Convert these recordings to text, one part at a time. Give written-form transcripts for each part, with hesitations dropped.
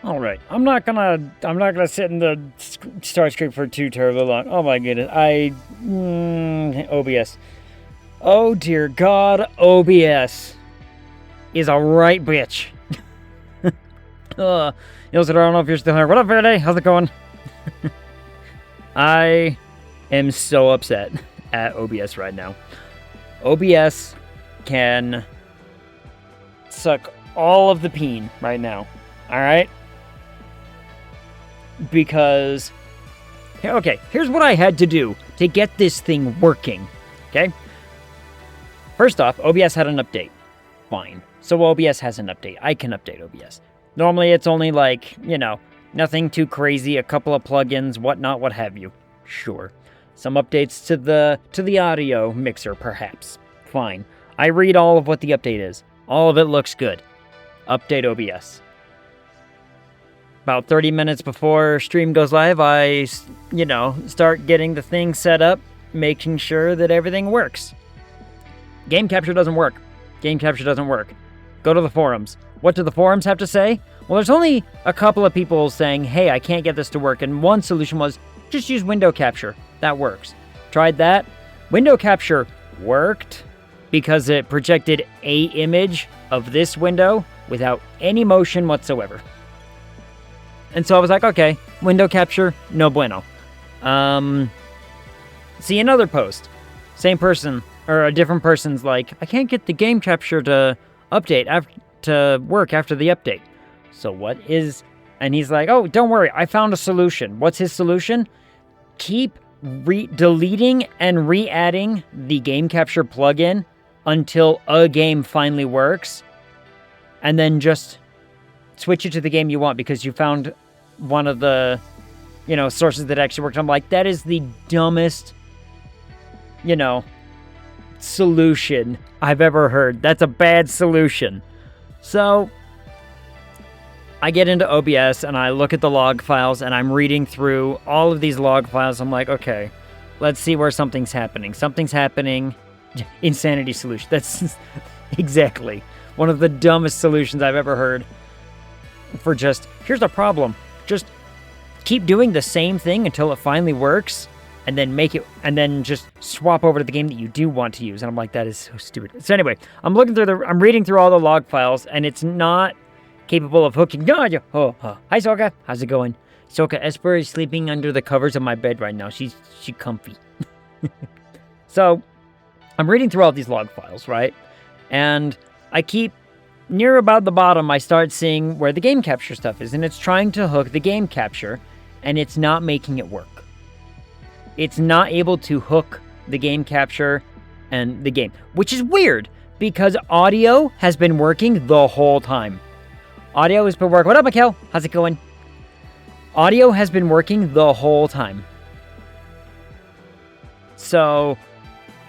Alright, I'm not gonna sit in the start screen for too terribly long. Oh my goodness, OBS. Oh dear God, OBS is a right bitch. I don't know if you're still here. What up, Verde? How's it going? I am so upset at OBS right now. OBS can suck all of the peen right now. Alright? Because, okay, here's what I had to do to get this thing working. Okay? First off, OBS had an update. Fine. So OBS has an update. I can update OBS. Normally it's only like, nothing too crazy, a couple of plugins, whatnot, what have you. Sure. Some updates to the audio mixer, perhaps. Fine. I read all of what the update is. All of it looks good. Update OBS. About 30 minutes before stream goes live, I, start getting the thing set up, making sure that everything works. Game capture doesn't work. Game capture doesn't work. Go to the forums. What do the forums have to say? Well, there's only a couple of people saying, hey, I can't get this to work, and one solution was, just use window capture. That works. Tried that. Window capture worked because it projected a image of this window without any motion whatsoever. And so I was like, okay, window capture, no bueno. See another post. Same person, or a different person's like, I can't get the game capture to update, to work after the update. So what is... And he's like, oh, don't worry, I found a solution. What's his solution? Keep deleting and re-adding the game capture plugin until a game finally works. And then just switch it to the game you want because you found one of the, sources that actually worked. I'm like, that is the dumbest, solution I've ever heard. That's a bad solution. So I get into OBS and I look at the log files and I'm reading through all of these log files. I'm like, okay, let's see where something's happening. Something's happening. Insanity solution. That's exactly one of the dumbest solutions I've ever heard for just, here's the problem. Just keep doing the same thing until it finally works and then and then just swap over to the game that you do want to use. And I'm like, that is so stupid. So anyway, I'm reading through all the log files and it's not capable of hooking. Hi, Soka. How's it going? Soka Esper is sleeping under the covers of my bed right now. She's comfy. So I'm reading through all these log files, right? And I keep near about the bottom, I start seeing where the game capture stuff is, and it's trying to hook the game capture, and it's not making it work. It's not able to hook the game capture and the game, which is weird, because audio has been working the whole time. Audio has been working. What up, Mikkel? How's it going? Audio has been working the whole time. So,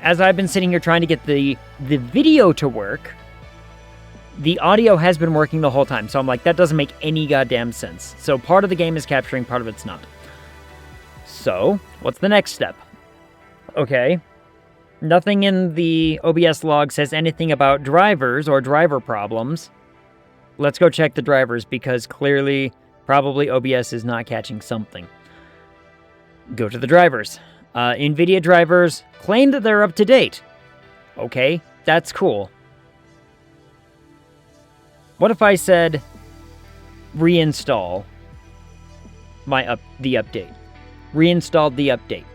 as I've been sitting here trying to get the video to work, the audio has been working the whole time. So I'm like, that doesn't make any goddamn sense. So part of the game is capturing, part of it's not. So, what's the next step? Okay. Nothing in the OBS log says anything about drivers or driver problems. Let's go check the drivers because clearly, probably OBS is not catching something. Go to the drivers. NVIDIA drivers claim that they're up to date. Okay, that's cool. What if I said reinstall the update? Reinstalled the update.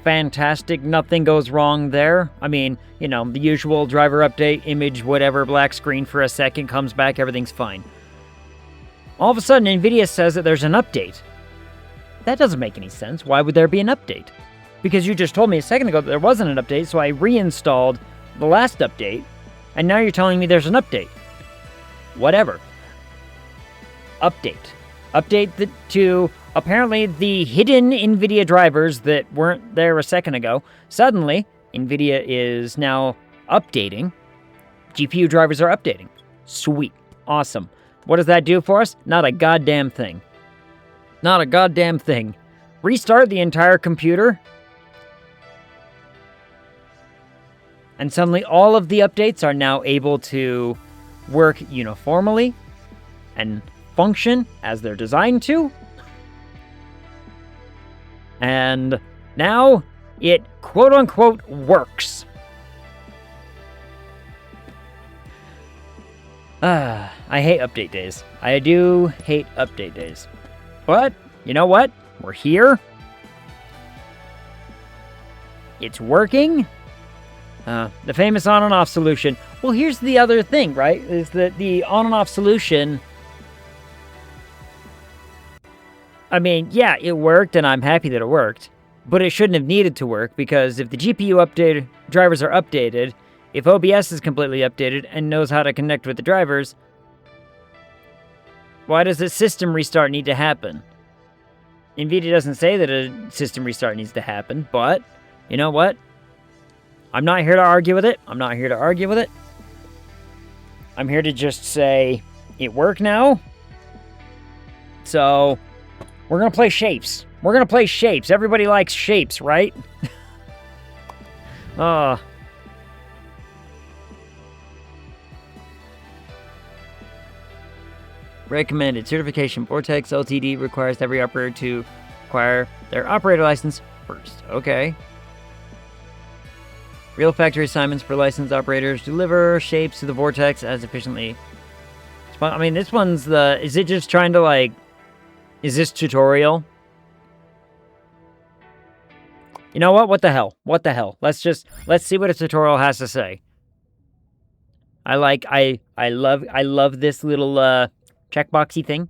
Fantastic, nothing goes wrong there. I mean, the usual driver update, image, whatever, black screen for a second, comes back, everything's fine. All of a sudden, NVIDIA says that there's an update. That doesn't make any sense. Why would there be an update? Because you just told me a second ago that there wasn't an update, so I reinstalled the last update, and now you're telling me there's an update. Whatever. Update. Update to apparently the hidden NVIDIA drivers that weren't there a second ago. Suddenly, NVIDIA is now updating. GPU drivers are updating. Sweet. Awesome. What does that do for us? Not a goddamn thing. Not a goddamn thing. Restart the entire computer. And suddenly all of the updates are now able to work uniformly and function as they're designed to. And now it quote-unquote works. I hate update days. I do hate update days. But, you know what? We're here. It's working. The famous on and off solution. Well, here's the other thing, right? Is that the on and off solution... I mean, yeah, it worked, and I'm happy that it worked. But it shouldn't have needed to work, because if the GPU drivers are updated, if OBS is completely updated and knows how to connect with the drivers, why does a system restart need to happen? NVIDIA doesn't say that a system restart needs to happen, but you know what? I'm not here to argue with it. I'm here to just say it worked now. So we're going to play Shapez. Everybody likes Shapez, right? Recommended certification. Vortex Ltd. requires every operator to acquire their operator license first. Okay. Real factory assignments for licensed operators. Deliver Shapez to the Vortex as efficiently. I mean, this one's the... Is it just trying to, like... Is this tutorial? You know what? What the hell? Let's see what a tutorial has to say. I love this little, checkboxy thing.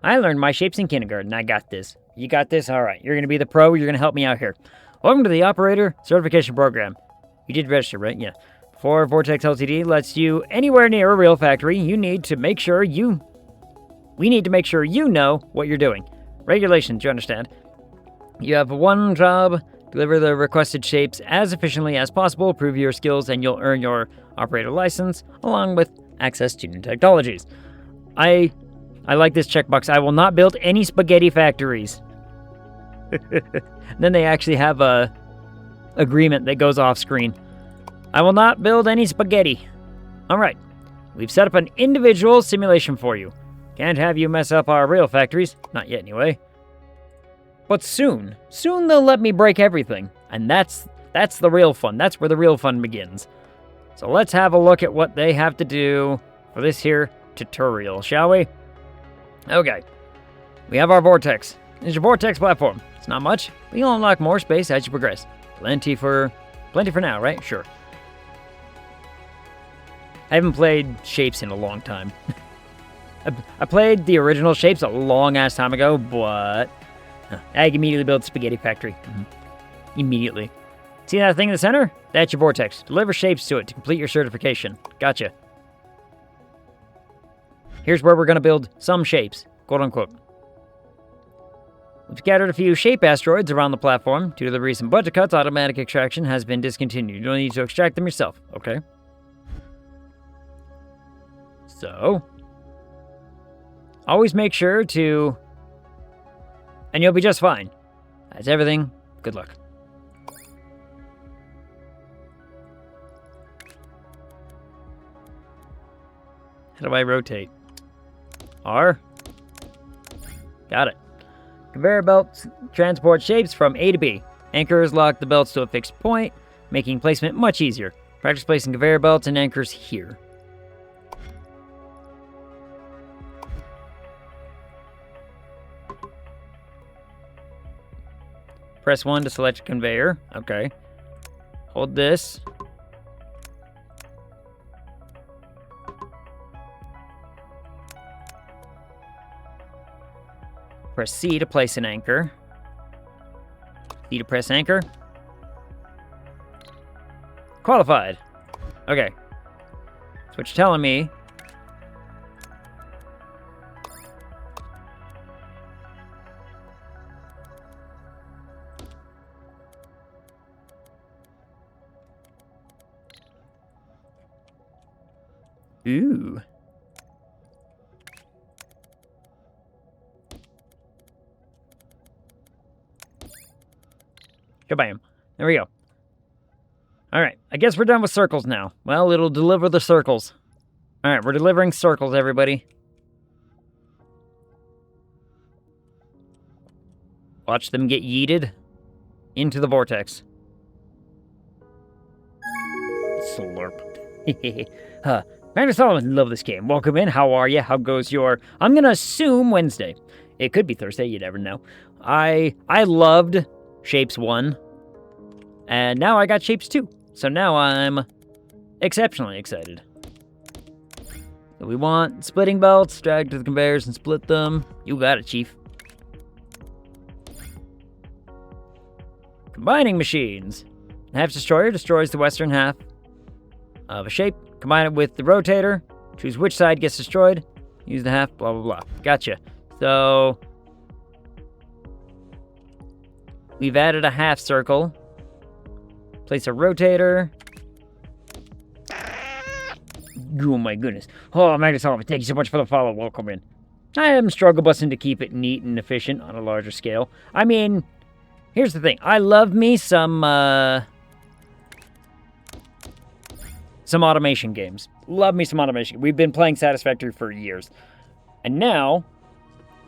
I learned my shapes in kindergarten. I got this. You got this? All right. You're going to be the pro. You're going to help me out here. Welcome to the Operator Certification Program. You did register, right? Yeah. Before Vortex Ltd. lets you anywhere near a real factory, we need to make sure you know what you're doing. Regulations, you understand. You have one job. Deliver the requested shapes as efficiently as possible. Prove your skills, and you'll earn your operator license, along with access to new technologies. I like this checkbox. I will not build any spaghetti factories. Then they actually have a agreement that goes off screen. I will not build any spaghetti. All right. We've set up an individual simulation for you. Can't have you mess up our real factories. Not yet, anyway. But soon they'll let me break everything. And that's the real fun. That's where the real fun begins. So let's have a look at what they have to do for this here tutorial, shall we? Okay. We have our Vortex. Here's your Vortex platform. It's not much, but you'll unlock more space as you progress. Plenty for now, right? Sure. I haven't played Shapez in a long time. I played the original Shapez a long-ass time ago, but I immediately built a spaghetti factory. Immediately. See that thing in the center? That's your Vortex. Deliver Shapez to it to complete your certification. Gotcha. Here's where we're going to build some shapes, quote-unquote. We've scattered a few shape asteroids around the platform. Due to the recent budget cuts, automatic extraction has been discontinued. You don't need to extract them yourself, okay? So, always make sure to... And you'll be just fine. That's everything. Good luck. How do I rotate? R. Got it. Conveyor belts transport shapes from A to B. Anchors lock the belts to a fixed point, making placement much easier. Practice placing conveyor belts and anchors here. Press 1 to select a conveyor. Okay. Hold this. Press C to place an anchor. C to press anchor. Qualified. Okay. That's what you're telling me. Ooh. Kabam. There we go. Alright, I guess we're done with circles now. Well, it'll deliver the circles. Alright, we're delivering circles, everybody. Watch them get yeeted into the vortex. Slurp. Huh. Magnus Solomon, love this game. Welcome in. How are you? How goes your... I'm going to assume Wednesday. It could be Thursday. You never know. I loved Shapes 1. And now I got Shapes 2. So now I'm exceptionally excited. So we want splitting belts. Drag to the conveyors and split them. You got it, Chief. Combining machines. Half destroyer destroys the western half of a shape. Combine it with the rotator. Choose which side gets destroyed. Use the half, blah, blah, blah. Gotcha. So, we've added a half circle. Place a rotator. Oh my goodness. Oh, Magnus Oliver, thank you so much for the follow. Welcome in. I am struggle busting to keep it neat and efficient on a larger scale. I mean, here's the thing. I love me some automation games. Love me some automation. We've been playing Satisfactory for years. And now,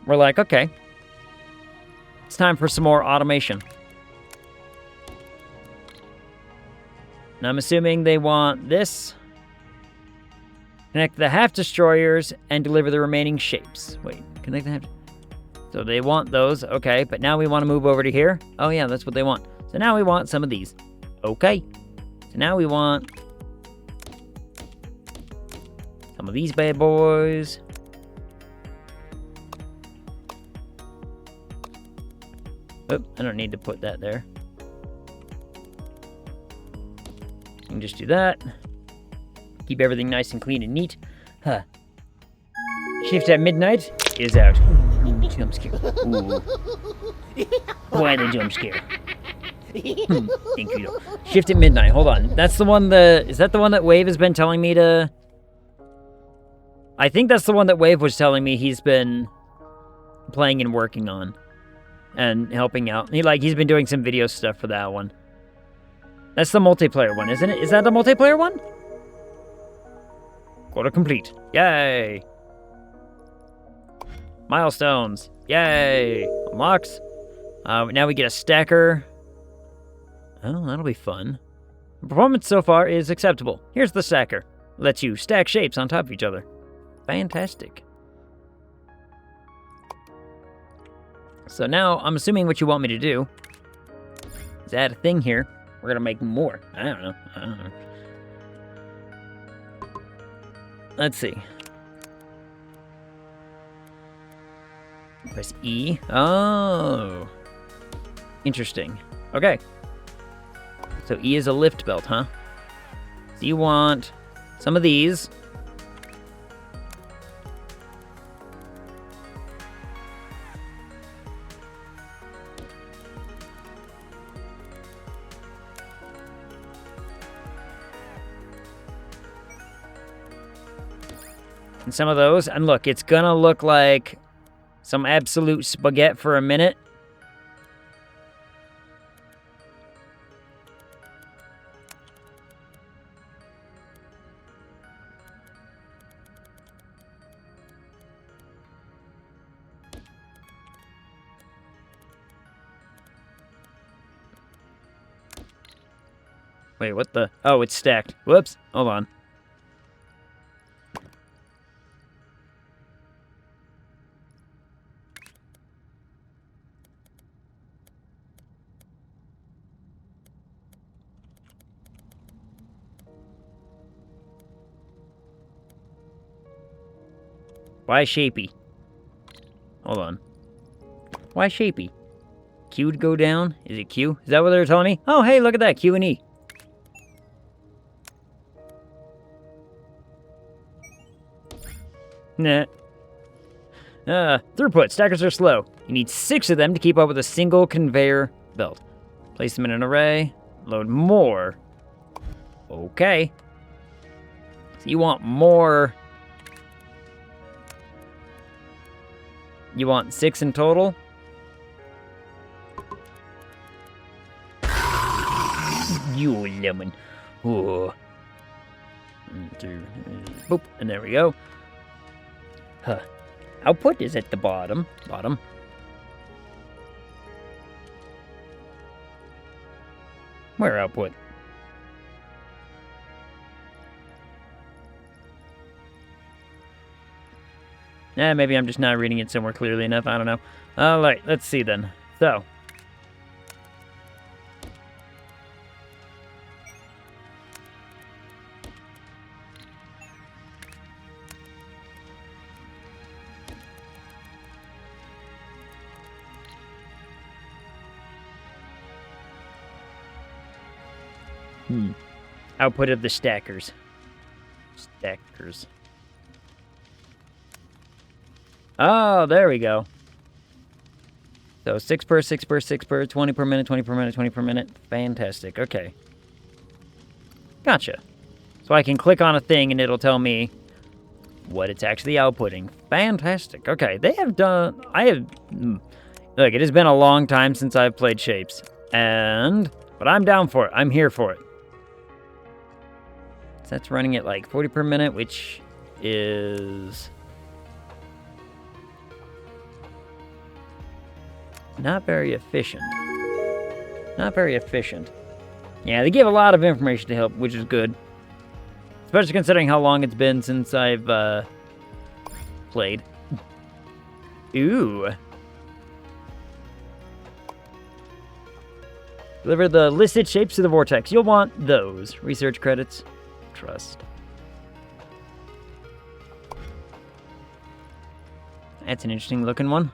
we're like, okay, it's time for some more automation. And I'm assuming they want this. Connect the half destroyers and deliver the remaining shapes. Wait, connect the half... So they want those, okay, but now we want to move over to here. Oh yeah, that's what they want. So now we want some of these. Okay. So now we want some of these bad boys. Oh, I don't need to put that there. You can just do that. Keep everything nice and clean and neat. Huh. Shift at midnight is out. Ooh, jump scare. Ooh. Why the jump scare? Thank you. Shift at midnight. Hold on. That's the one that... Is that the one that Wave has been telling me to... I think that's the one that Wave was telling me he's been playing and working on. And helping out. He's been doing some video stuff for that one. That's the multiplayer one, isn't it? Is that the multiplayer one? Quota complete. Yay! Milestones. Yay! Unlocks. Now we get a stacker. Oh, that'll be fun. The performance so far is acceptable. Here's the stacker. Lets you stack shapes on top of each other. Fantastic. So now, I'm assuming what you want me to do is add a thing here. We're gonna make more. I don't know. Let's see. Press E. Oh. Interesting. Okay. So E is a lift belt, huh? So you want some of these. And some of those. And look, it's gonna look like some absolute spaghetti for a minute. Wait, what the? Oh, it's stacked. Whoops. Hold on. Why shapey? Hold on. Why shapey? Q to go down? Is it Q? Is that what they're telling me? Oh, hey, look at that. Q and E. Nah. Throughput. Stackers are slow. You need 6 of them to keep up with a single conveyor belt. Place them in an array. Load more. Okay. So you want more... You want 6 in total? You lemon. Ooh. Boop, and there we go. Huh. Output is at the bottom. Where output? Maybe I'm just not reading it somewhere clearly enough. I don't know. Alright, let's see then. So. Output of the stackers. Stackers. Oh, there we go. So 6 per, 6 per, 6 per, 20 per minute, 20 per minute, 20 per minute. Fantastic. Okay. Gotcha. So I can click on a thing and it'll tell me what it's actually outputting. Fantastic. Okay. They have done... Look, it has been a long time since I've played Shapes. But I'm down for it. I'm here for it. So that's running at like 40 per minute, which is... not very efficient. Not very efficient. Yeah, they give a lot of information to help, which is good. Especially considering how long it's been since I've played. Ooh. Deliver the listed shapes to the vortex. You'll want those. Research credits. Trust. That's an interesting looking one.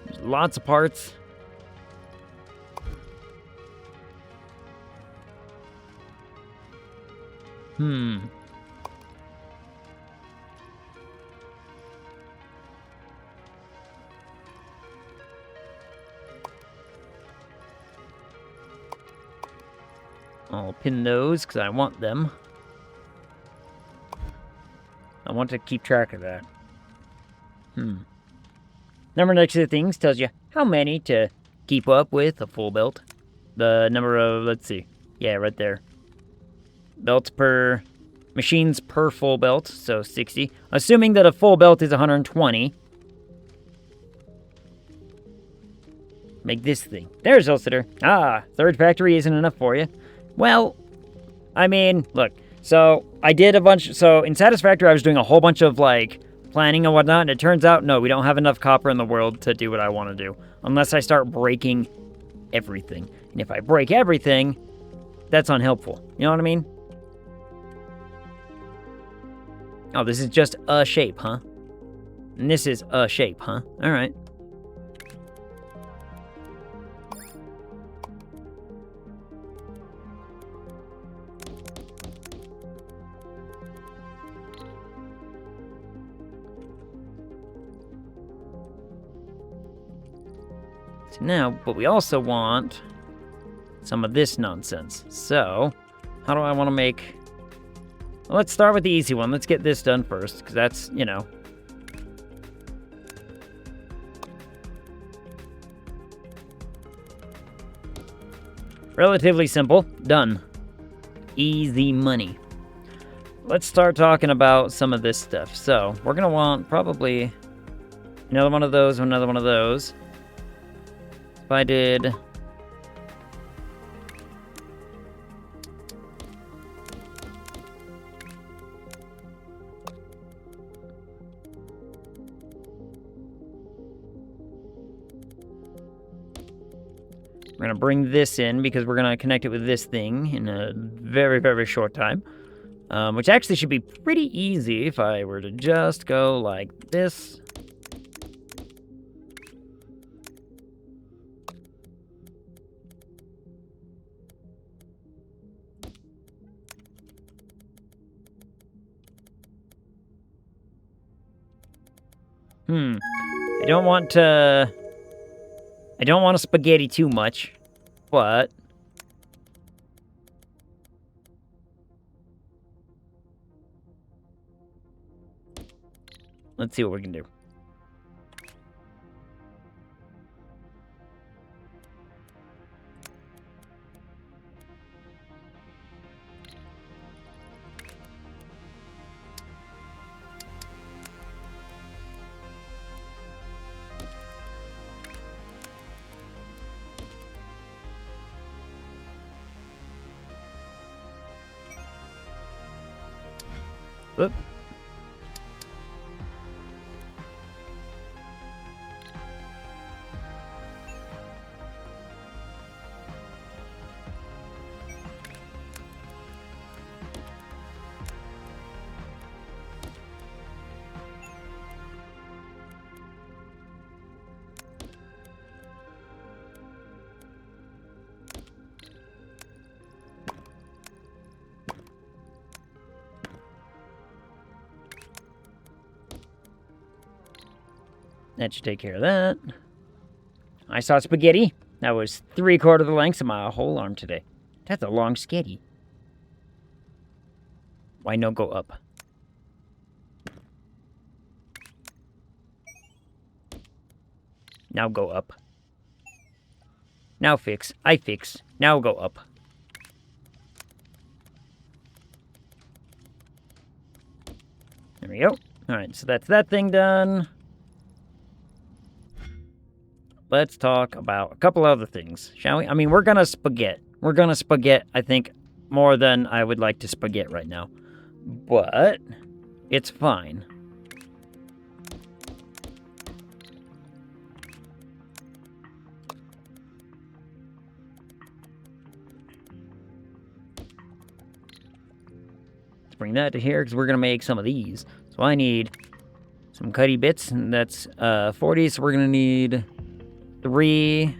There's lots of parts. I'll pin those because I want them. I want to keep track of that. Number next to the things tells you how many to keep up with a full belt. The number of, let's see. Yeah, right there. Belts per... machines per full belt, so 60. Assuming that a full belt is 120. Make this thing. There's Ulster. Ah, third factory isn't enough for you. Well, I mean, look. So, I did a bunch... So, in Satisfactory, I was doing a whole bunch of, like, planning and whatnot, and it turns out, no, we don't have enough copper in the world to do what I want to do. Unless I start breaking everything. And if I break everything, that's unhelpful. You know what I mean? Oh, this is just a shape, huh? And this is a shape, huh? Alright. So now, but we also want some of this nonsense. So, how do I want to make... Well, let's start with the easy one. Let's get this done first, because that's, you know... relatively simple. Done. Easy money. Let's start talking about some of this stuff. So, we're going to want probably another one of those, another one of those. If I did... We're going to bring this in because we're going to connect it with this thing in a very, very short time. Which actually should be pretty easy if I were to just go like this. I don't want to... I don't want to spaghetti too much, but... let's see what we can do. Oop. That should take care of that. I saw spaghetti. That was 3/4 the length of my whole arm today. That's a long sketty. Why no go up? Now go up. Now fix. I fix. Now go up. There we go. Alright, so that's that thing done. Let's talk about a couple other things, shall we? I mean, we're gonna spaghetti. We're gonna spaghetti, I think, more than I would like to spaghetti right now. But it's fine. Let's bring that to here, because we're gonna make some of these. So I need some cutty bits, and that's 40, so we're gonna need 3.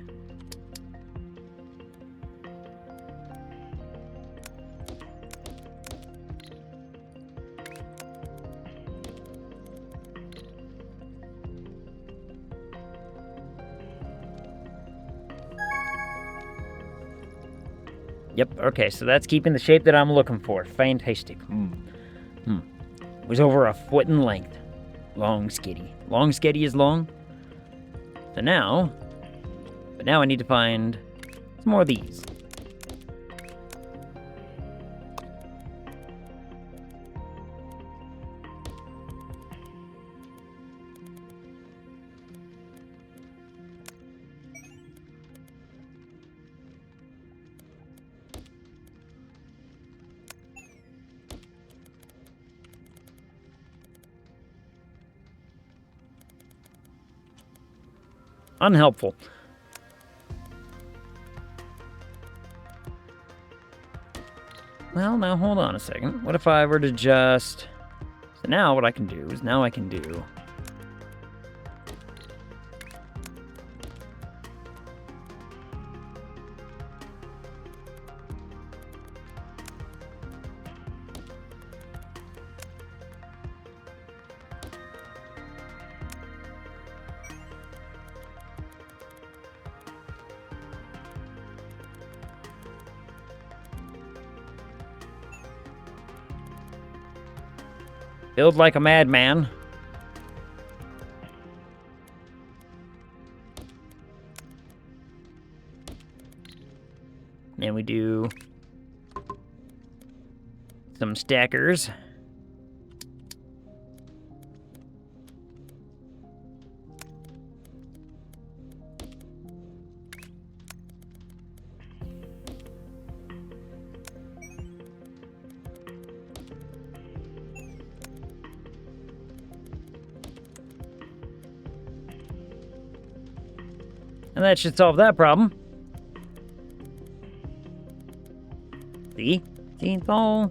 Yep, okay, so that's keeping the shape that I'm looking for. Fantastic. It was over 1 foot in length. Long skitty. Long skitty is long. So now... But now I need to find some more of these. Unhelpful. Well, now hold on a second. What if I were to just... So now what I can do is now I can do... Build like a madman. And we do some stackers. And that should solve that problem. See? See, it's all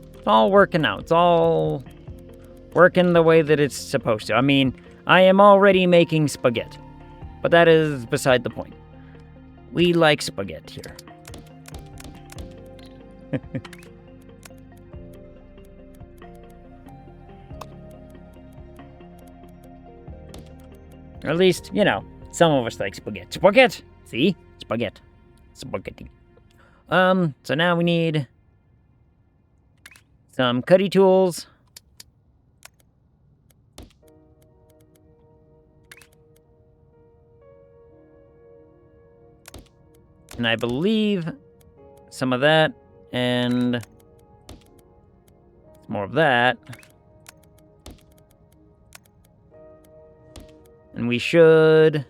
working out. It's all working the way that it's supposed to. I mean, I am already making spaghetti. But that is beside the point. We like spaghetti here. Or at least, you know, some of us like spaghetti. Spaghetti! See? Spaghetti. Spaghetti. So now we need some cutty tools. And I believe some of that and more of that. And we should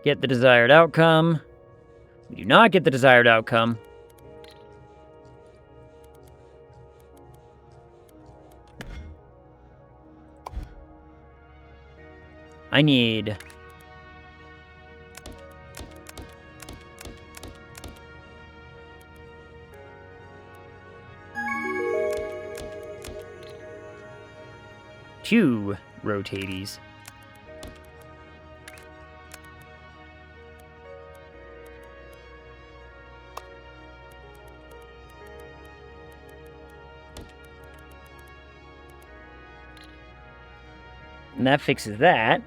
get the desired outcome. We do not get the desired outcome. I need... two rotaties. And that fixes that.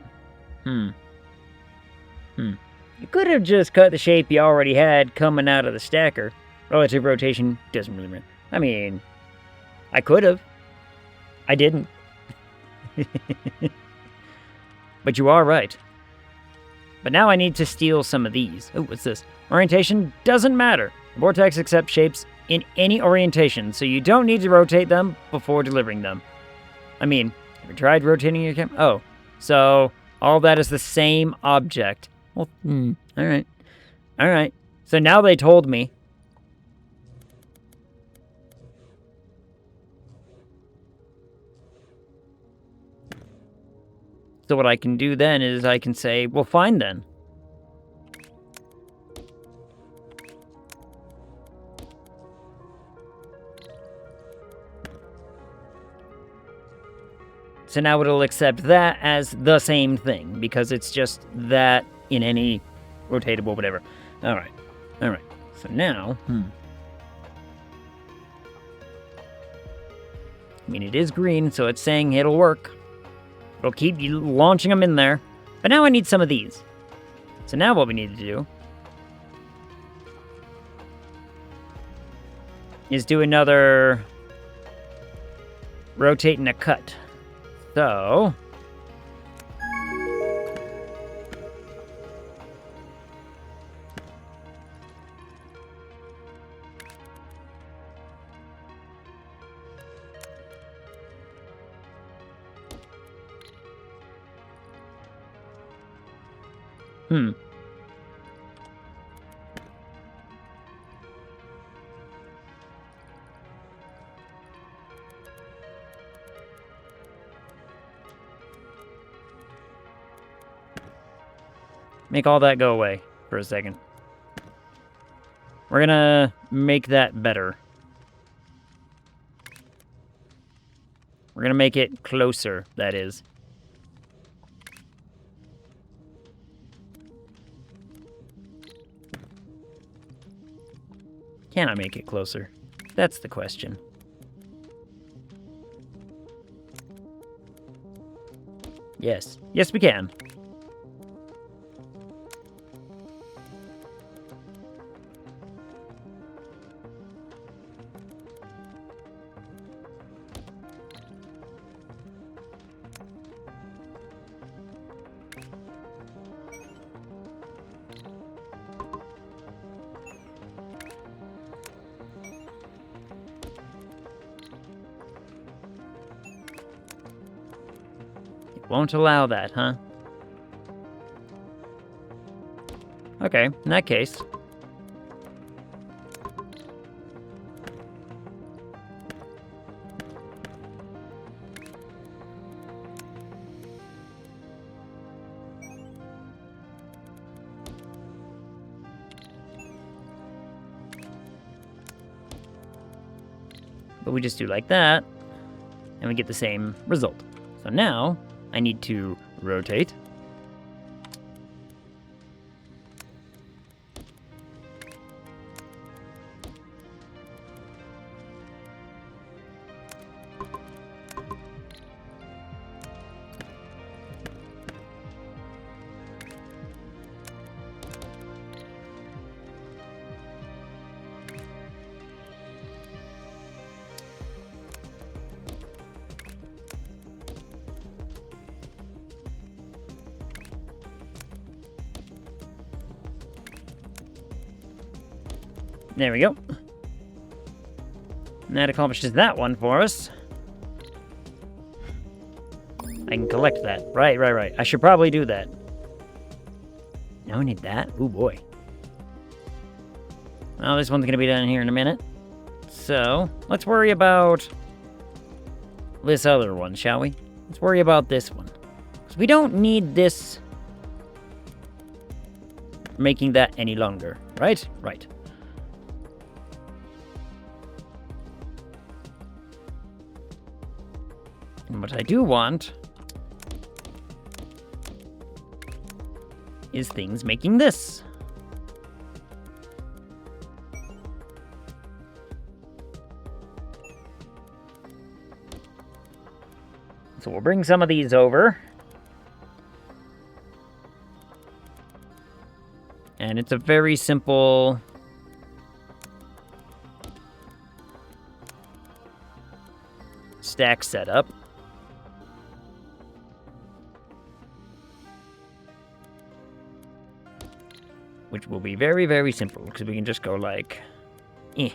You could have just cut the shape you already had coming out of the stacker. Relative rotation doesn't really matter. I mean, I could have. I didn't. But you are right. But now I need to steal some of these. Oh, what's this? Orientation doesn't matter. Vortex accepts shapes in any orientation, so you don't need to rotate them before delivering them. I mean, have you tried rotating your camera? Oh, so all that is the same object. Well, alright. Alright. So now they told me. So what I can do then is I can say, well, fine then. So now it'll accept that as the same thing, because it's just that in any rotatable whatever. Alright. Alright. So now... I mean, it is green, so it's saying it'll work. It'll keep you launching them in there. But now I need some of these. So now what we need to do is do another rotate and a cut. So... Make all that go away for a second. We're gonna make that better. We're gonna make it closer, that is. Can I make it closer? That's the question. Yes. Yes, we can. Won't allow that, huh? Okay, in that case. But we just do like that, and we get the same result. So now, I need to rotate. There we go. And that accomplishes that one for us. I can collect that. Right. I should probably do that. Now I need that. Ooh, boy. Well, this one's going to be done here in a minute. So, let's worry about this other one, shall we? Let's worry about this one. Because So we don't need this making that any longer, right? Right. And what I do want is things making this. So we'll bring some of these over. And it's a very simple stack setup. Which will be very, very simple, because we can just go like, eh.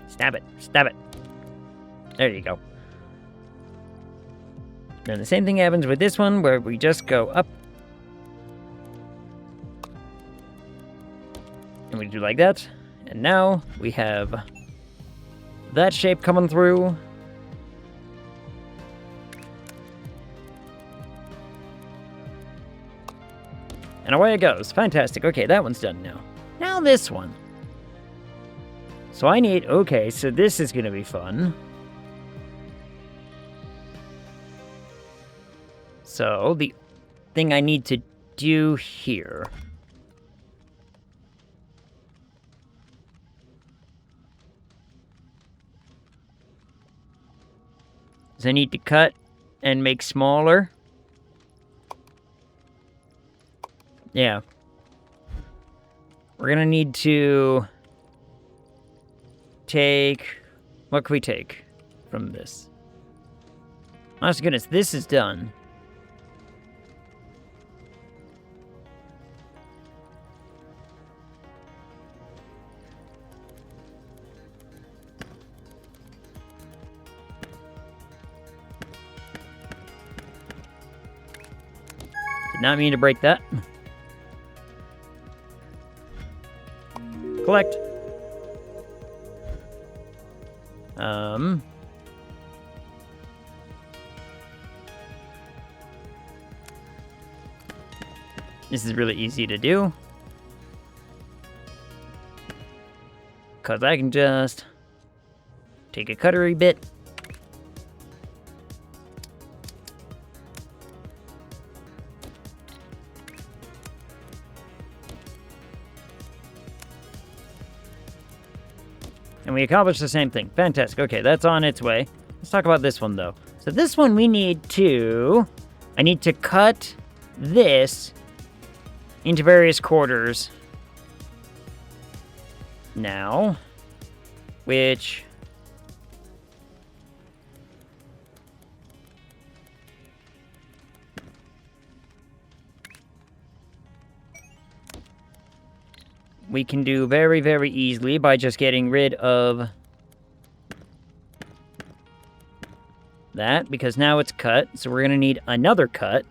Stab it, stab it. There you go. Then the same thing happens with this one, where we just go up. And we do like that. And now we have that shape coming through. And away it goes. Fantastic. Okay, that one's done now. Now this one. So I need... Okay, so this is going to be fun. So the thing I need to do here... is I need to cut and make smaller. Yeah. We're going to need to... take... What can we take from this? Honest to goodness, this is done. Did not mean to break that. Collect. This is really easy to do. Because I can just take a cutlery bit. And we accomplished the same thing. Fantastic. Okay, that's on its way. Let's talk about this one, though. So this one we need to... I need to cut this into various quarters now, which... we can do very, very easily by just getting rid of that, because now it's cut, so we're going to need another cut.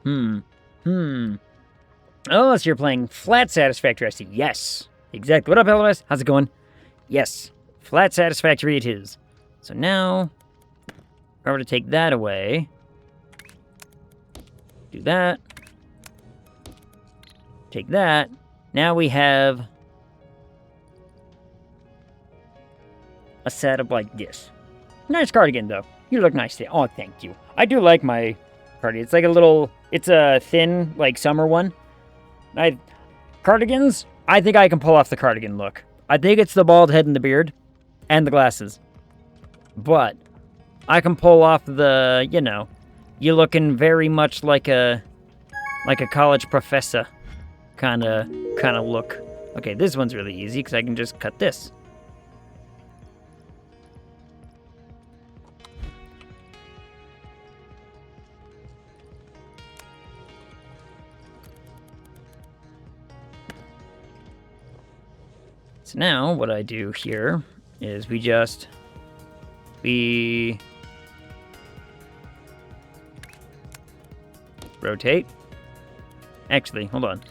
Oh, so you're playing flat satisfactory, I see. Yes, exactly. What up, LMS? How's it going? Yes, flat satisfactory it is. So now, if I were to take that away, do that, take that, now we have a setup like this. Nice cardigan, though. You look nice today. Oh, thank you. I do like my cardigan. It's like a little... it's a thin, like, summer one. Cardigans, I think I can pull off the cardigan look. I think it's the bald head and the beard. And the glasses. But I can pull off the, you know... you're looking very much like a college professor kind of look. Okay, this one's really easy, because I can just cut this. So now, what I do here is we just we rotate. Actually, hold on.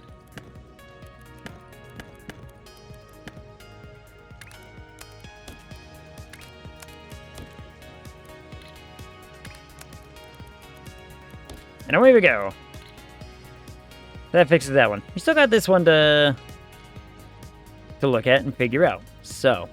And away we go. That fixes that one. We still got this one to look at and figure out. So.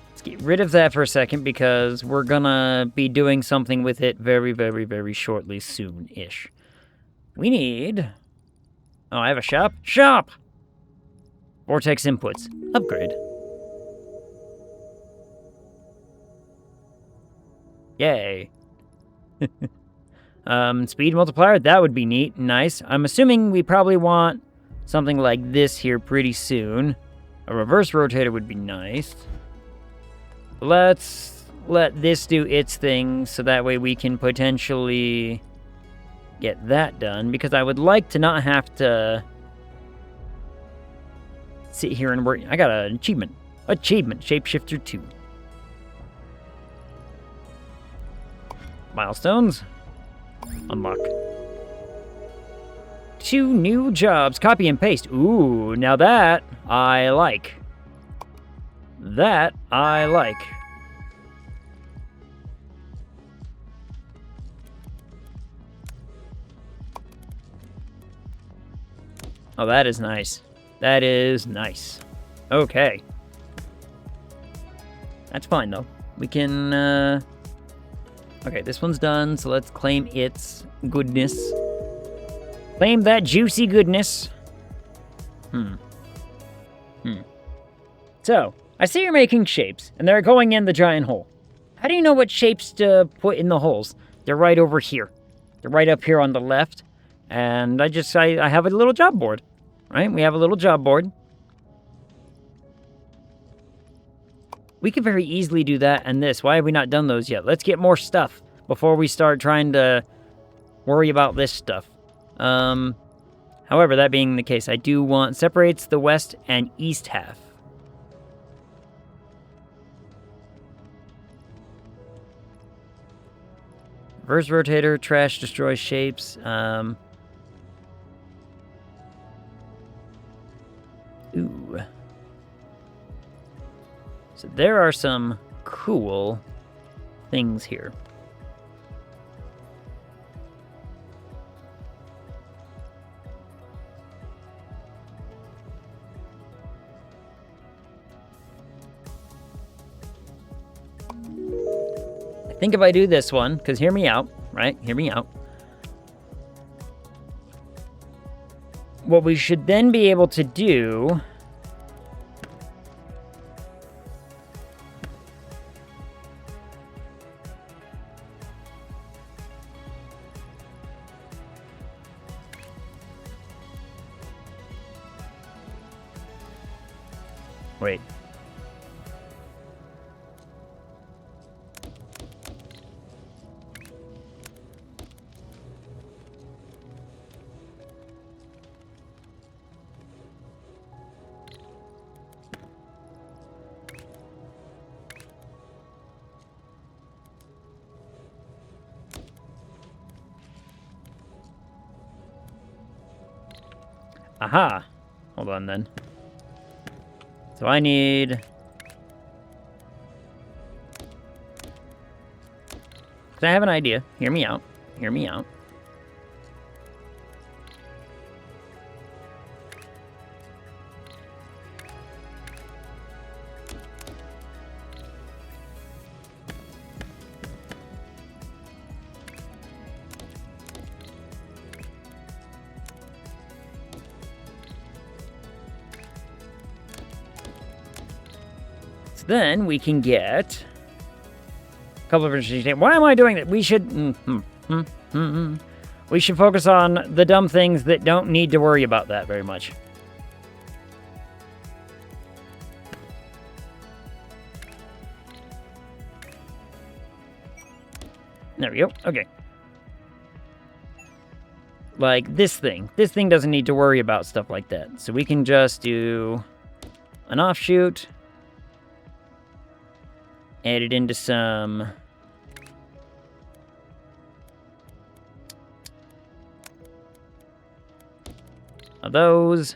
Let's get rid of that for a second because we're gonna be doing something with it very, very, very shortly soon-ish. We need... Oh, I have a shop? Shop! Vortex inputs. Upgrade. Yay. Speed multiplier, that would be neat. Nice. I'm assuming we probably want something like this here pretty soon. A reverse rotator would be nice. Let's let this do its thing so that way we can potentially get that done, because I would like to not have to sit here and work. I got an achievement. Achievement, Shapeshifter 2. Milestones. Unlock. 2 new jobs. Copy and paste. Ooh, now that I like. That I like. Oh, that is nice. That is nice. Okay. That's fine, though. We can, Okay, this one's done, so let's claim its goodness. Claim that juicy goodness. So, I see you're making shapes, and they're going in the giant hole. How do you know what shapes to put in the holes? They're right over here. They're right up here on the left. And I have a little job board, right? We have a little job board. We could very easily do that and this. Why have we not done those yet? Let's get more stuff before we start trying to worry about this stuff. However, that being the case, I do want separates the west and east half. Reverse rotator, trash, destroys shapes. Ooh. So there are some cool things here. I think if I do this one, because hear me out, right? Hear me out. What we should then be able to do... Wait. Aha! Hold on then. So I need... So I have an idea. Hear me out. Hear me out. Then we can get a couple of different... Why am I doing that? We should... We should focus on the dumb things that don't need to worry about that very much. There we go. Okay. like this thing. This thing doesn't need to worry about stuff like that. So we can just do an offshoot. Add it into some of those.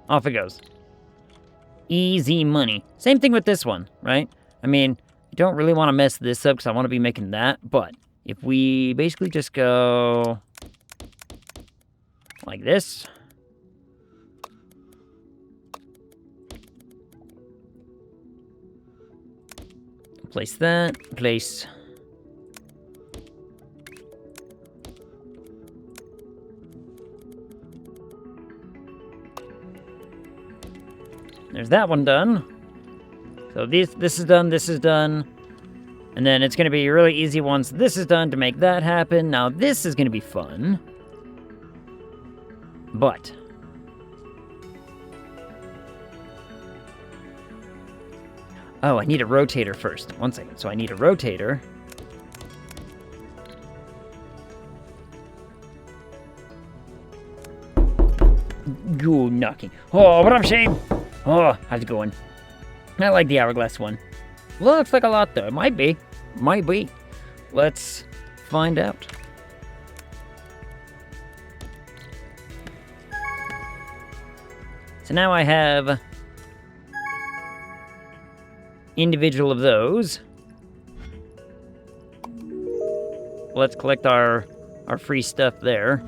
Off it goes. Easy money. Same thing with this one, right? I mean, I don't really want to mess this up because I want to be making that, but if we basically just go like this. Place that, place there's that one done. So this is done, this is done. And then it's going to be really easy once this is done to make that happen. Now this is going to be fun. But oh, I need a rotator first. One second. So I need a rotator. Good knocking. Oh, what up, Shane? Oh, how's it going? I like the hourglass one. Looks like a lot, though. It might be. Might be. Let's find out. So now I have individual of those. Let's collect our free stuff there.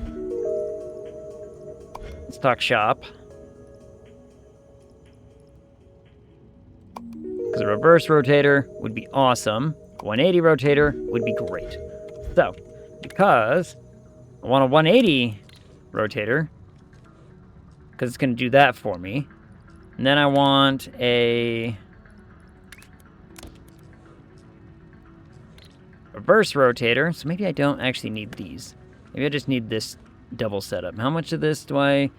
Let's talk shop. Because a reverse rotator would be awesome. 180 rotator would be great. So, because I want a 180 rotator, because it's going to do that for me. And then I want a reverse rotator, so maybe I don't actually need these. Maybe I just need this double setup. How much of this do I...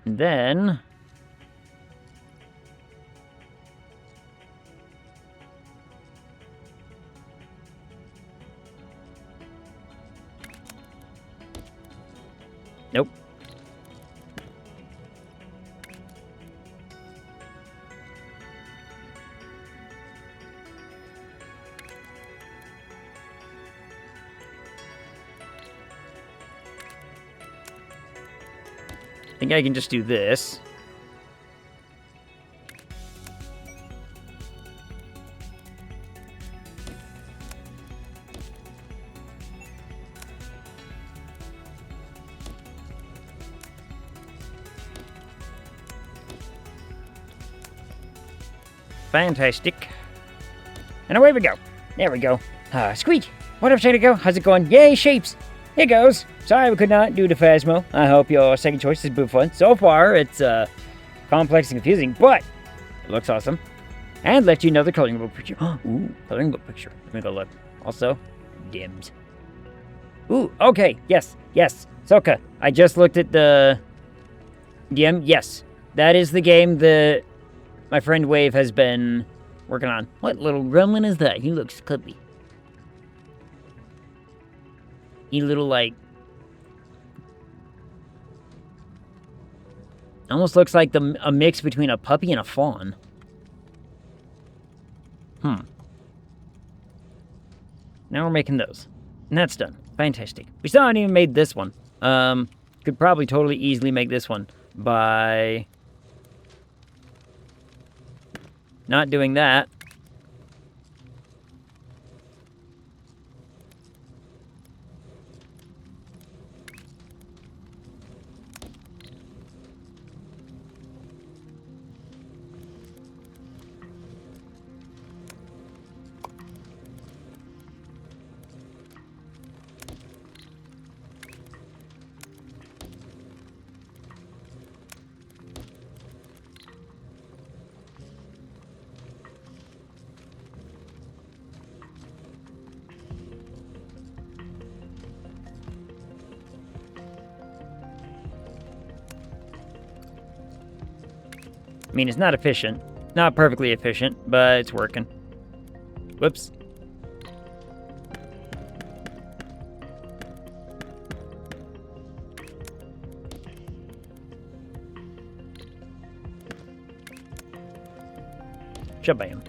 And then... Nope. I think I can just do this. Fantastic. And away we go. There we go. Squeak. What up, Go? How's it going? Yay, shapes. Here goes. Sorry we could not do the Phasmo. I hope your second choice is been fun. So far, it's complex and confusing, but it looks awesome. And let you know the coloring book picture. Ooh, coloring book picture. Let me go look. Also, dims. Ooh, okay. Yes, yes. Soka, I just looked at the dim. Yes, that is the game that my friend Wave has been working on. What little gremlin is that? He looks cuddly. He little, like... Almost looks like a mix between a puppy and a fawn. Now we're making those. And that's done. Fantastic. We still haven't even made this one. Could probably totally easily make this one by... not doing that. I mean, it's not efficient, Not perfectly efficient, but it's working. Whoops. Shabam.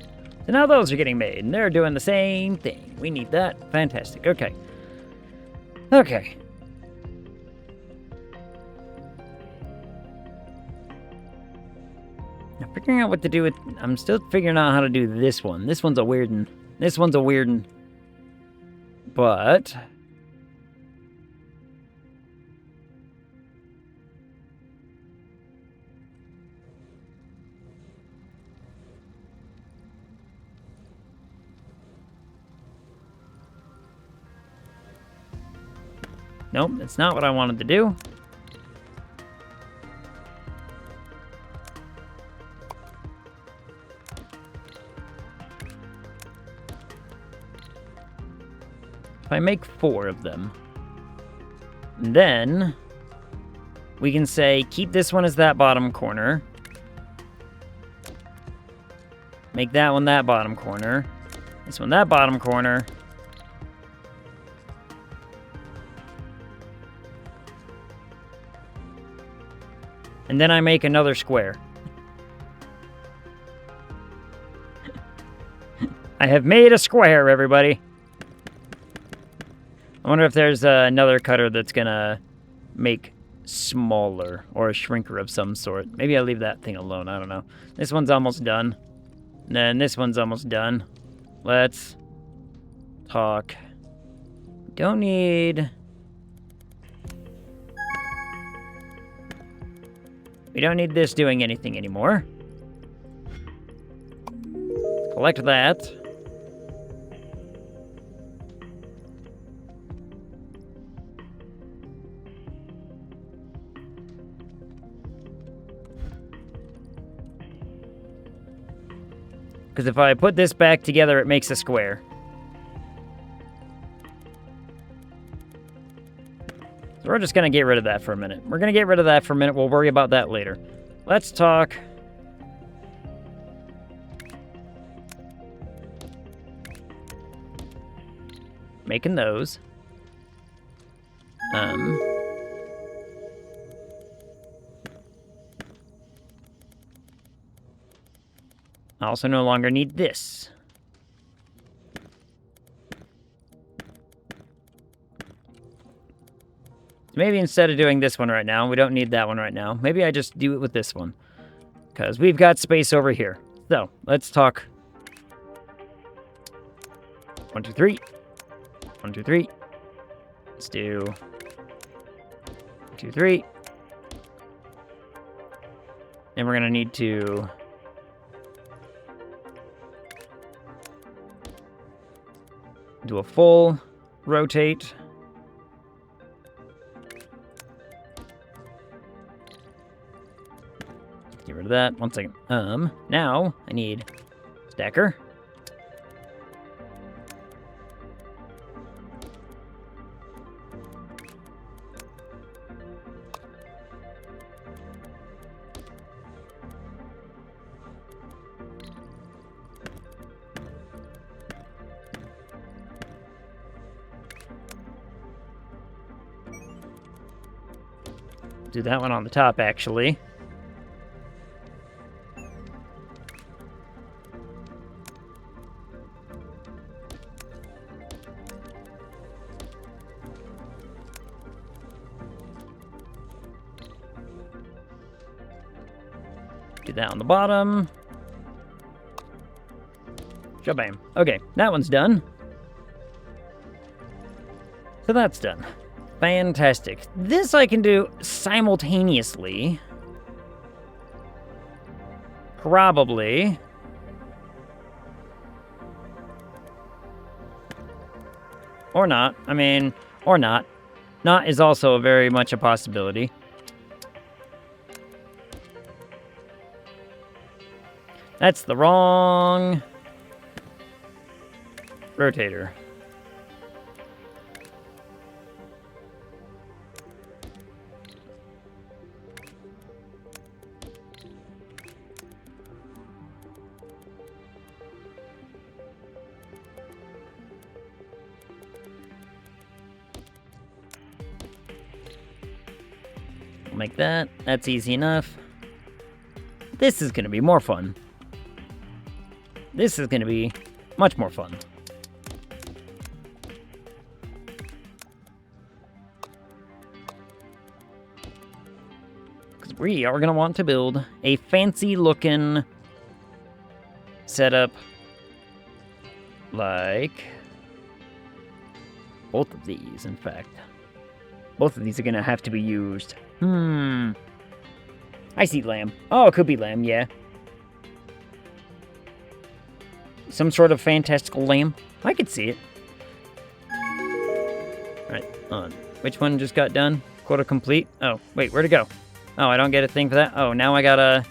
So now those are getting made, and they're doing the same thing. We need that. Fantastic. Okay. Okay. Now figuring out what to do with... I'm still figuring out how to do this one. This one's a weird one. This one's a weird one. But... nope, that's not what I wanted to do. If I make 4 of them, then we can say keep this one as that bottom corner. Make that one that bottom corner. This one that bottom corner. And then I make another square. I have made a square, everybody. I wonder if there's another cutter that's gonna make smaller, or a shrinker of some sort. Maybe I'll leave that thing alone, I don't know. This one's almost done. And then this one's almost done. Let's talk. Don't need... We don't need this doing anything anymore. Collect that. Because if I put this back together, it makes a square. So we're just going to get rid of that for a minute. We're going to get rid of that for a minute. We'll worry about that later. Let's talk. Making those. I also no longer need this. Maybe instead of doing this one right now, we don't need that one right now. Maybe I just do it with this one. Because we've got space over here. So, let's talk. 1, 2, 3. 1, 2, 3. Let's do 1, 2, 3. And we're going to need to do a full rotate. Get rid of that. 1 second. Now I need stacker. Do that one on the top, actually. Do that on the bottom. Shabam. Okay, that one's done. So that's done. Fantastic. This I can do simultaneously. Probably. Or not. I mean, or not. Not is also very much a possibility. That's the wrong rotator. make that. That's easy enough. This is going to be more fun. This is going to be much more fun. Because we are going to want to build a fancy-looking setup like both of these, in fact. Both of these are going to have to be used. I see lamb. Oh, it could be lamb, yeah. Some sort of fantastical lamb. I could see it. Alright, which one just got done? Quota complete? Oh, wait, where'd it go? Oh, I don't get a thing for that? Oh, now I gotta...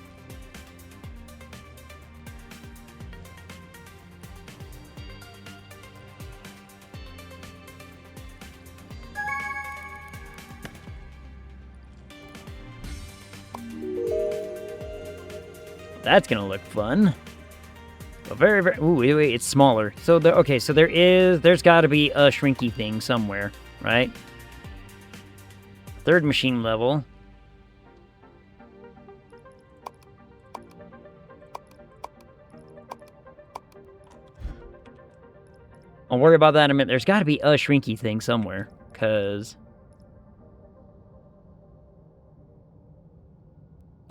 That's gonna look fun. But very, very... Ooh, wait, it's smaller. So, okay, so there's gotta be a shrinky thing somewhere, right? Third machine level. I'll worry about that in a minute. There's gotta be a shrinky thing somewhere, because...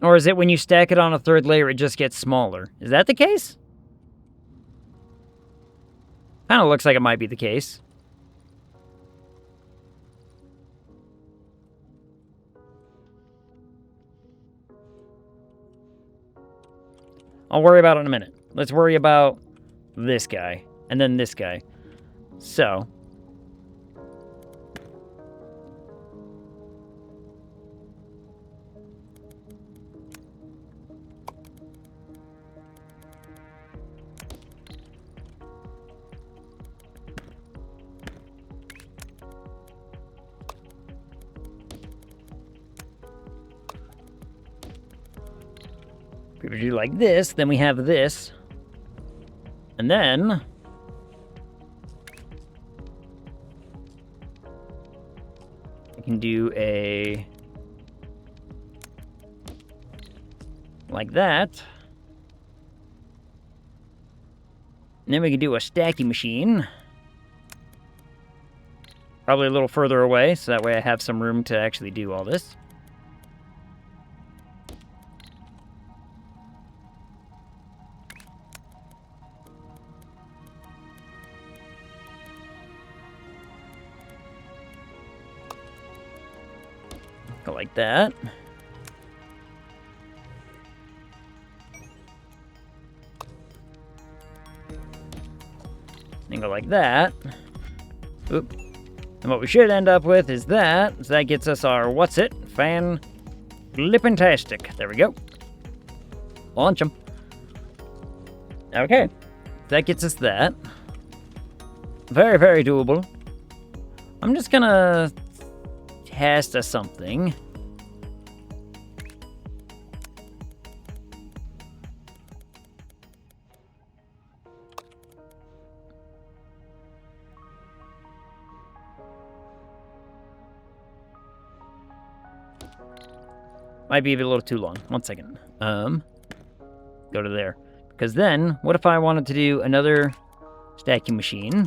Or is it when you stack it on a third layer, it just gets smaller? Is that the case? Kind of looks like it might be the case. I'll worry about it in a minute. Let's worry about this guy, and then this guy. So... If we do like this, then we have this. And then... I can do a... like that. And then we can do a stacky machine. Probably a little further away, so that way I have some room to actually do all this. Go like that. And go like that. Oop. And what we should end up with is that. So that gets us our what's it? Fan-flippantastic. There we go. Launch them. Okay. That gets us that. Very, very doable. I'm just gonna test something. Might be a little too long. 1 second. Go to there. Because then, what if I wanted to do another stacking machine?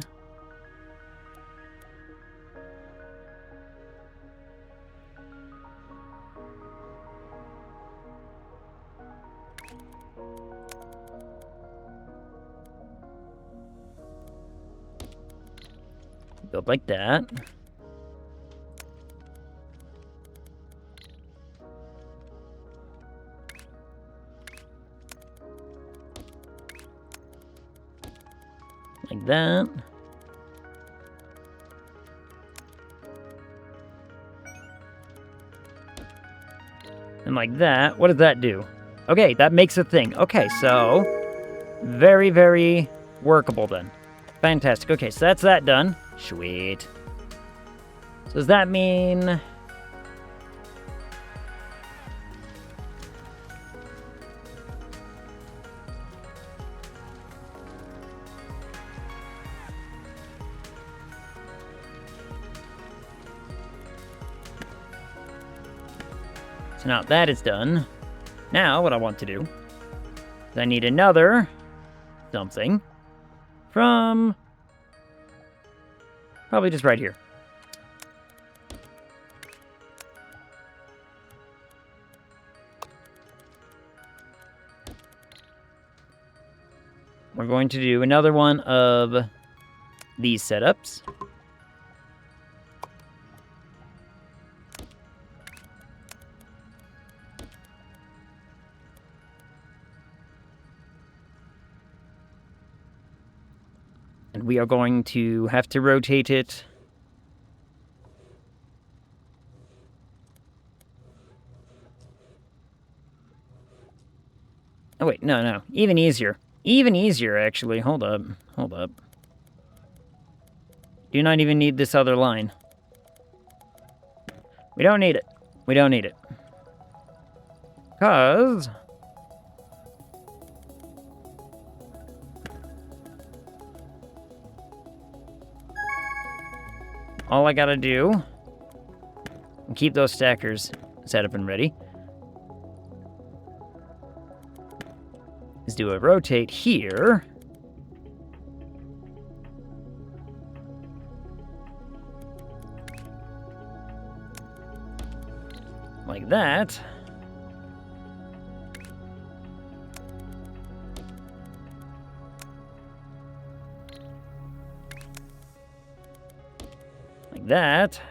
Build like that. Like that. And like that. What does that do? Okay, that makes a thing. Okay, so very, very workable then. Fantastic. Okay, so that's that done. Sweet. So does that mean... So now that is done. Now what I want to do is I need another something from probably just right here. We're going to do another one of these setups. And we are going to have to rotate it. Oh wait, no. Even easier. Even easier, actually. Hold up. Do not even need this other line. We don't need it. Because all I gotta do, keep those stackers set up and ready, is do a rotate here. Like that. Like that.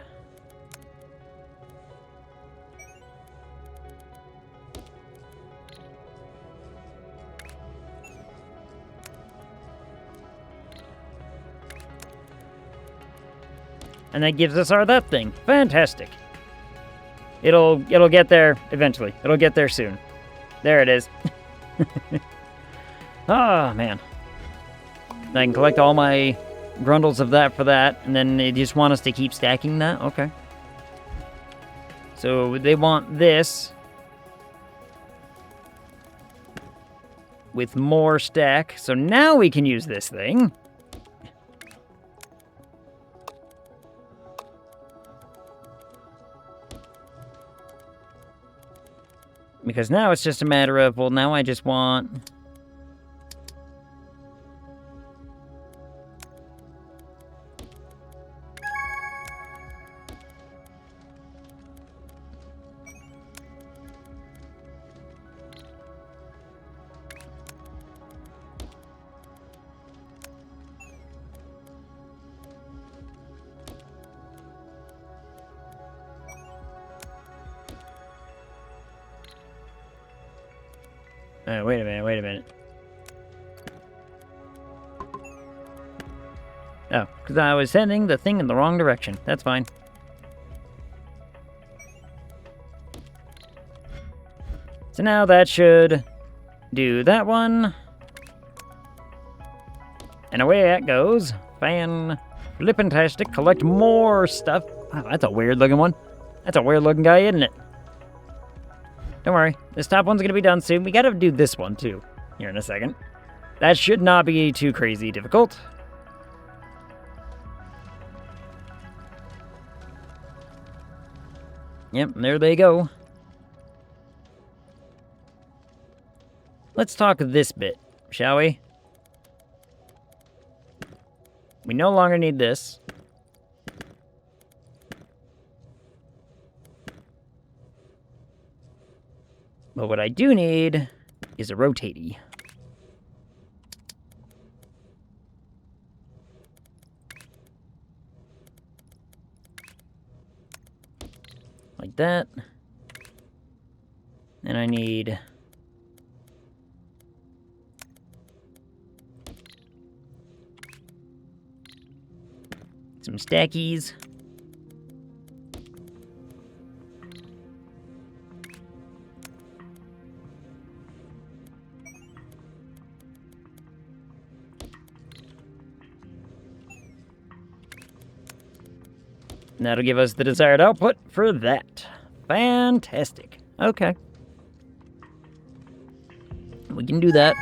And that gives us our that thing. Fantastic. It'll get there eventually. It'll get there soon. There it is. Oh, man. I can collect all my grundles of that for that, and then they just want us to keep stacking that? Okay. So they want this with more stack. So now we can use this thing. Because now it's just a matter of, well, now I just want... wait a minute. Oh, because I was sending the thing in the wrong direction. That's fine. So now that should do that one. And away that goes. Fan-flippantastic. Collect more stuff. Oh, that's a weird-looking one. That's a weird-looking guy, isn't it? Don't worry, this top one's gonna be done soon. We gotta do this one, too, here in a second. That should not be too crazy difficult. Yep, there they go. Let's talk this bit, shall we? We no longer need this. But what I do need is a rotatey. Like that. And I need some stackies. And that'll give us the desired output for that. Fantastic. Okay. We can do that.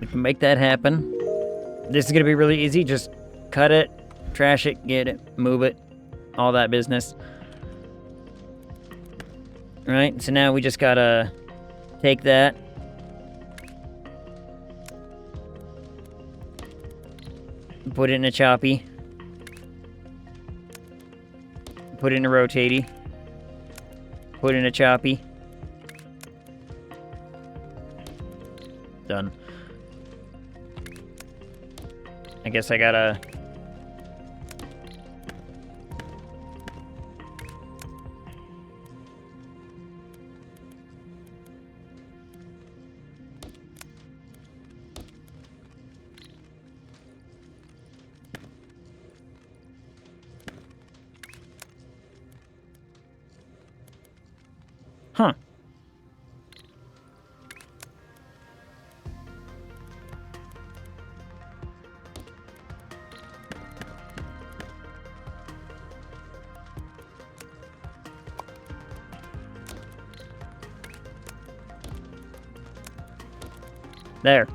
We can make that happen. This is going to be really easy. Just cut it, trash it, get it, move it, all that business. Right, so now we just gotta take that. Put it in a choppy. Put it in a rotatey. Put it in a choppy. Done. I guess I gotta... Huh. There.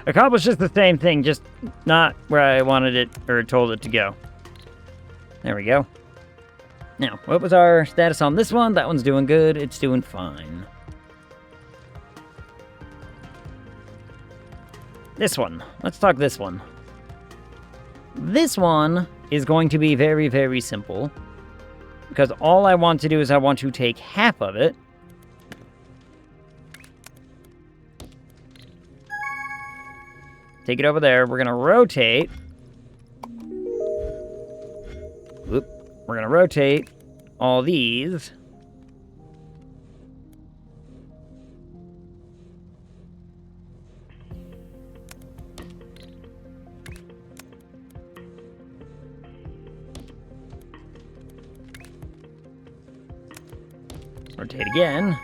Accomplishes the same thing, just not where I wanted it or told it to go. There we go. Now, what was our status on this one? That one's doing good. It's doing fine. This one. Let's talk this one. This one is going to be very, very simple. Because all I want to do is I want to take half of it. Take it over there. We're going to rotate. Whoop. We're going to rotate all these. Rotate again.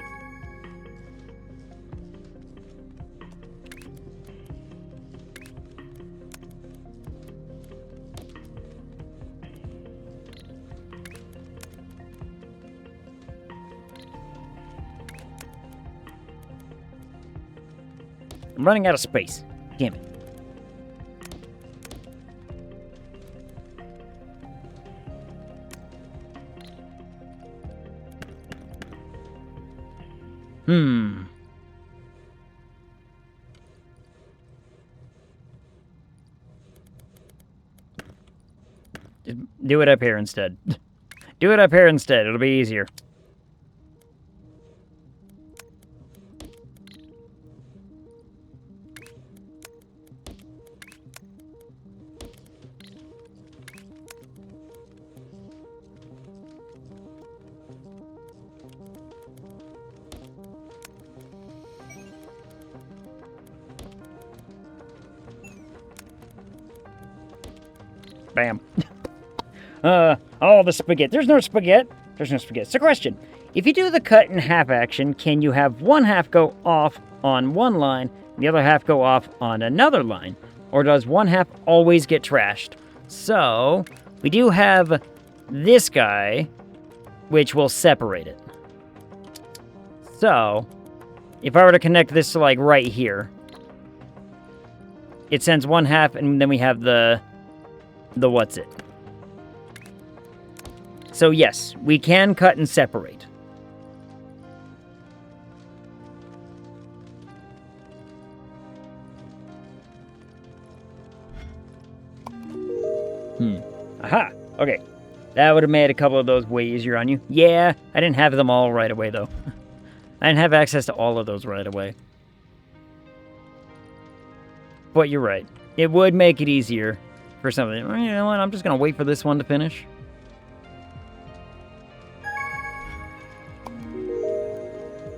I'm running out of space. Damn it. Just do it up here instead. Do it up here instead. It'll be easier. Bam. Oh, the spaghetti. There's no spaghetti. There's no spaghetti. So question. If you do the cut in half action, can you have one half go off on one line, and the other half go off on another line? Or does one half always get trashed? So, we do have this guy, which will separate it. So, if I were to connect this to, like, right here, it sends one half, and then we have the what's it. So yes, we can cut and separate. Aha! Okay. That would have made a couple of those way easier on you. Yeah, I didn't have them all right away, though. I didn't have access to all of those right away. But you're right. It would make it easier for something. You know what? I'm just going to wait for this one to finish.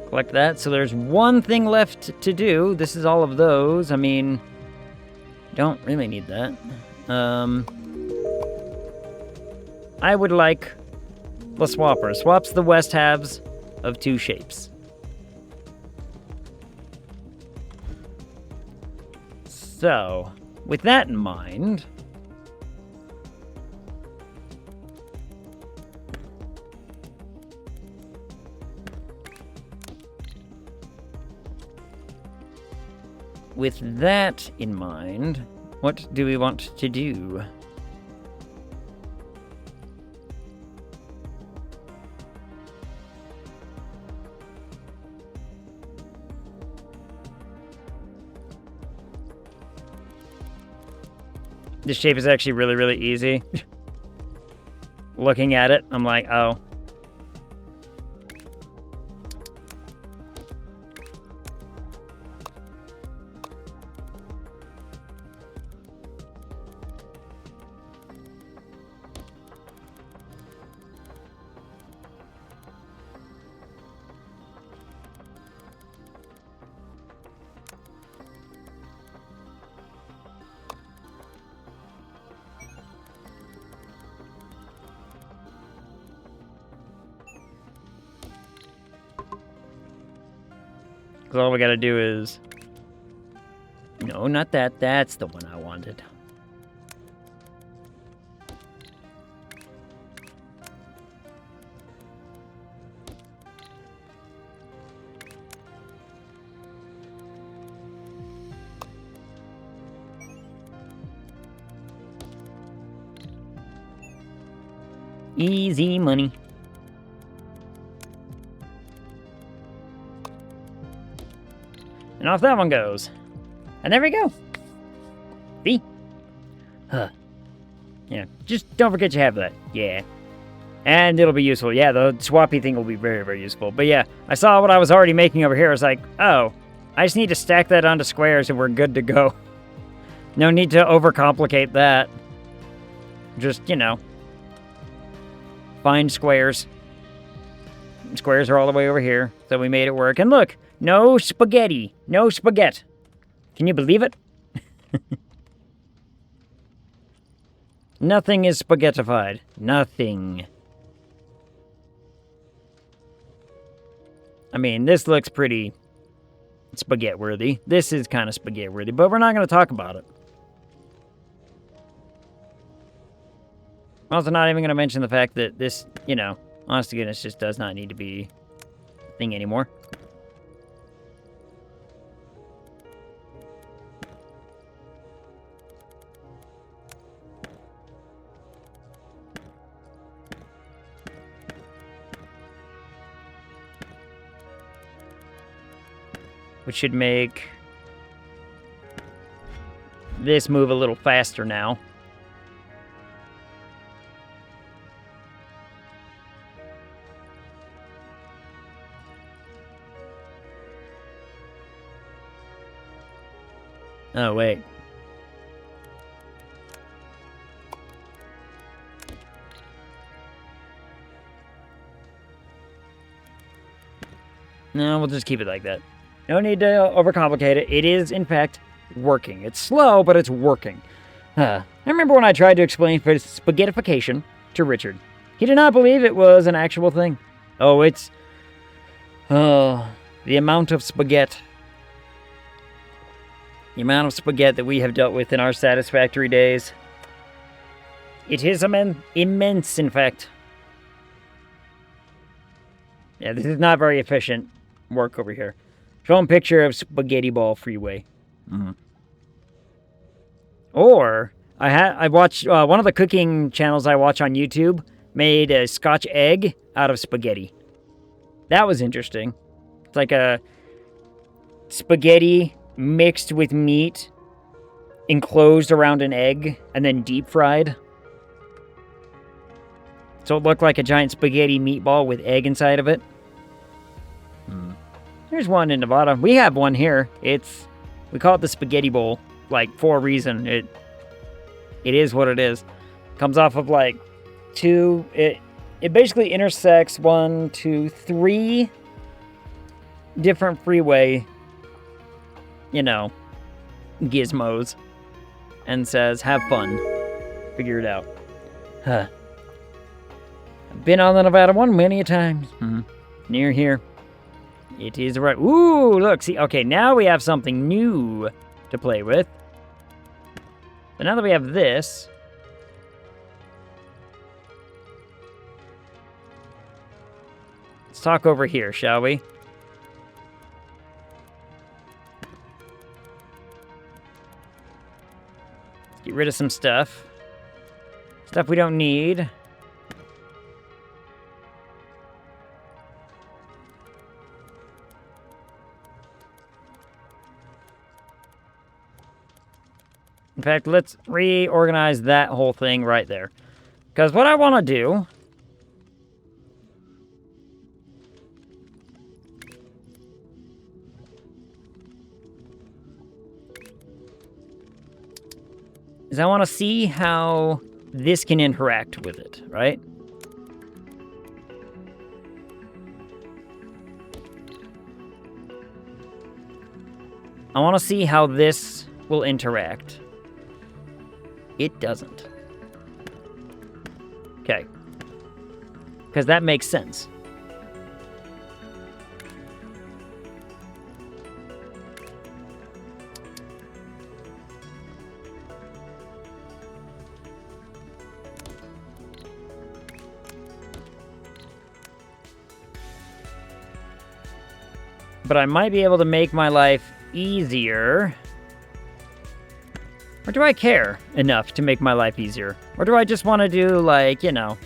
Collect that. So there's one thing left to do. This is all of those. I mean, don't really need that. I would like the swapper. Swaps the west halves of two shapes. So, with that in mind, what do we want to do? This shape is actually really, really easy. Looking at it, I'm like, oh. Because all we gotta do is... No, not that. That's the one I wanted. Easy money. And off that one goes. And there we go. See? Huh. Yeah, just don't forget you have that. Yeah. And it'll be useful. Yeah, the swappy thing will be very, very useful. But yeah, I saw what I was already making over here. I was like, oh, I just need to stack that onto squares and we're good to go. No need to overcomplicate that. Just, you know, find squares. Squares are all the way over here, so we made it work. And look, no spaghetti. No spaghetti. Can you believe it? Nothing is spaghettified. Nothing. I mean, this looks pretty spaghetti-worthy. This is kind of spaghetti-worthy, but we're not going to talk about it. I'm also not even going to mention the fact that this, you know, honest to goodness, just does not need to be a thing anymore. Which should make this move a little faster now. Oh, wait. No, we'll just keep it like that. No need to overcomplicate it. It is, in fact, working. It's slow, but it's working. I remember when I tried to explain spaghettification to Richard. He did not believe it was an actual thing. Oh, it's... Oh, the amount of spaghetti. The amount of spaghetti that we have dealt with in our satisfactory days. It is immense, in fact. Yeah, this is not very efficient work over here. Show him a picture of Spaghetti Ball Freeway. Mm-hmm. Or, I watched, one of the cooking channels I watch on YouTube made a Scotch egg out of spaghetti. That was interesting. It's like a spaghetti mixed with meat, enclosed around an egg, and then deep fried. So it looked like a giant spaghetti meatball with egg inside of it. There's one in Nevada. We have one here. We call it the Spaghetti Bowl, like, for a reason. It is what it is. Comes off of, like, it basically intersects 3 different freeway, you know, gizmos, and says, have fun. Figure it out. Huh. I've been on the Nevada one many a times. Mm-hmm. Near here. It is right. Ooh, look, see, okay, now we have something new to play with. But now that we have this, let's talk over here, shall we? Get rid of some stuff. Stuff we don't need. In fact, let's reorganize that whole thing right there. Because what I want to do... is I want to see how this can interact with it, right? I want to see how this will interact. It doesn't. Okay. Because that makes sense. But I might be able to make my life easier. Or do I care enough to make my life easier? Or do I just want to do, like, you know...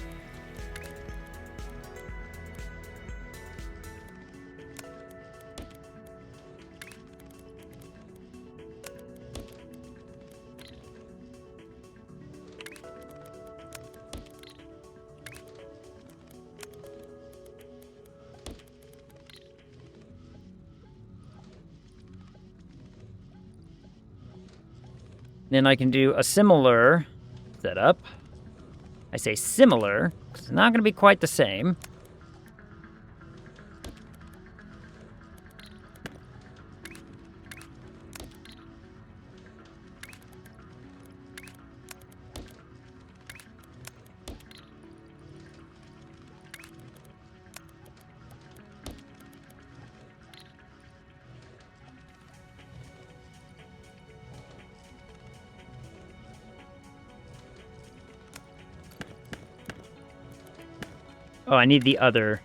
Then I can do a similar setup. I say similar, because it's not going to be quite the same. Oh, I need the other.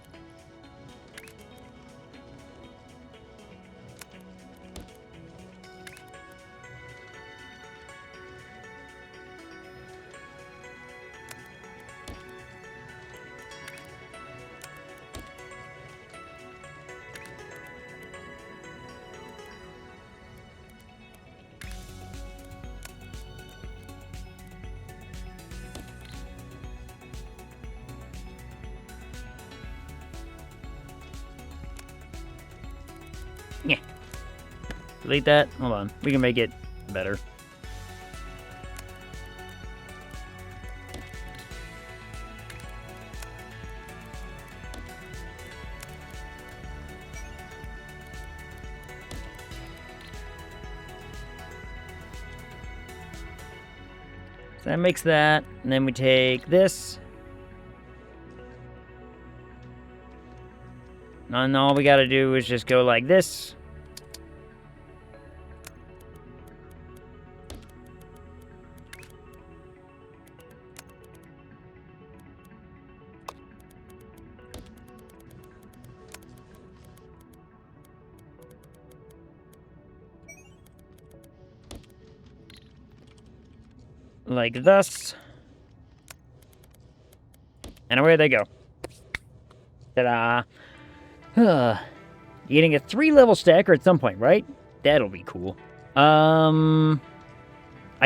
Yeah. Delete that. Hold on. We can make it better. So that makes that. And then we take this. And all we gotta do is just go like this. Like this. And away they go. Ta-da! Getting a 3-level stacker at some point, right? That'll be cool. I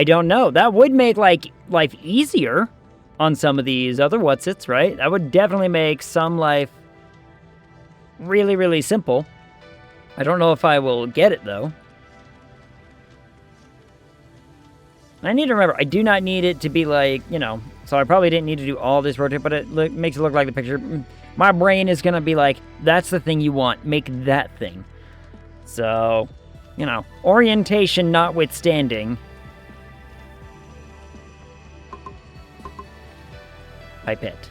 don't know. That would make, like, life easier on some of these other whatsits, right? That would definitely make some life really, really simple. I don't know if I will get it, though. I need to remember, I do not need it to be like, you know, so I probably didn't need to do all this rotate, but it makes it look like the picture. My brain is going to be like, that's the thing you want. Make that thing. So, you know, orientation notwithstanding. Pipette.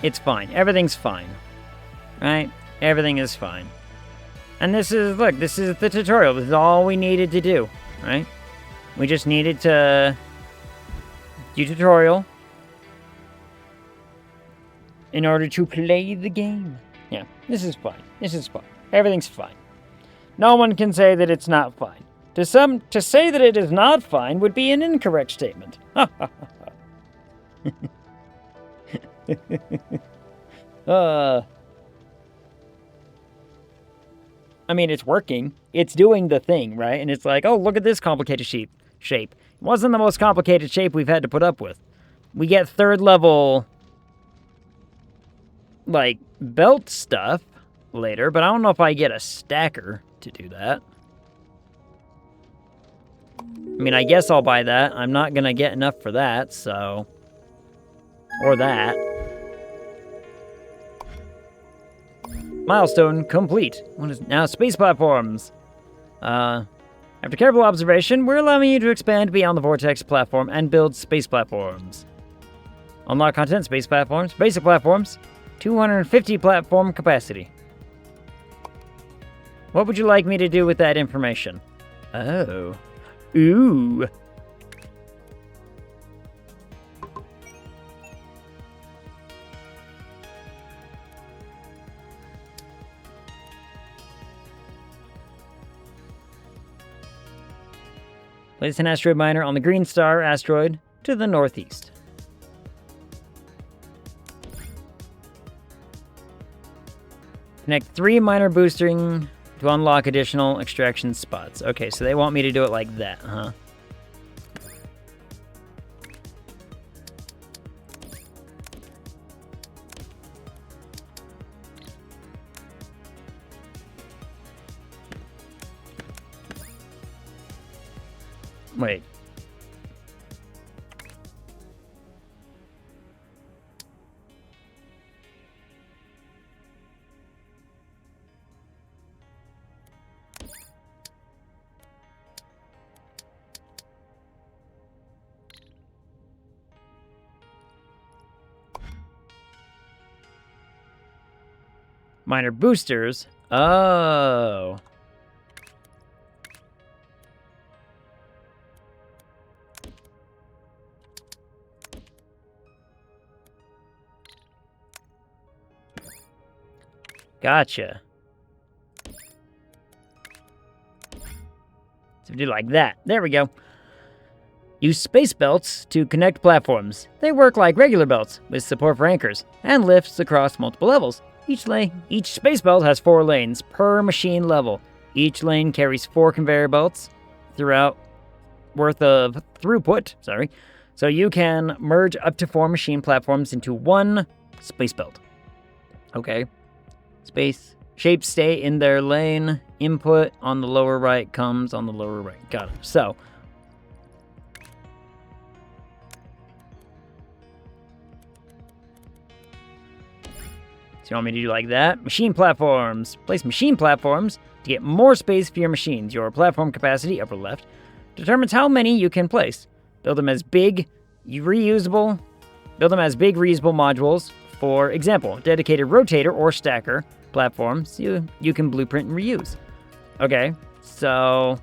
It's fine. Everything's fine. Right? Everything is fine. And this is, look, this is the tutorial. This is all we needed to do, right? We just needed to do tutorial in order to play the game. Yeah, this is fine. This is fine. Everything's fine. No one can say that it's not fine. To say that it is not fine would be an incorrect statement. I mean, it's working. it's doing the thing, right? And it's like, oh, look at this complicated shape. It wasn't the most complicated shape we've had to put up with. We get 3rd level, like, belt stuff later, but I don't know if I get a stacker to do that. I mean, I guess I'll buy that. I'm not gonna get enough for that, so... Or that. Milestone complete. What is now space platforms? After careful observation, we're allowing you to expand beyond the vortex platform and build space platforms. Unlock content, space platforms, basic platforms, 250 platform capacity. What would you like me to do with that information? Oh. Ooh. Place an asteroid miner on the Green Star asteroid to the northeast. Connect 3 miner boosting to unlock additional extraction spots. Okay, so they want me to do it like that, huh? Wait. Minor boosters? Oh. Gotcha. So do like that. There we go. Use space belts to connect platforms. They work like regular belts, with support for anchors, and lifts across multiple levels. Each space belt has 4 lanes per machine level. Each lane carries 4 conveyor belts worth of throughput, so you can merge up to 4 machine platforms into 1 space belt. Okay. Shapes stay in their lane. Input on the lower right comes on the lower right. Got it. So you want me to do like that? Machine platforms. Place machine platforms to get more space for your machines. Your platform capacity, upper left, determines how many you can place. Build them as big, reusable modules. For example, dedicated rotator or stacker platforms you can blueprint and reuse. Okay, so...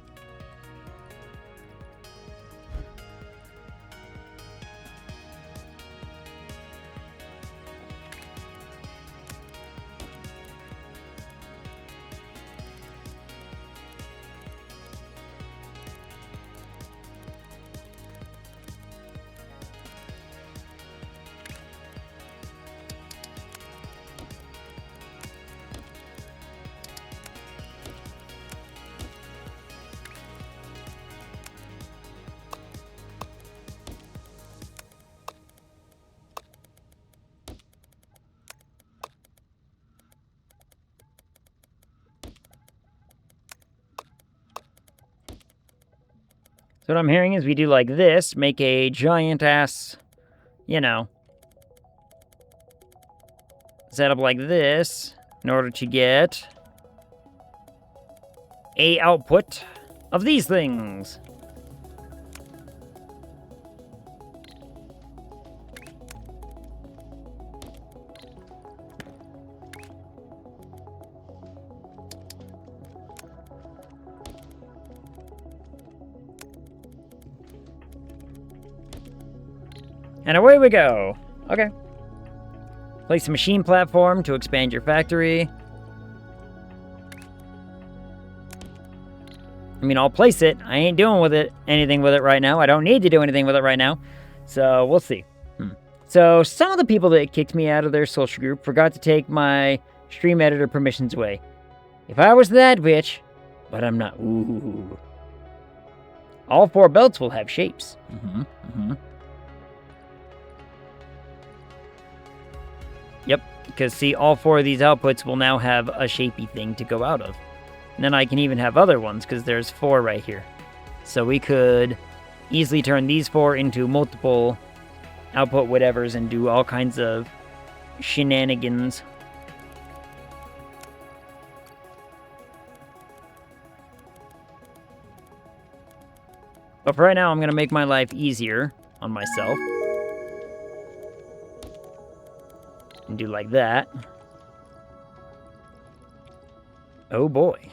So what I'm hearing is we do like this, make a giant ass, setup like this in order to get a output of these things. And away we go. Okay. Place a machine platform to expand your factory. I mean, I'll place it. I ain't doing anything with it right now. I don't need to do anything with it right now. So, we'll see. So, some of the people that kicked me out of their social group forgot to take my stream editor permissions away. If I was that bitch, But I'm not. Ooh. All 4 belts will have shapes. Yep, because see, all 4 of these outputs will now have a shapey thing to go out of. And then I can even have other ones, because there's 4 right here. So we could easily turn these 4 into multiple output whatevers and do all kinds of shenanigans. But for right now, I'm going to make my life easier on myself. And do like that. Oh boy.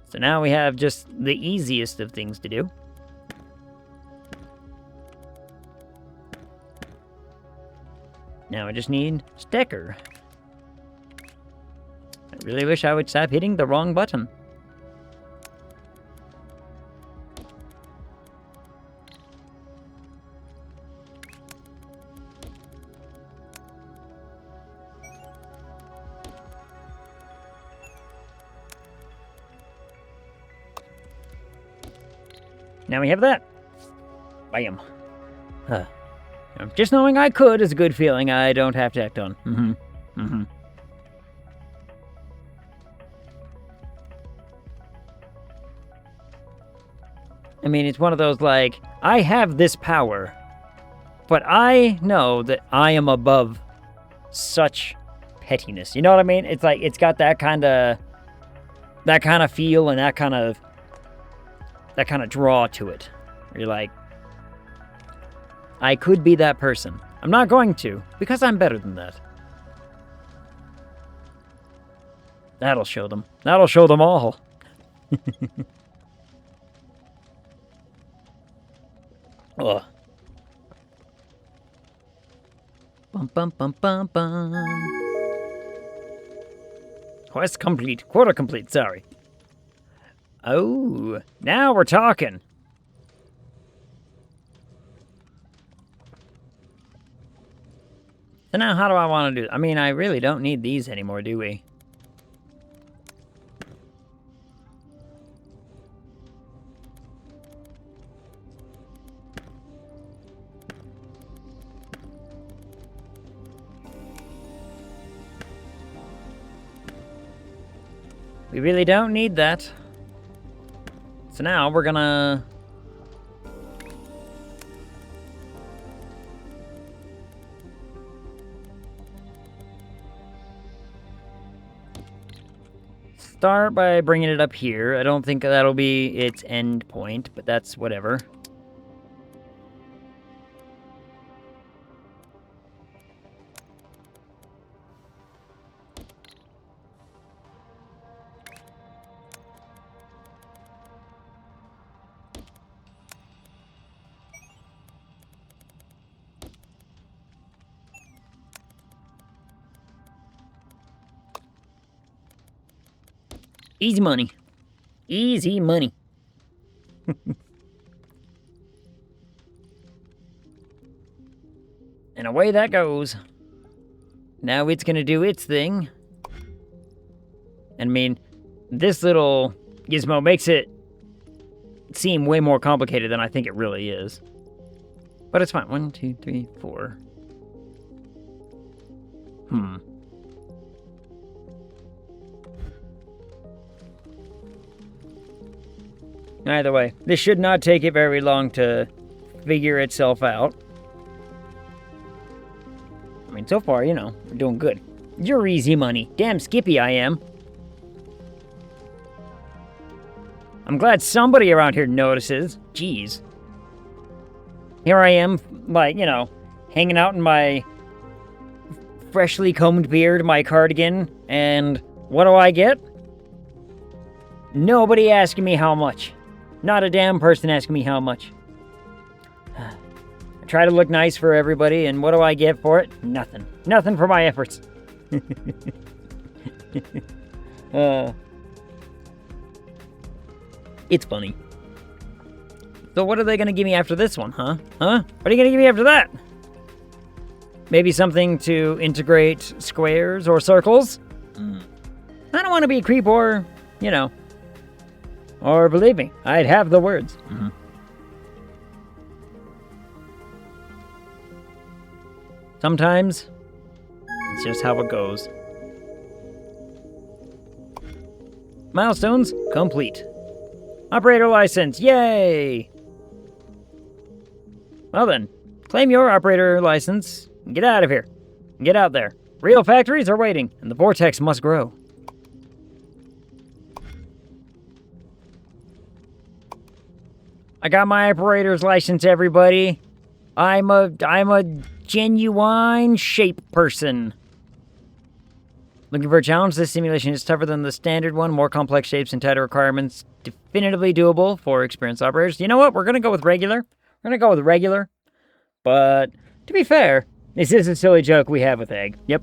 So now we have just the easiest of things to do. Now I just need Stecker. I really wish I would stop hitting the wrong button. Now we have that. Bam. Just knowing I could is a good feeling I don't have to act on. I mean, it's one of those, like, I have this power, but I know that I am above such pettiness. You know what I mean? It's like, it's got that kind of feel and that kind of draw to it. Where you're like, I could be that person. I'm not going to, because I'm better than that. That'll show them. That'll show them all. Ugh. Bum bum bum bum bum. Quest complete. Quota complete, sorry. Oh, now we're talking. So now how do I want to do it? I mean, I really don't need these anymore, do we? We really don't need that. So now we're gonna... start by bringing it up here. I don't think that'll be its end point, but that's whatever. Easy money. Easy money. And away that goes. Now it's gonna do its thing. And I mean, this little gizmo makes it seem way more complicated than I think it really is. But it's fine. 1, 2, 3, 4. Either way, this should not take it very long to figure itself out. I mean, so far, you know, we're doing good. You're easy money. Damn skippy I am. I'm glad somebody around here notices. Jeez. Here I am, like, you know, hanging out in my freshly combed beard, my cardigan, and what do I get? Nobody asking me how much. Not a damn person asking me how much. I try to look nice for everybody, and what do I get for it? Nothing. Nothing for my efforts. It's funny. So what are they going to give me after this one, huh? Huh? What are you going to give me after that? Maybe something to integrate squares or circles? I don't want to be a creep or, you know, Or believe me, I'd have the words. Sometimes, it's just how it goes. Milestones complete. Operator license, yay! Well then, claim your operator license and get out of here. Get out there. Real factories are waiting, and the vortex must grow. I got my operator's license, everybody. I'm a genuine shape person. Looking for a challenge? This simulation is tougher than the standard one. More complex shapes and tighter requirements. Definitively doable for experienced operators. You know what? We're going to go with regular. We're going to go with regular. But, to be fair, this is a silly joke we have with Egg. Yep.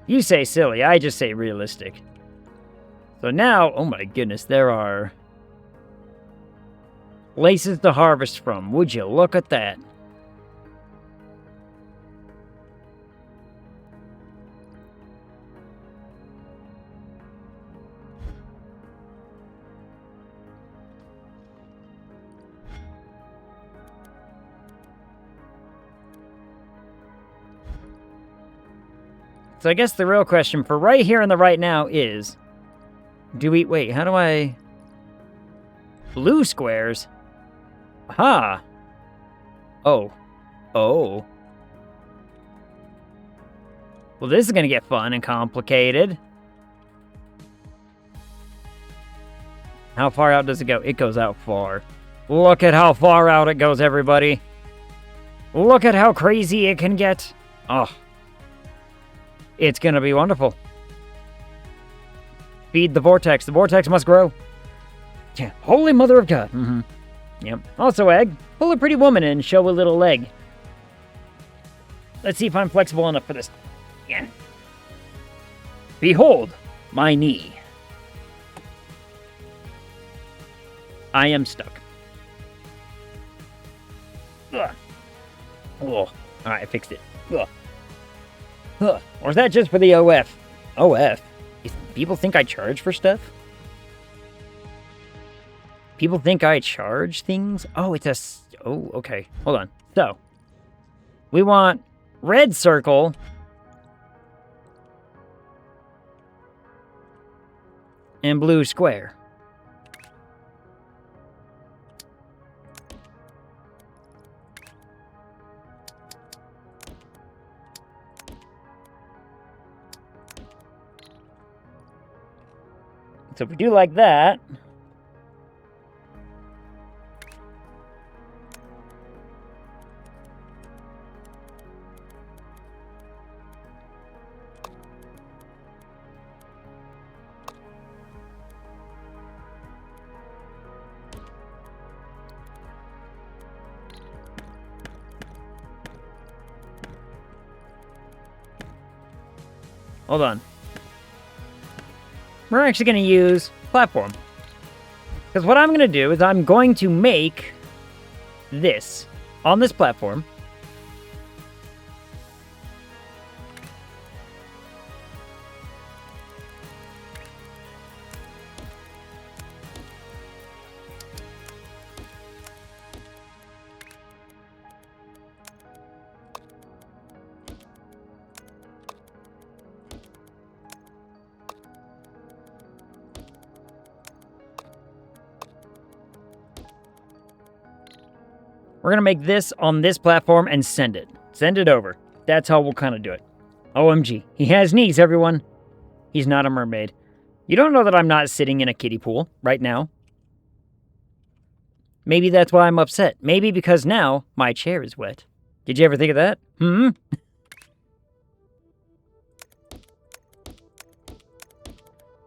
You say silly. I just say realistic. So now, oh my goodness, there are places to harvest from. Would you look at that? So I guess the real question for right here and the right now is, do we, wait, how do I, blue squares? Aha. Oh. Well, this is going to get fun and complicated. How far out does it go? It goes out far. Look at how far out it goes, everybody. Look at how crazy it can get. Oh. It's going to be wonderful. Feed the vortex. The vortex must grow. Yeah. Holy Mother of God. Yep. Also, Egg, pull a pretty woman and show a little leg. Let's see if I'm flexible enough for this. Yeah. Behold, my knee. I am stuck. Ugh. Oh. Alright, I fixed it. Ugh. Ugh. Or is that just for the OF? OF? People think I charge for stuff? People think I charge things? Oh, it's a... Oh, okay. Hold on. So, we want red circle. And blue square. So if we do like that... Hold on. We're actually going to use platform. Because what I'm going to do is I'm going to make this on this platform. We're going to make this on this platform and send it. Send it over. That's how we'll kind of do it. OMG. He has knees, everyone. He's not a mermaid. You don't know that I'm not sitting in a kiddie pool right now. Maybe that's why I'm upset. Maybe because now my chair is wet. Did you ever think of that?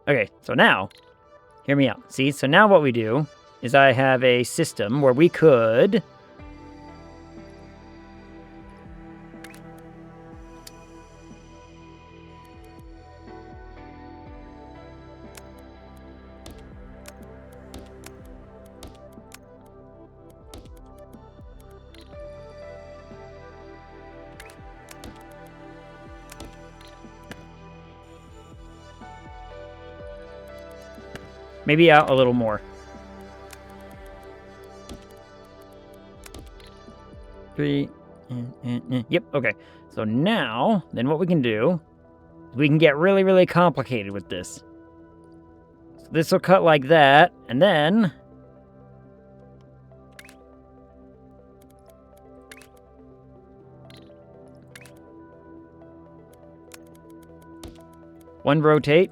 Okay, so now, hear me out. See, so now what we do is I have a system where we could... Maybe out a little more. 3. Yep, okay. So now, then what we can do, we can get really, really complicated with this. So this will cut like that, and then... one rotate.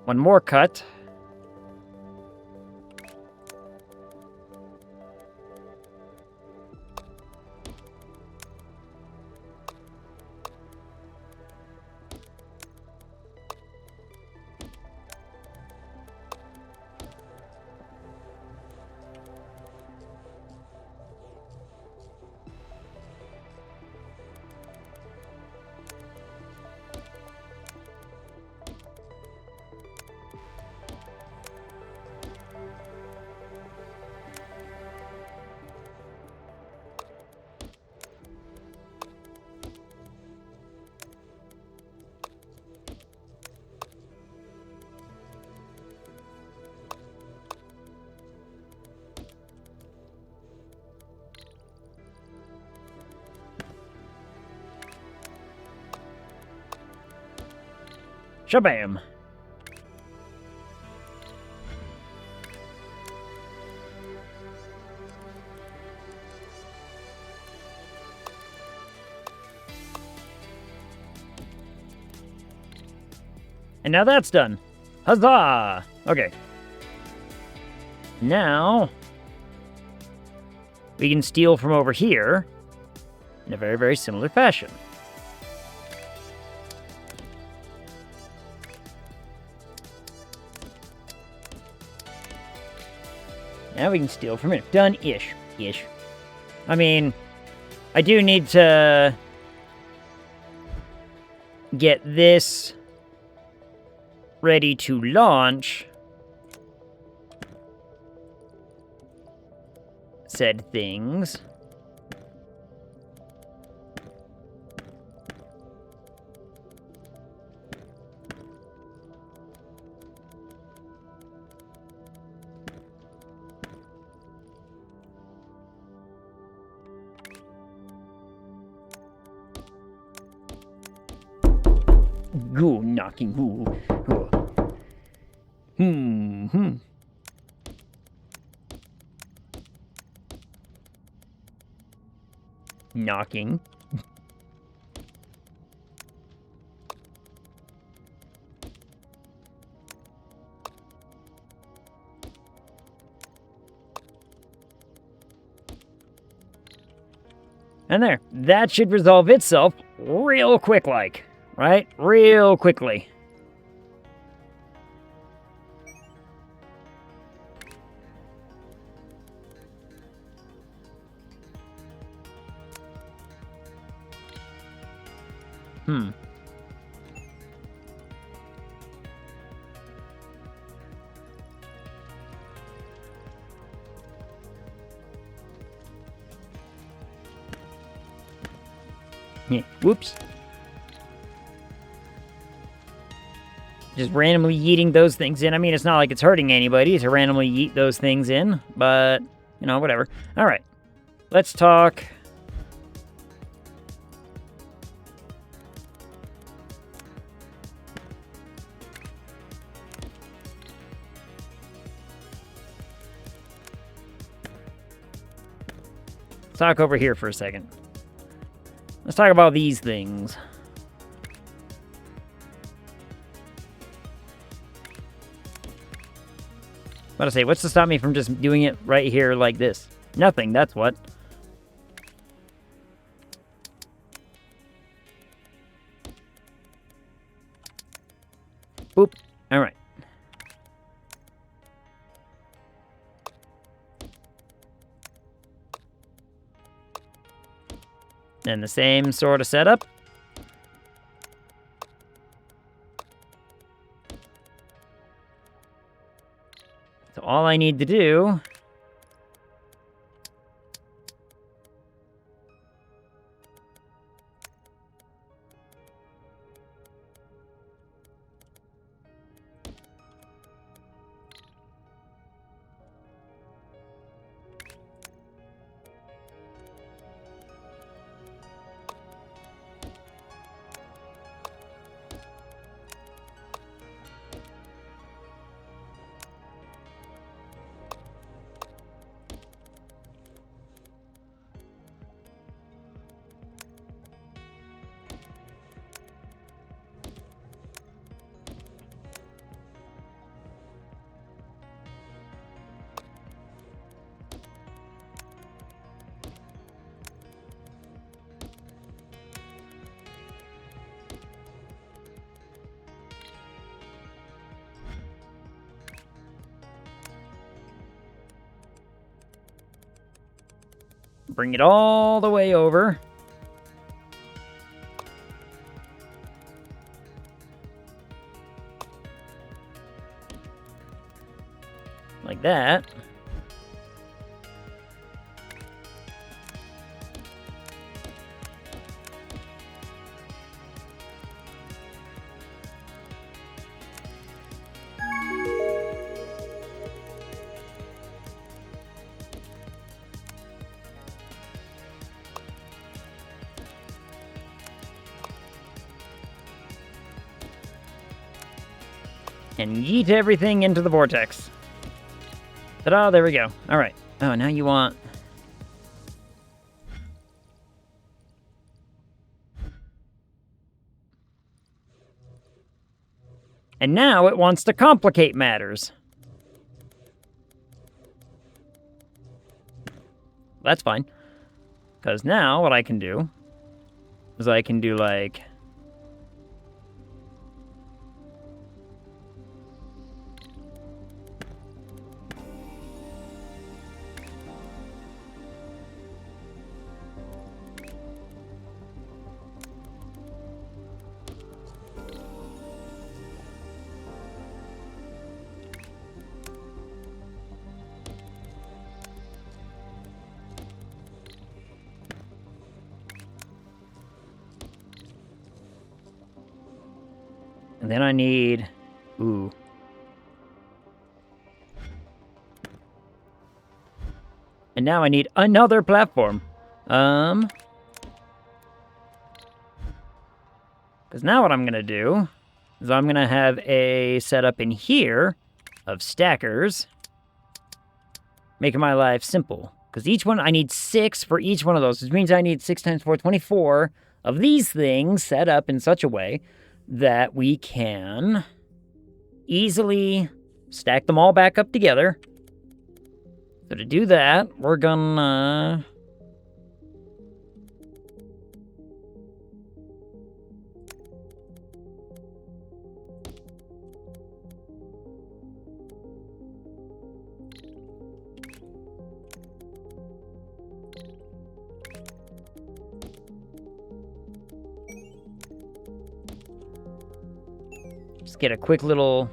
One more cut. Shabam! And now that's done. Huzzah! Okay. Now, we can steal from over here in a very, very similar fashion. Now we can steal from it. Done-ish. Ish. I mean, I do need to get this ready to launch said things. Go knocking. Knocking. And there. That should resolve itself real quick like. Right? Real quickly. Yeah. Whoops. Just randomly yeeting those things in. I mean, it's not like it's hurting anybody to randomly yeet those things in, but, you know, whatever. All right. Let's talk. Let's talk over here for a second. Let's talk about these things. What to say? What's to stop me from just doing it right here like this? Nothing, that's what. Boop. Alright. And the same sort of setup. So all I need to do Bring it all the way over. Like that. And yeet everything into the vortex. Ta-da, there we go. All right. Oh, now you want... And now it wants to complicate matters. That's fine. Because now what I can do is I can do like... And then I need... Ooh. And now I need another platform. Because now what I'm going to do is I'm going to have a setup in here of stackers, making my life simple. Because each one, I need 6 for each one of those, which means I need 6 times 4, 24 of these things set up in such a way that we can easily stack them all back up together. So to do that, we're gonna... just get a quick little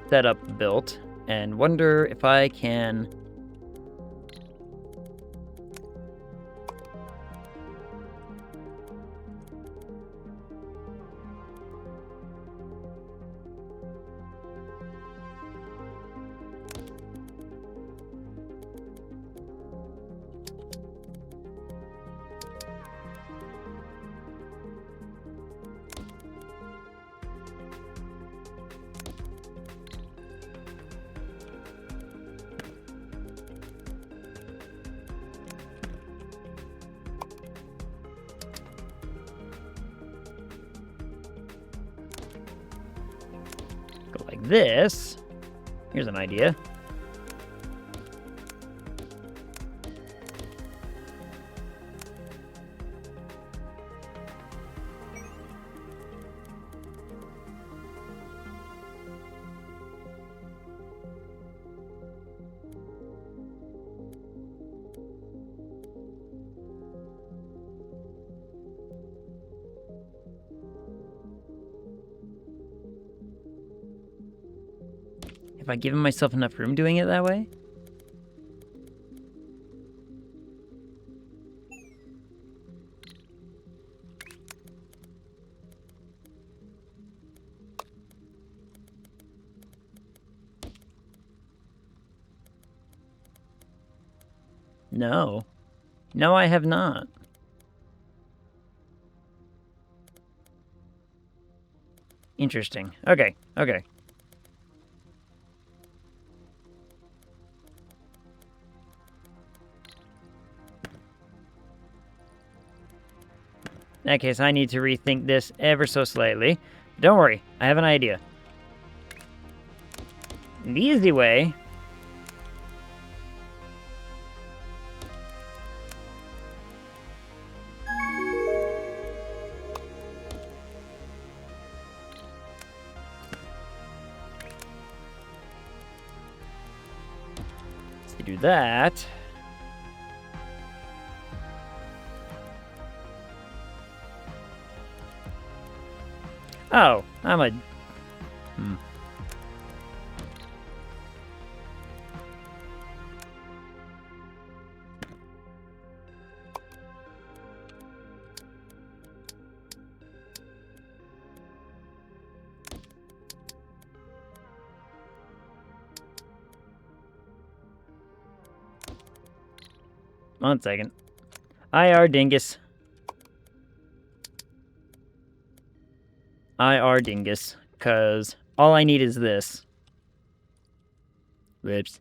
setup built and wonder if I can... go like this. Here's an idea. Have I given myself enough room doing it that way? No. No, I have not. Interesting. Okay, okay. In that case, I need to rethink this ever so slightly. Don't worry, I have an idea. The easy way... is to do that... Oh, I'm a... One second. IR dingus. IR dingus. Because all I need is this. Whoops.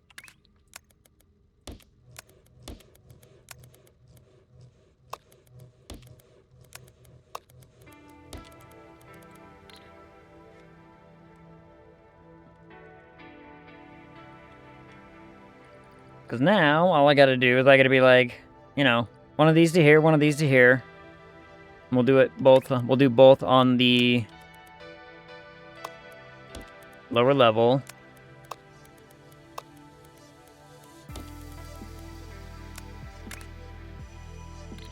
Because now, all I gotta do is I gotta be like, you know, one of these to here, one of these to here. And we'll do it both, we'll do both on the lower level.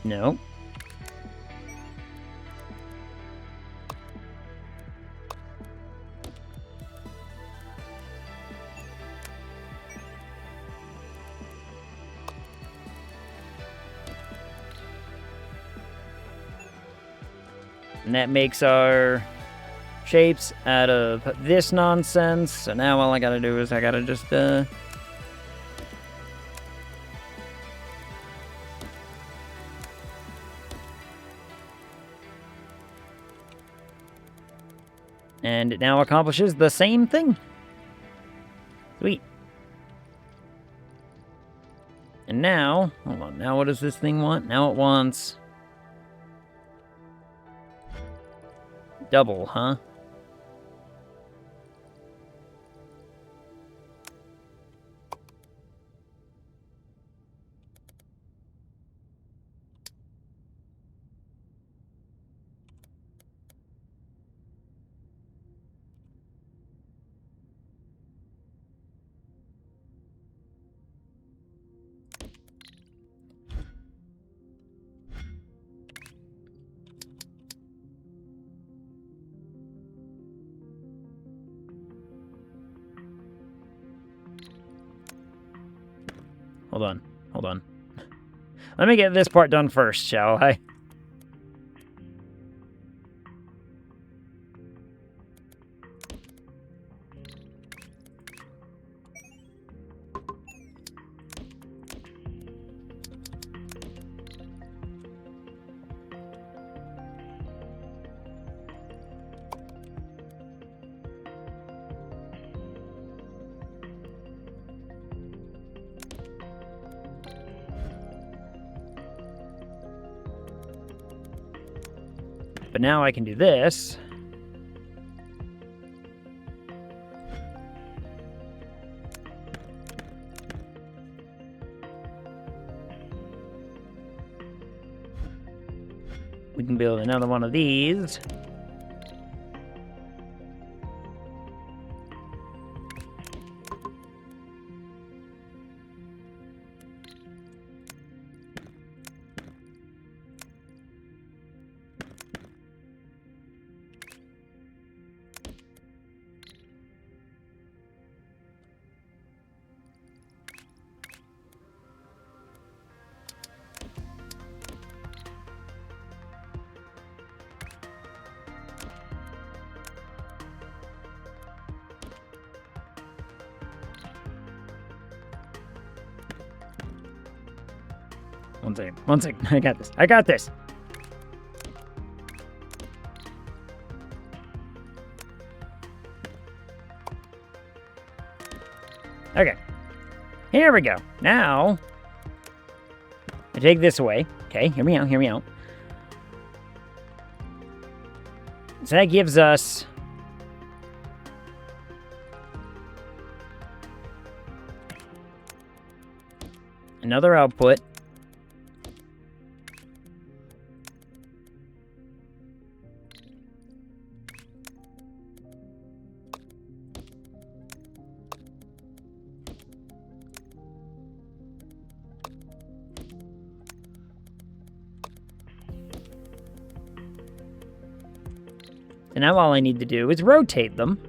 No. And that makes our shapes out of this nonsense. So now all I gotta do is I gotta just, and it now accomplishes the same thing. Sweet. And now, hold on, now what does this thing want? Now it wants... double, huh? Hold on. Let me get this part done first, shall I? But now I can do this. We can build another one of these. One second. I got this. Okay. Here we go. Now, I take this away. Okay, hear me out. So that gives us another output. And now all I need to do is rotate them.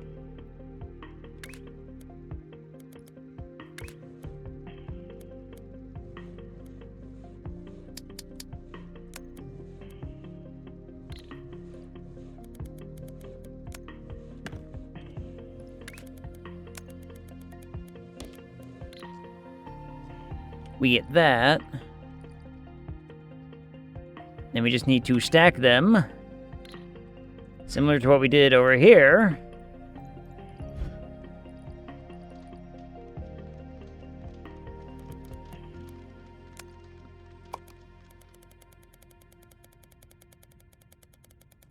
We get that. Then we just need to stack them. Similar to what we did over here.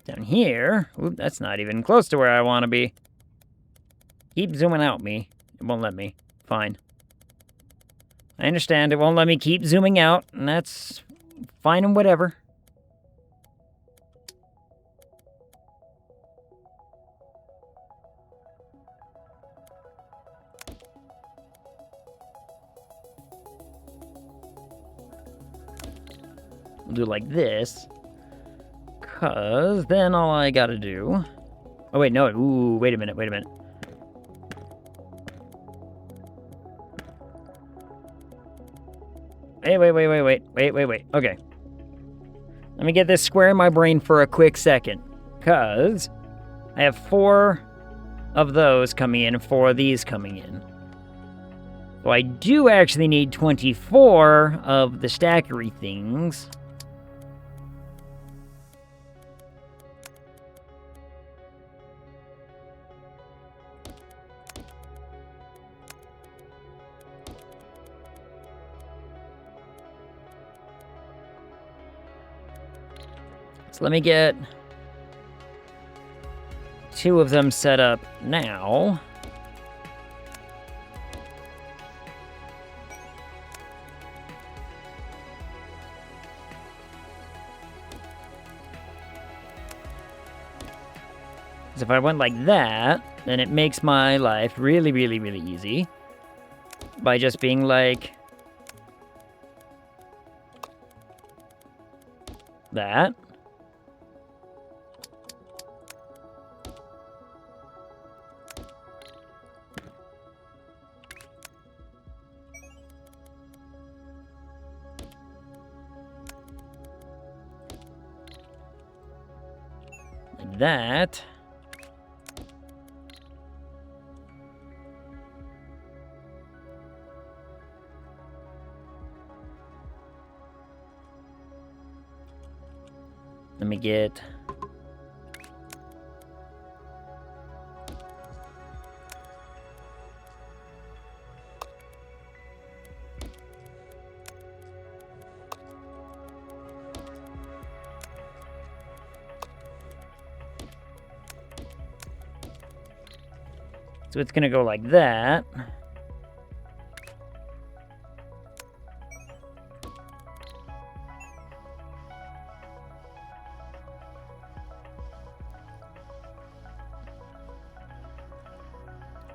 Down here. Oop, that's not even close to where I want to be. Keep zooming out me. It won't let me. Fine. I understand it won't let me keep zooming out, and that's fine and whatever. We'll do it like this. Because then all I gotta do... Oh, wait, no. Ooh, wait a minute, wait a minute. Wait. Okay. Let me get this square in my brain for a quick second. Because I have 4 of those coming in and 4 of these coming in. So I do actually need 24 of the stackery things. So let me get 2 of them set up now. Because if I went like that, then it makes my life really, really, really easy. By just being like... that. Like that. Let me get... So it's gonna go like that.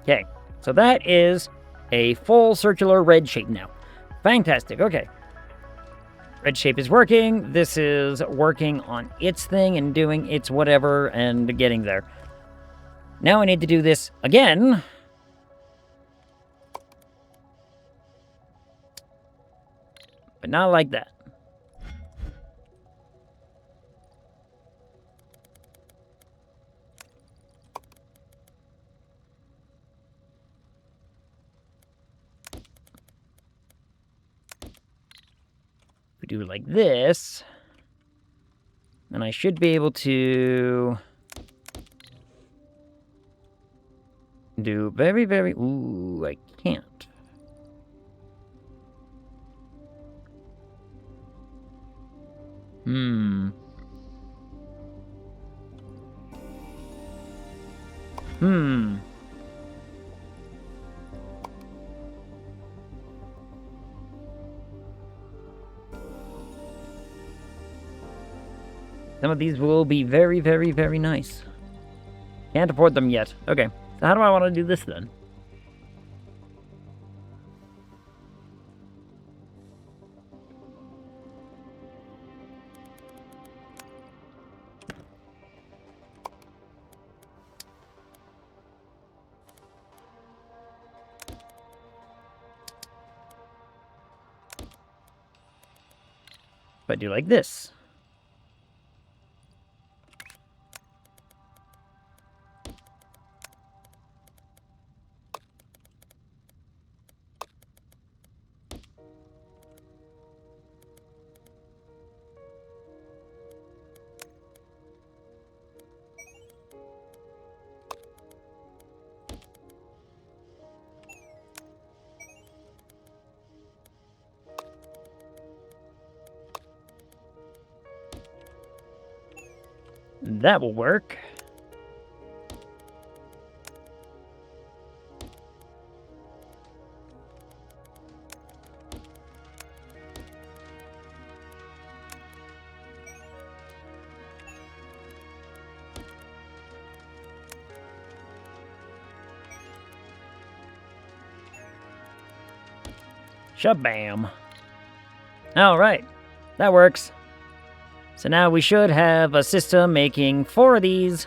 Okay, so that is a full circular red shape now. Fantastic, okay. Red shape is working. This is working on its thing and doing its whatever and getting there. Now I need to do this again. But not like that. We do it like this. And I should be able to... do very, very... Ooh, I can't. Some of these will be very, very, very nice. Can't afford them yet. Okay, so how do I want to do this then? I do like this. That will work. Shabam. All right, that works. So now we should have a system making 4 of these.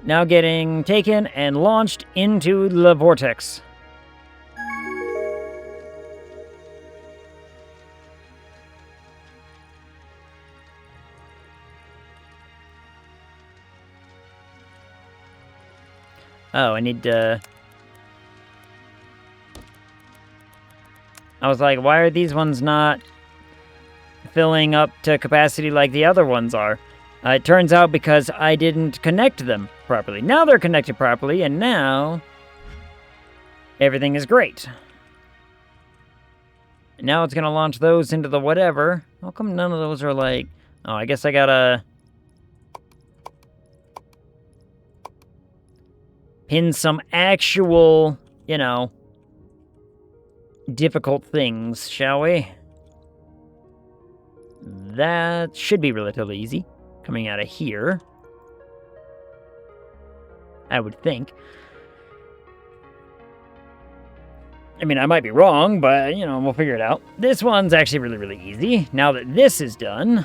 Now getting taken and launched into the vortex. Oh, I need to... I was like, why are these ones not filling up to capacity like the other ones are? It turns out because I didn't connect them properly. Now they're connected properly, and now everything is great. Now it's going to launch those into the whatever. How come none of those are like... Oh, I guess I gotta... pin some actual, you know, difficult things, shall we? That should be relatively easy. Coming out of here. I would think. I mean, I might be wrong, but, you know, we'll figure it out. This one's actually really, really easy. Now that this is done...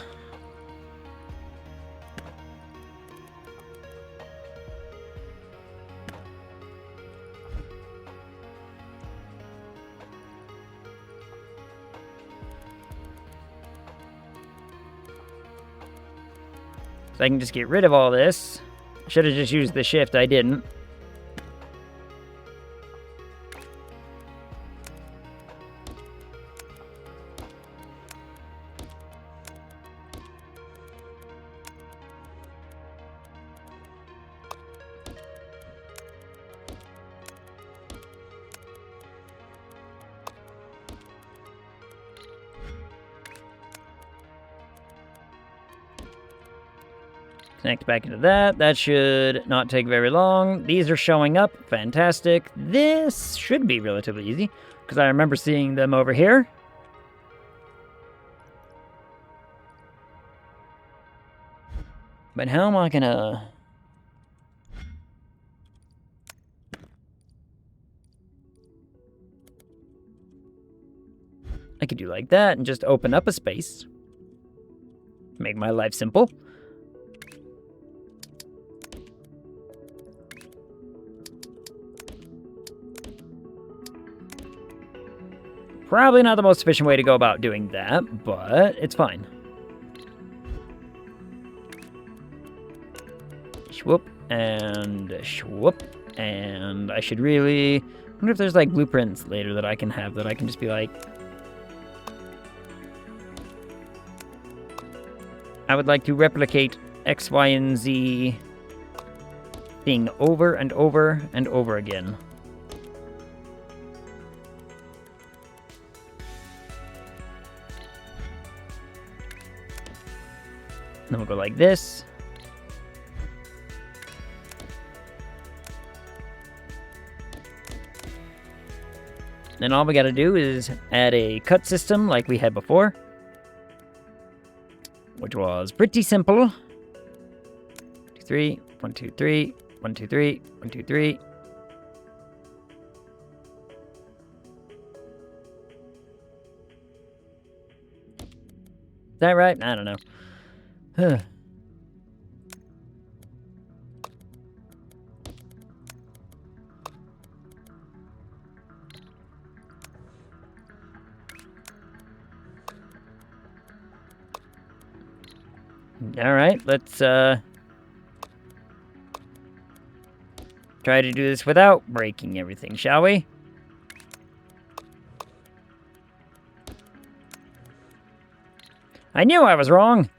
So I can just get rid of all this. Should have just used the shift, I didn't. Connect back into that. That should not take very long. These are showing up. Fantastic. This should be relatively easy, because I remember seeing them over here. But how am I gonna... I could do like that and just open up a space. Make my life simple. Probably not the most efficient way to go about doing that, but it's fine. Swoop, and swoop, and I should really... I wonder if there's, like, blueprints later that I can have that I can just be like... I would like to replicate X, Y, and Z thing over and over and over again. Then we'll go like this. Then all we gotta do is add a cut system like we had before, which was pretty simple. 2, 3, 1, 2, 3, 1, 2, 3, 1, 2, 3. Is that right? I don't know. All right, let's try to do this without breaking everything, shall we? I knew I was wrong.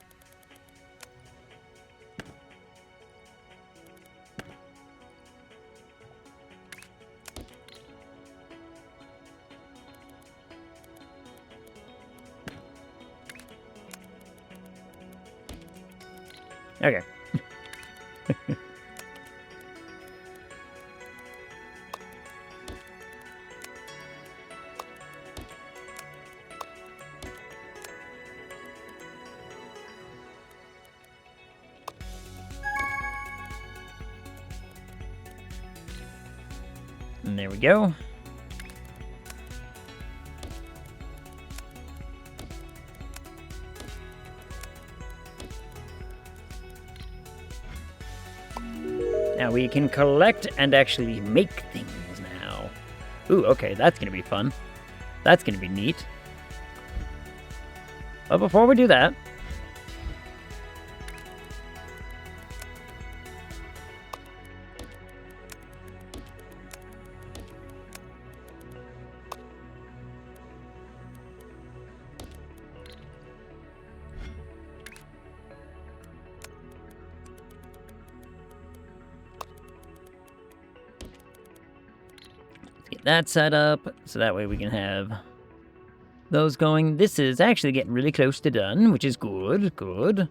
Okay. And there we go. Now we can collect and actually make things now. Ooh, okay, that's gonna be fun. That's gonna be neat. But before we do that, get that set up so that way we can have those going. This is actually getting really close to done, which is good. Good.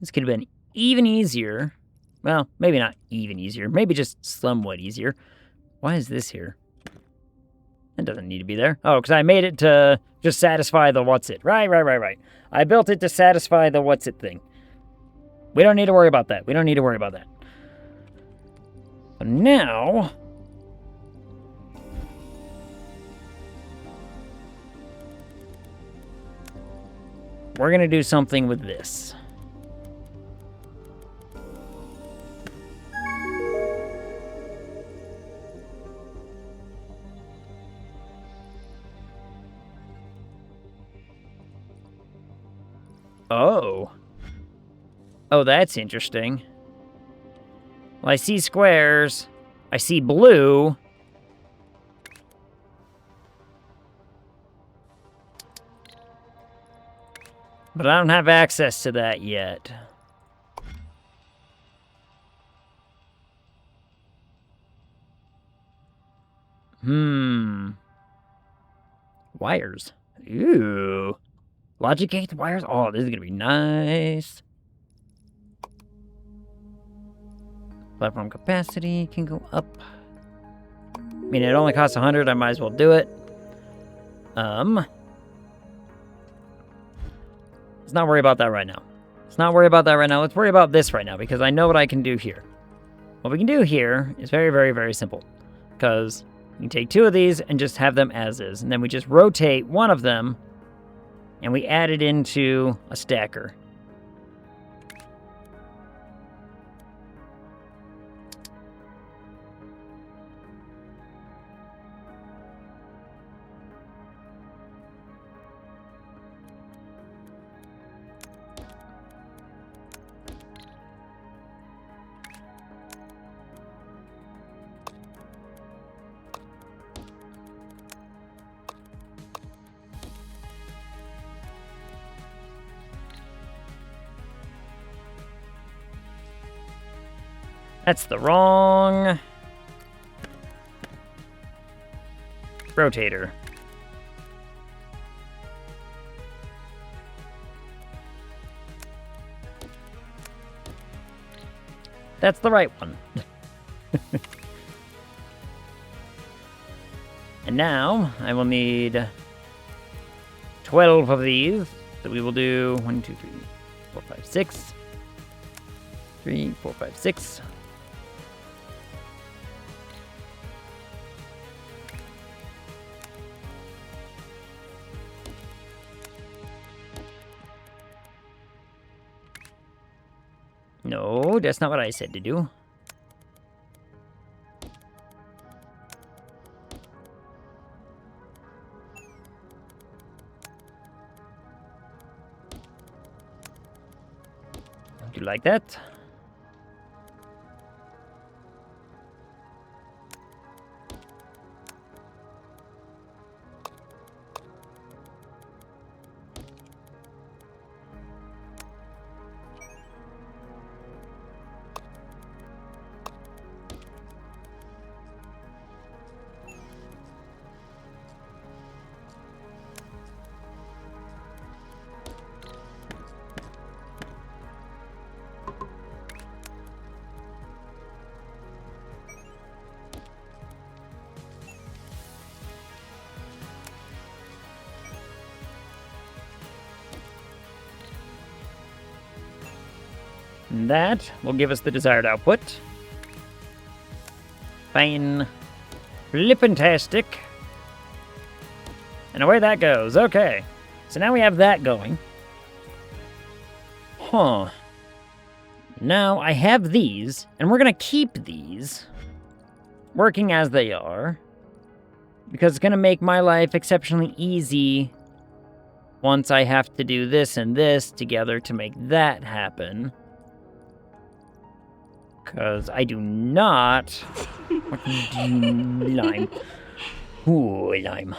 This could have been even easier. Well, maybe not even easier. Maybe just somewhat easier. Why is this here? That doesn't need to be there. Oh, because I made it to just satisfy the what's it. Right. I built it to satisfy the what's it thing. We don't need to worry about that. But now, we're going to do something with this. Oh. Oh, that's interesting. Well, I see squares. I see blue. But I don't have access to that yet. Wires. Ooh. Logic gate wires. Oh, this is going to be nice. Platform capacity can go up. I mean, it only costs 100. I might as well do it. Let's not worry about that right now. Let's worry about this right now, because I know what I can do here. What we can do here is very, very, very simple. Because we can take two of these and just have them as is. And then we just rotate one of them, and we add it into a stacker. That's the wrong rotator. That's the right one. And now I will need 12 of these. So we will do 1, 2, 3, 4, 5, 6. 3, 4, 5, 6. No, that's not what I said to do. like that. And that will give us the desired output. Fine. Flippantastic. And away that goes. Okay. So now we have that going. Huh. Now I have these, and we're going to keep these working as they are, because it's going to make my life exceptionally easy once I have to do this and this together to make that happen. Because I do not... What do lime? Ooh, lime.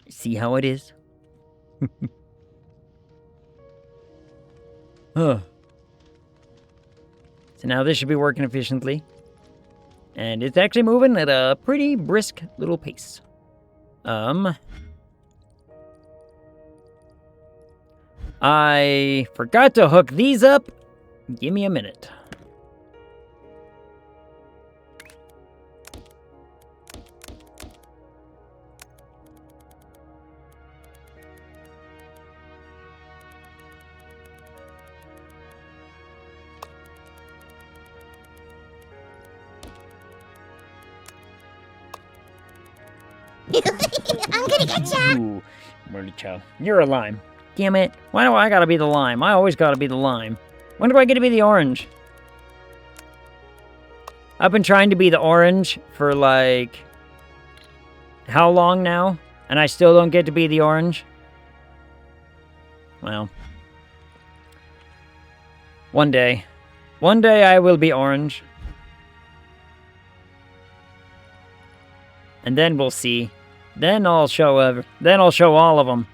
See how it is? Huh. So now this should be working efficiently. And it's actually moving at a pretty brisk little pace. I forgot to hook these up. Give me a minute. I'm gonna get ya! Ooh, Murdy Chow. You're a lime. Damn it. Why do I gotta be the lime? I always gotta be the lime. When do I get to be the orange? I've been trying to be the orange for, like... how long now? And I still don't get to be the orange? Well. One day. One day I will be orange. And then we'll see. Then I'll show all of them.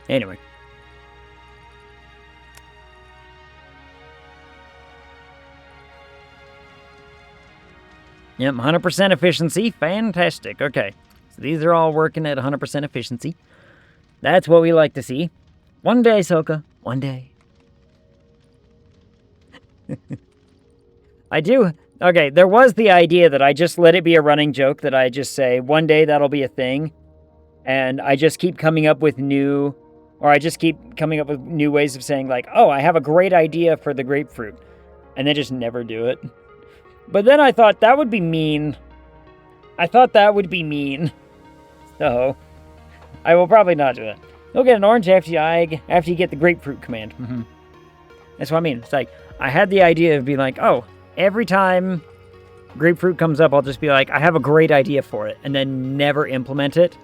Anyway. Yep, 100% efficiency. Fantastic. Okay. So these are all working at 100% efficiency. That's what we like to see. One day, Soka. One day. I do. Okay, there was the idea that I just let it be a running joke that I just say, one day that'll be a thing. And I just keep coming up with new ways of saying, like, oh, I have a great idea for the grapefruit. And then just never do it. But then I thought that would be mean. So, I will probably not do it. You'll get an orange after you get the grapefruit command. That's what I mean. It's like, I had the idea of being like, oh, every time grapefruit comes up, I'll just be like, I have a great idea for it. And then never implement it.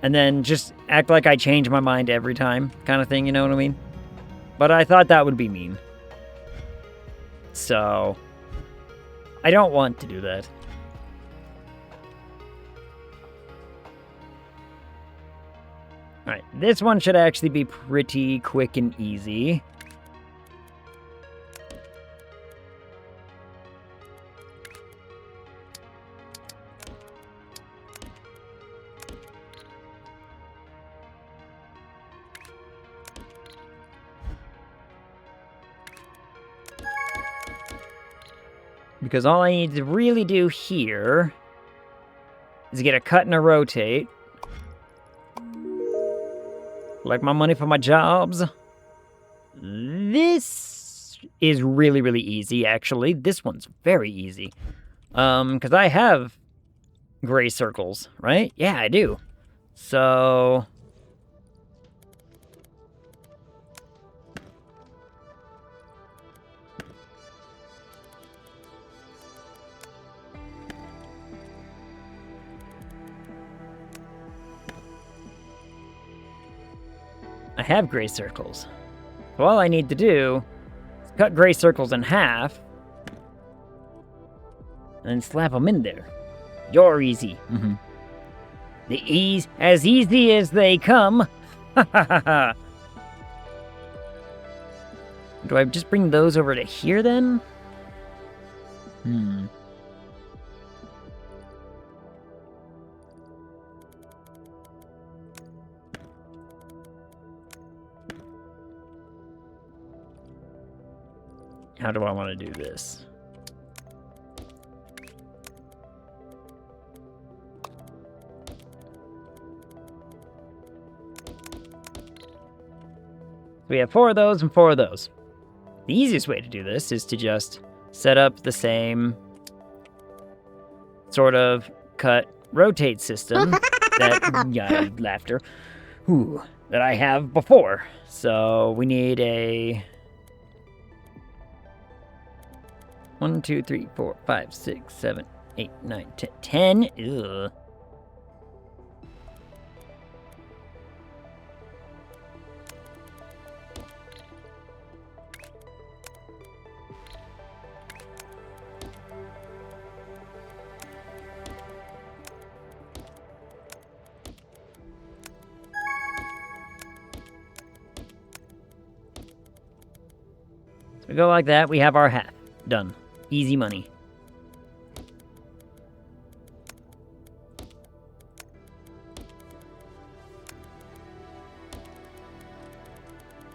And then just act like I change my mind every time, kind of thing, you know what I mean? But I thought that would be mean. So, I don't want to do that. Alright, this one should actually be pretty quick and easy. Because all I need to really do here is get a cut and a rotate. Like my money for my jobs. This is really, really easy, actually. This one's very easy. Because I have gray circles, right? Yeah, I do. So... I have gray circles. So all I need to do is cut gray circles in half and slap them in there. You're easy. As easy as they come. Ha ha ha ha. Do I just bring those over to here then? How do I want to do this? We have 4 of those and 4 of those. The easiest way to do this is to just set up the same sort of cut rotate system that laughter that I have before. So we need a 1, 2, 3, 4, 5, 6, 7, 8, 9, 10. Ugh. So we go like that, we have our half. Done. Easy money.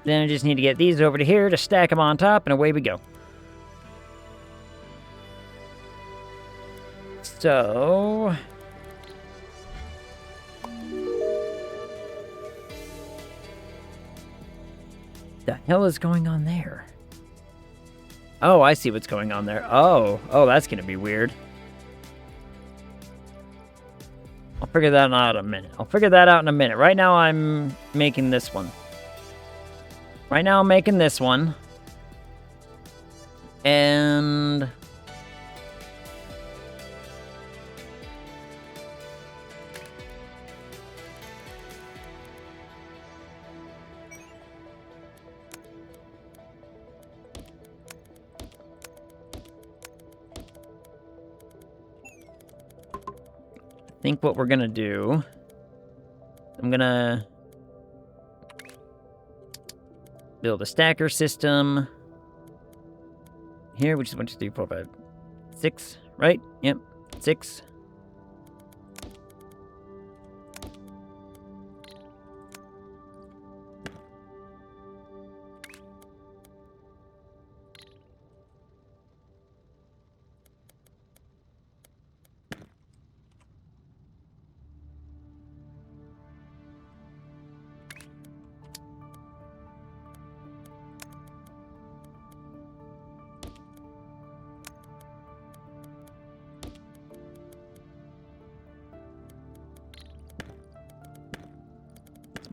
Then I just need to get these over to here to stack them on top, and away we go. So... the hell is going on there? Oh, I see what's going on there. Oh, that's gonna be weird. I'll figure that out in a minute. Right now I'm making this one. And... I think what we're gonna do, I'm gonna build a stacker system here, which is 1, 2, 3, 4, 5, 6, right? Yep, 6.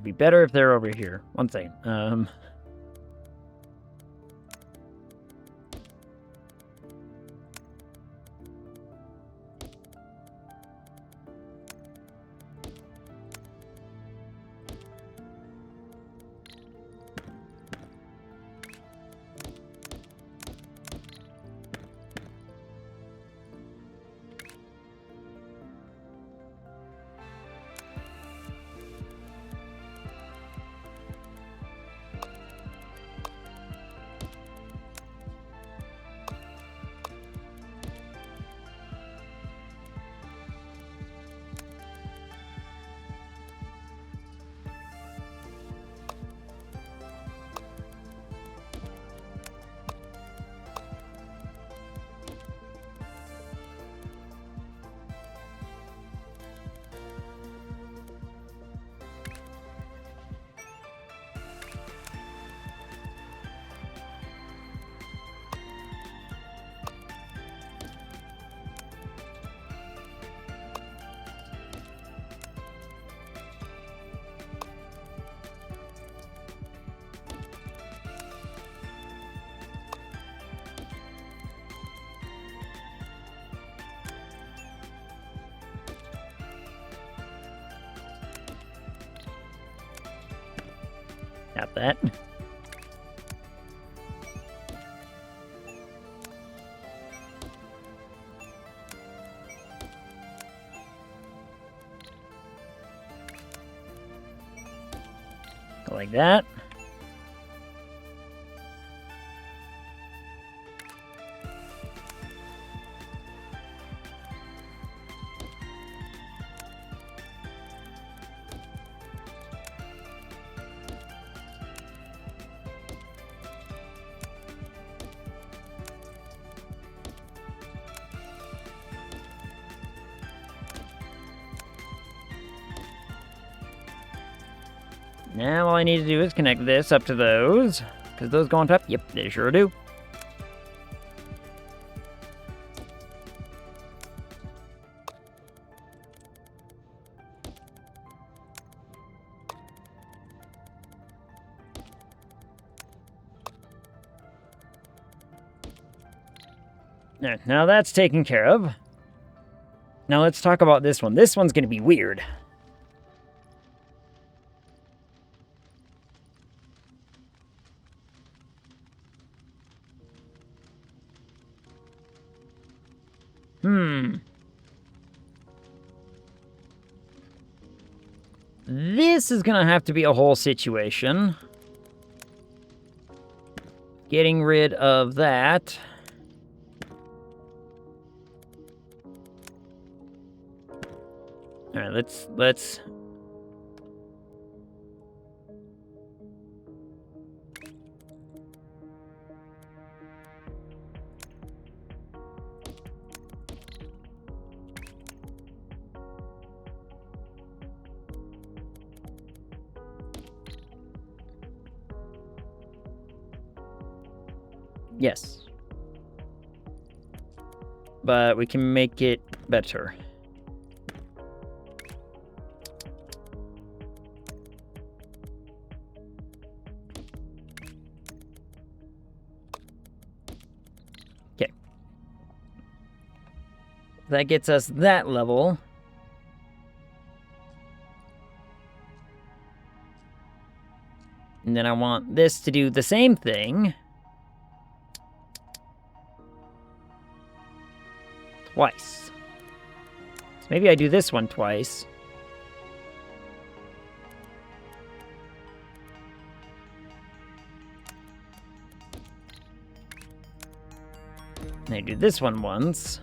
Be better if they're over here. One second. Not that. Go like that. Now all I need to do is connect this up to those. Because those go on top? Yep, they sure do. There, now that's taken care of. Now let's talk about this one. This one's going to be weird. This is gonna have to be a whole situation. Getting rid of that. Alright, let's... Yes. But we can make it better. Okay. That gets us that level. And then I want this to do the same thing. Twice. So maybe I do this one twice. And I do this one once.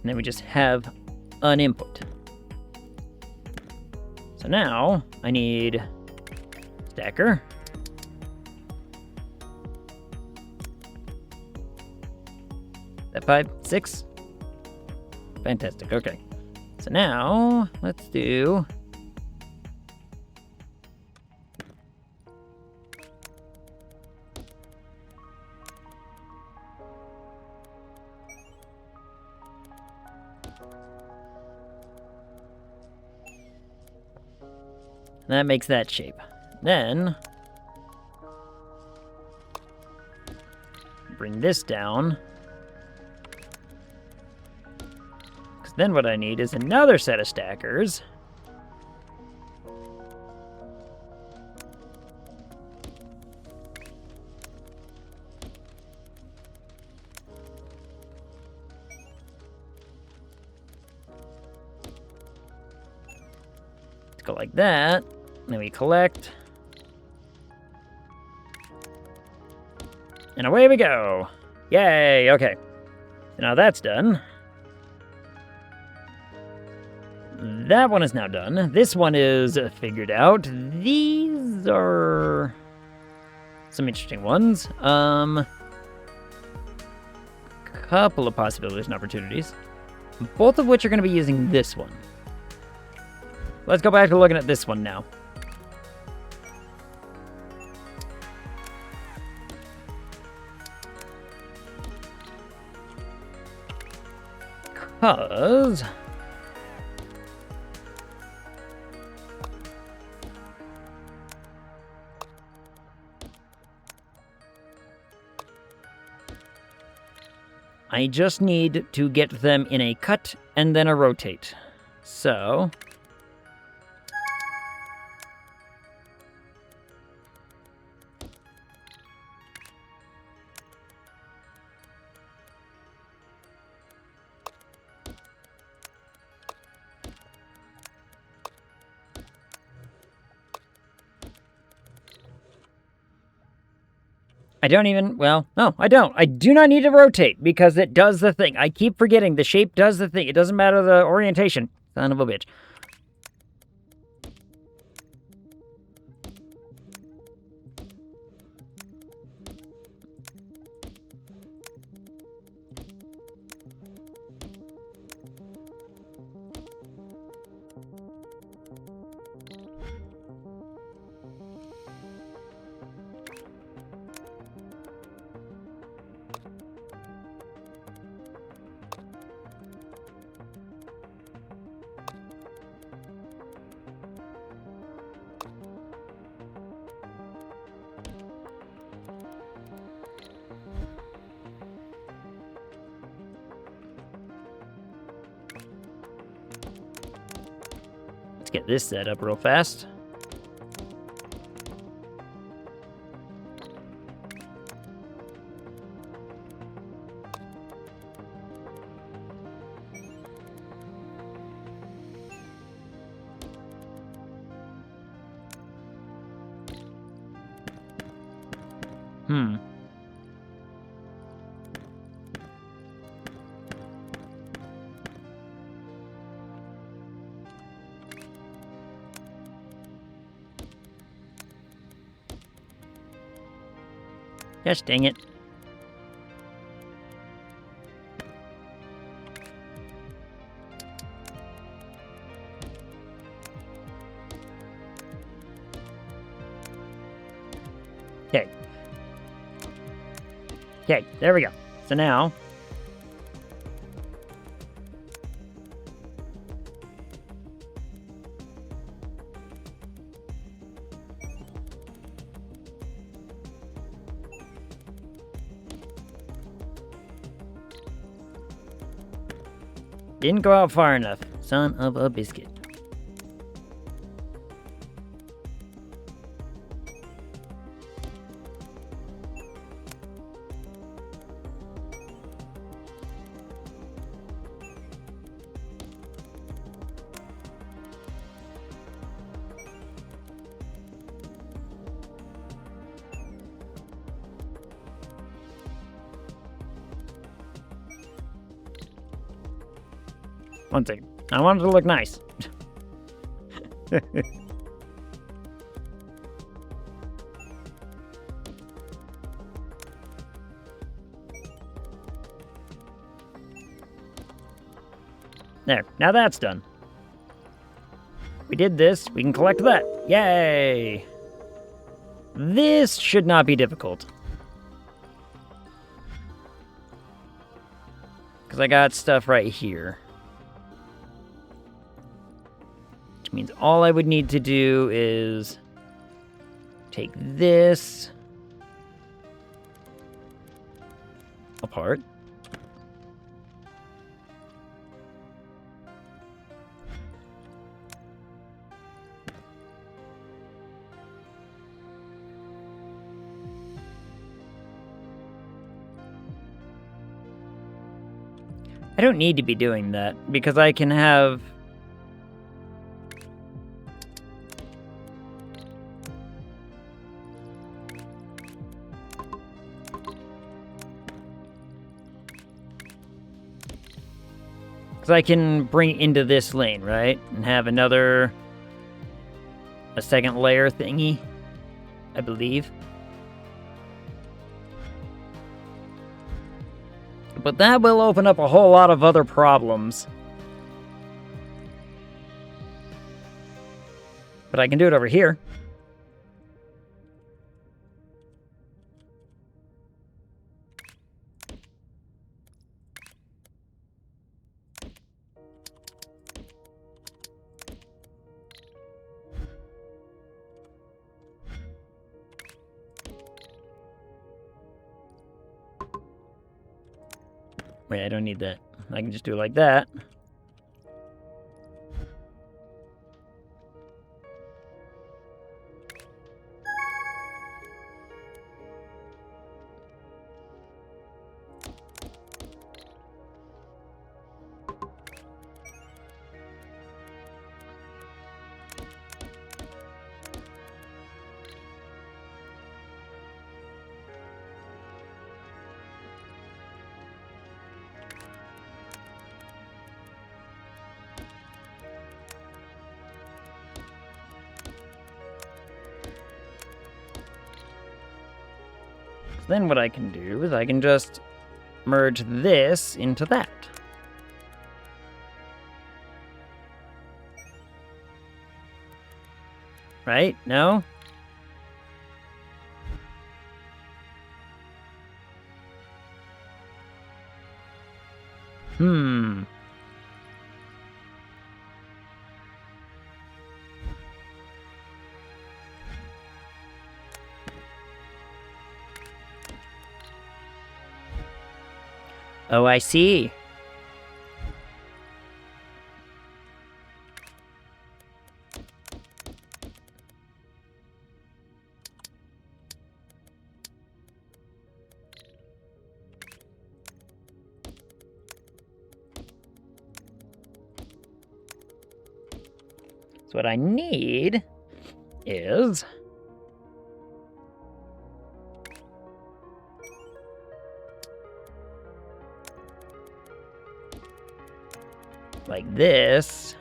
And then we just have an input. So now I need stacker. That 5, 6? Fantastic, okay. So now, let's do... That makes that shape. Then... bring this down. Then what I need is another set of stackers. Let's go like that. Then we collect. And away we go. Yay, okay. So now that's done. That one is now done. This one is figured out. These are some interesting ones. Couple of possibilities and opportunities. Both of which are going to be using this one. Let's go back to looking at this one now. Because... I just need to get them in a cut and then a rotate. So... I don't even, well, no, I don't. I do not need to rotate because it does the thing. I keep forgetting the shape does the thing. It doesn't matter the orientation. Son of a bitch. Let's get this set up real fast. Gosh dang it. Okay. Okay, there we go. So now... Didn't go out far enough. Son of a biscuit. One second. I want it to look nice. There. Now that's done. We did this. We can collect that. Yay! This should not be difficult. Because I got stuff right here. Means all I would need to do is take this apart. I don't need to be doing that because I can have I can bring it into this lane, right? And have a second layer thingy, I believe. But that will open up a whole lot of other problems. But I can do it over here. Wait, I don't need that. I can just do it like that. So then what I can do is I can just merge this into that. Right? No? Oh, I see. So what I need is like this.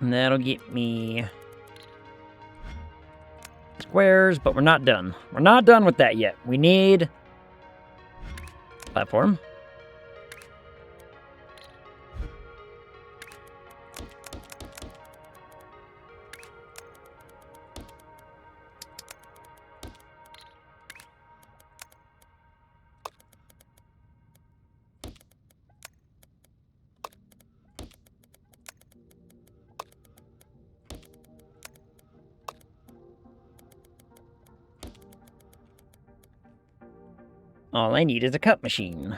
And that'll get me squares, but we're not done. We're not done with that yet. We need platform. All I need is a cut machine.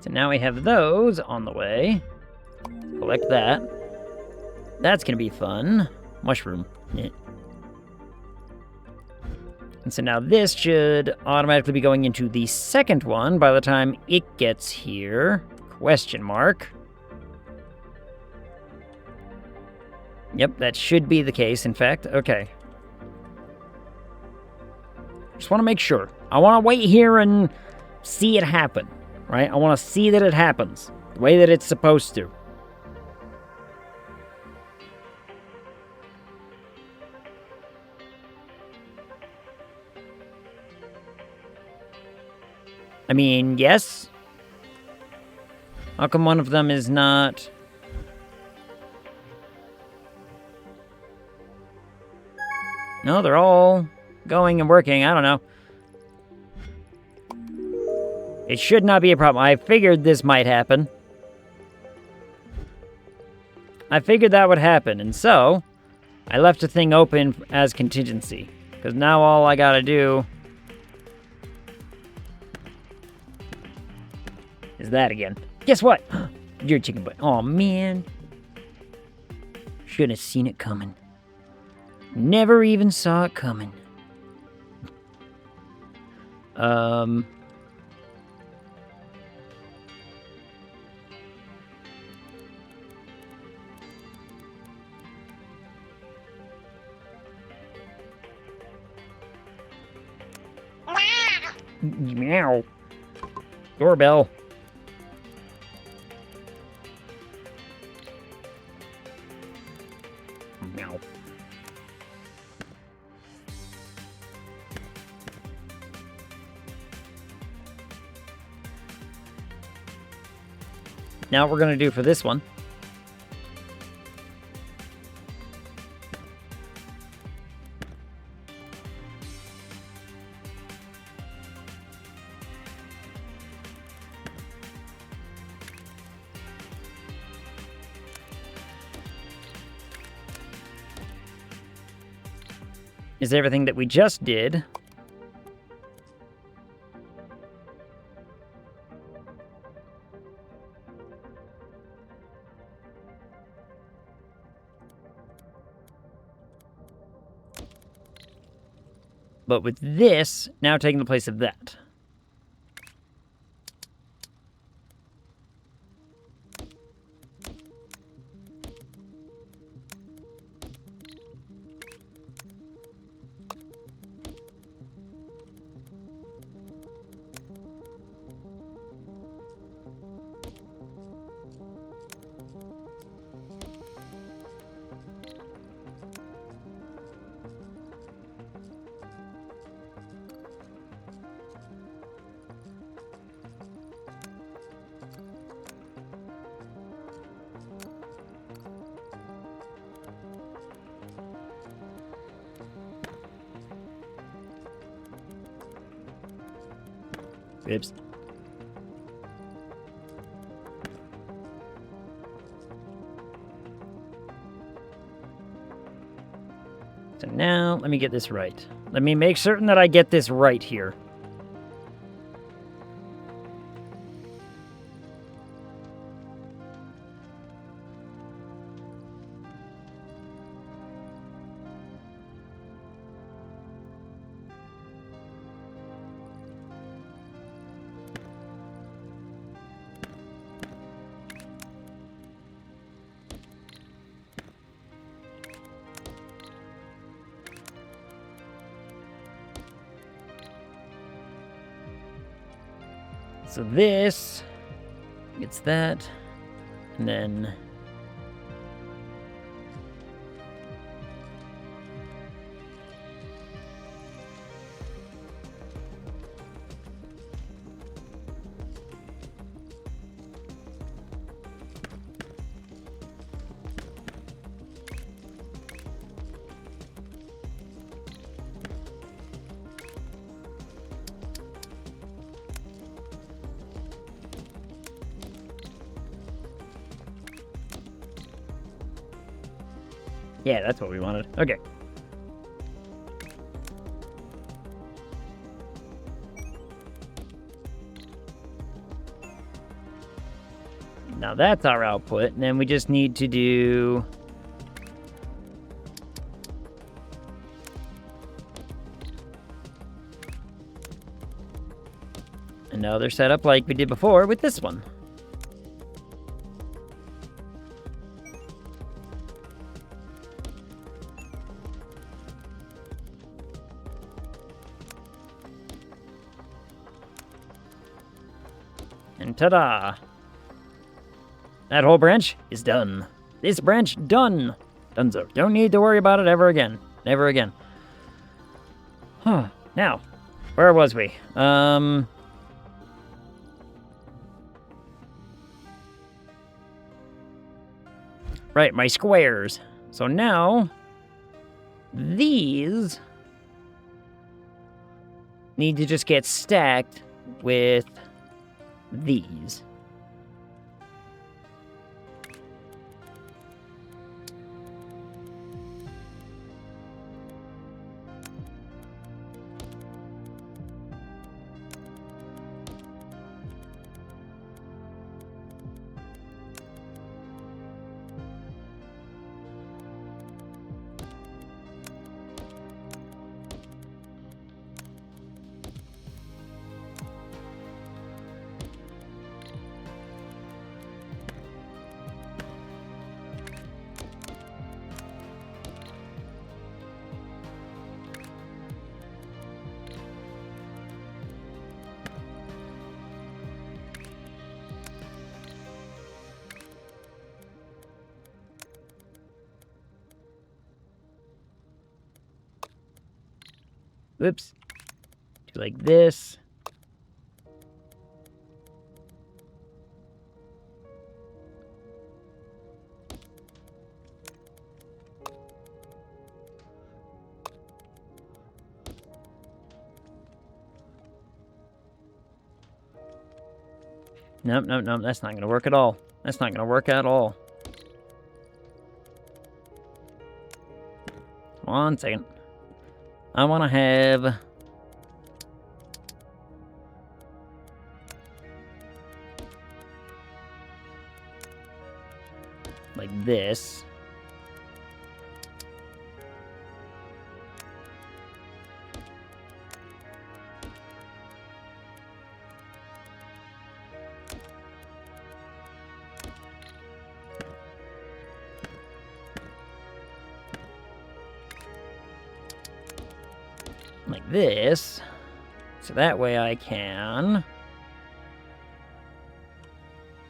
So now we have those on the way. Collect that. That's gonna be fun. Mushroom. Yeah. And so now this should automatically be going into the second one by the time it gets here. Question mark. Yep, that should be the case, in fact. Okay. Just want to make sure. I want to wait here and see it happen, right? I want to see that it happens the way that it's supposed to. I mean, yes. How come one of them is not... No, they're all going and working. I don't know. It should not be a problem. I figured this might happen. I figured that would happen, and so I left the thing open as contingency. Because now all I gotta do is that again. Guess what? You're a chicken butt. Oh man. Should have seen it coming. Never even saw it coming. Meow. Doorbell. Meow. Now what we're going to do for this one. Is everything that we just did. But with this now taking the place of that. Oops. So now, let me get this right. Let me make certain that I get this right here. So this gets that, and then yeah, that's what we wanted. Okay. Now that's our output, and then we just need to do another setup like we did before with this one. And ta-da! That whole branch is done. This branch done. Donezo. Don't need to worry about it ever again. Never again. Huh. Now, where was we? Right, my squares. So now, these need to just get stacked with these. Whoops. Do like this. Nope, nope, nope. That's not going to work at all. That's not going to work at all. One second. I want to have... like this. Like this. So that way I can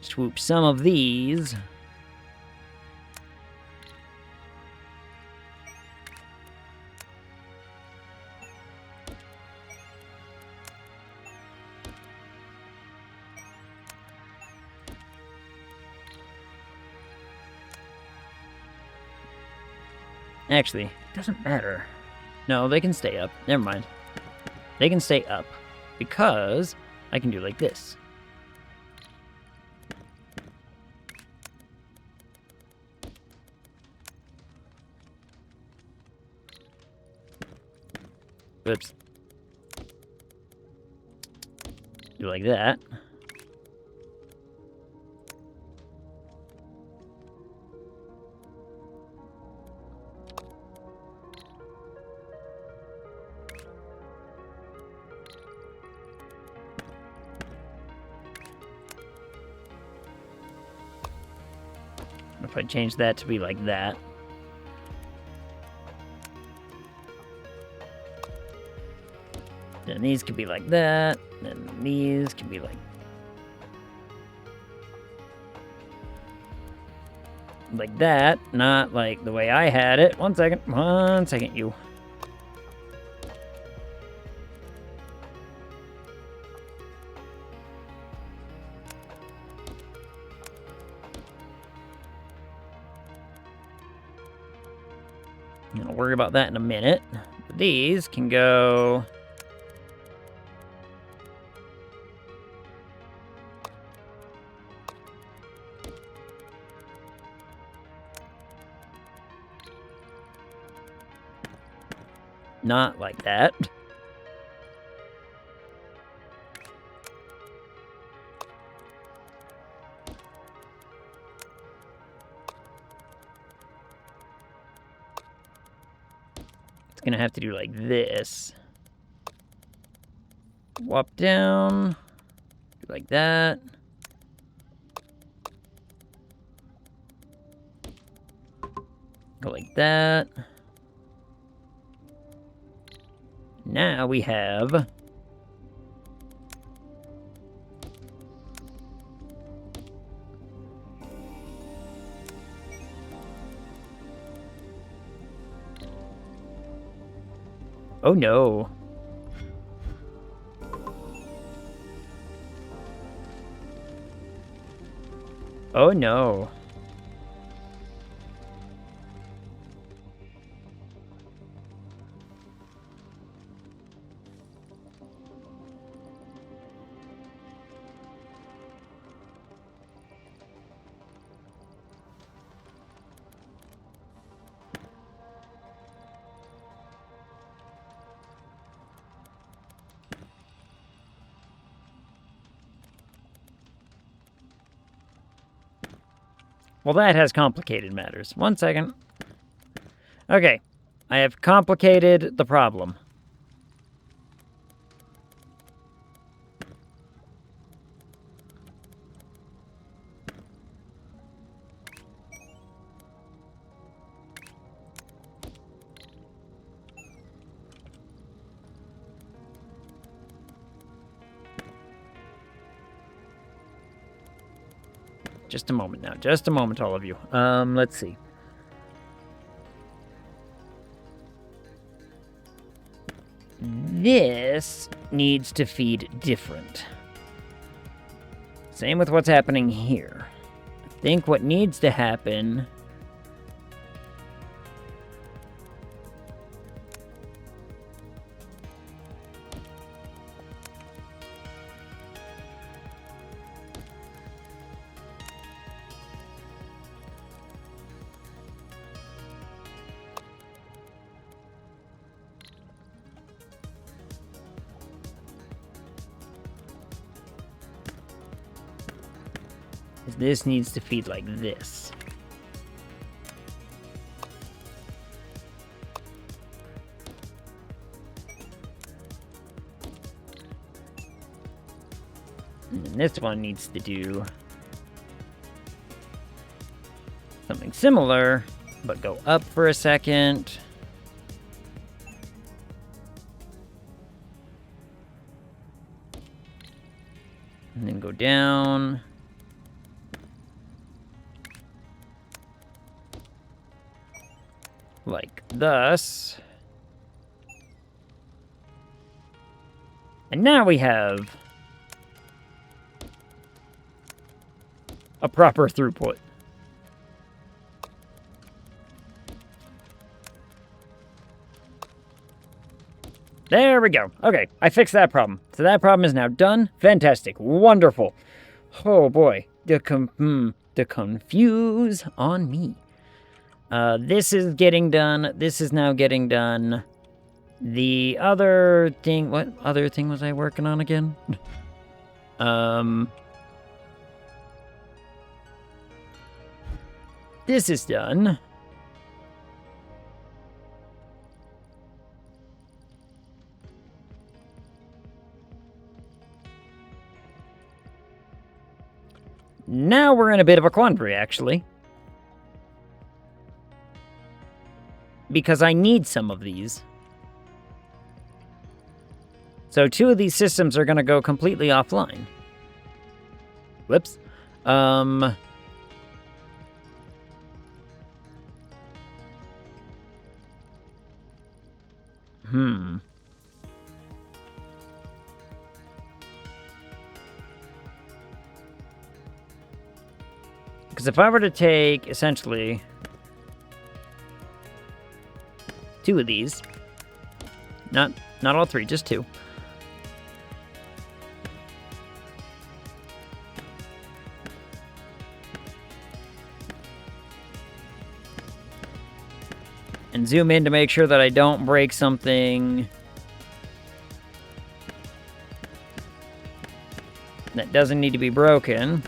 swoop some of these. Actually, it doesn't matter. No, they can stay up. Never mind. They can stay up because I can do like this. Whoops. Do like that. If I change that to be like that. Then these could be like that. Then these can be like that. Not like the way I had it. One second, you. I'll worry about that in a minute. But these can go... not like that. It's gonna have to do like this. Whop down. Do like that. Go like that. Now we have... oh no. Oh no. Well, that has complicated matters. One second. Okay. I have complicated the problem. Just a moment now. Just a moment, all of you. Let's see. this needs to feed different. Same with what's happening here. I think what needs to happen... This needs to feed like this. And then this one needs to do something similar, but go up for a second. And then go down. Like thus. And now we have a proper throughput. There we go. Okay, I fixed that problem. So that problem is now done. Fantastic. Wonderful. Oh boy. The confuse on me. This is getting done. This is now getting done. The other thing... What other thing was I working on again? This is done. Now we're in a bit of a quandary, actually. Because I need some of these. So 2 of these systems are going to go completely offline. Whoops. Because if I were to take, essentially, 2 of these, not all 3, just 2. And zoom in to make sure that I don't break something that doesn't need to be broken.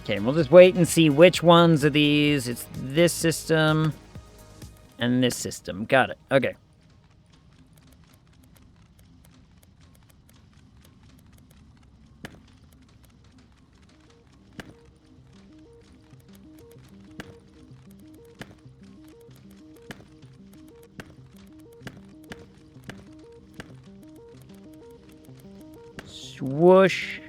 Okay, we'll just wait and see which ones of these. It's this system and this system. Got it. Okay. Swoosh.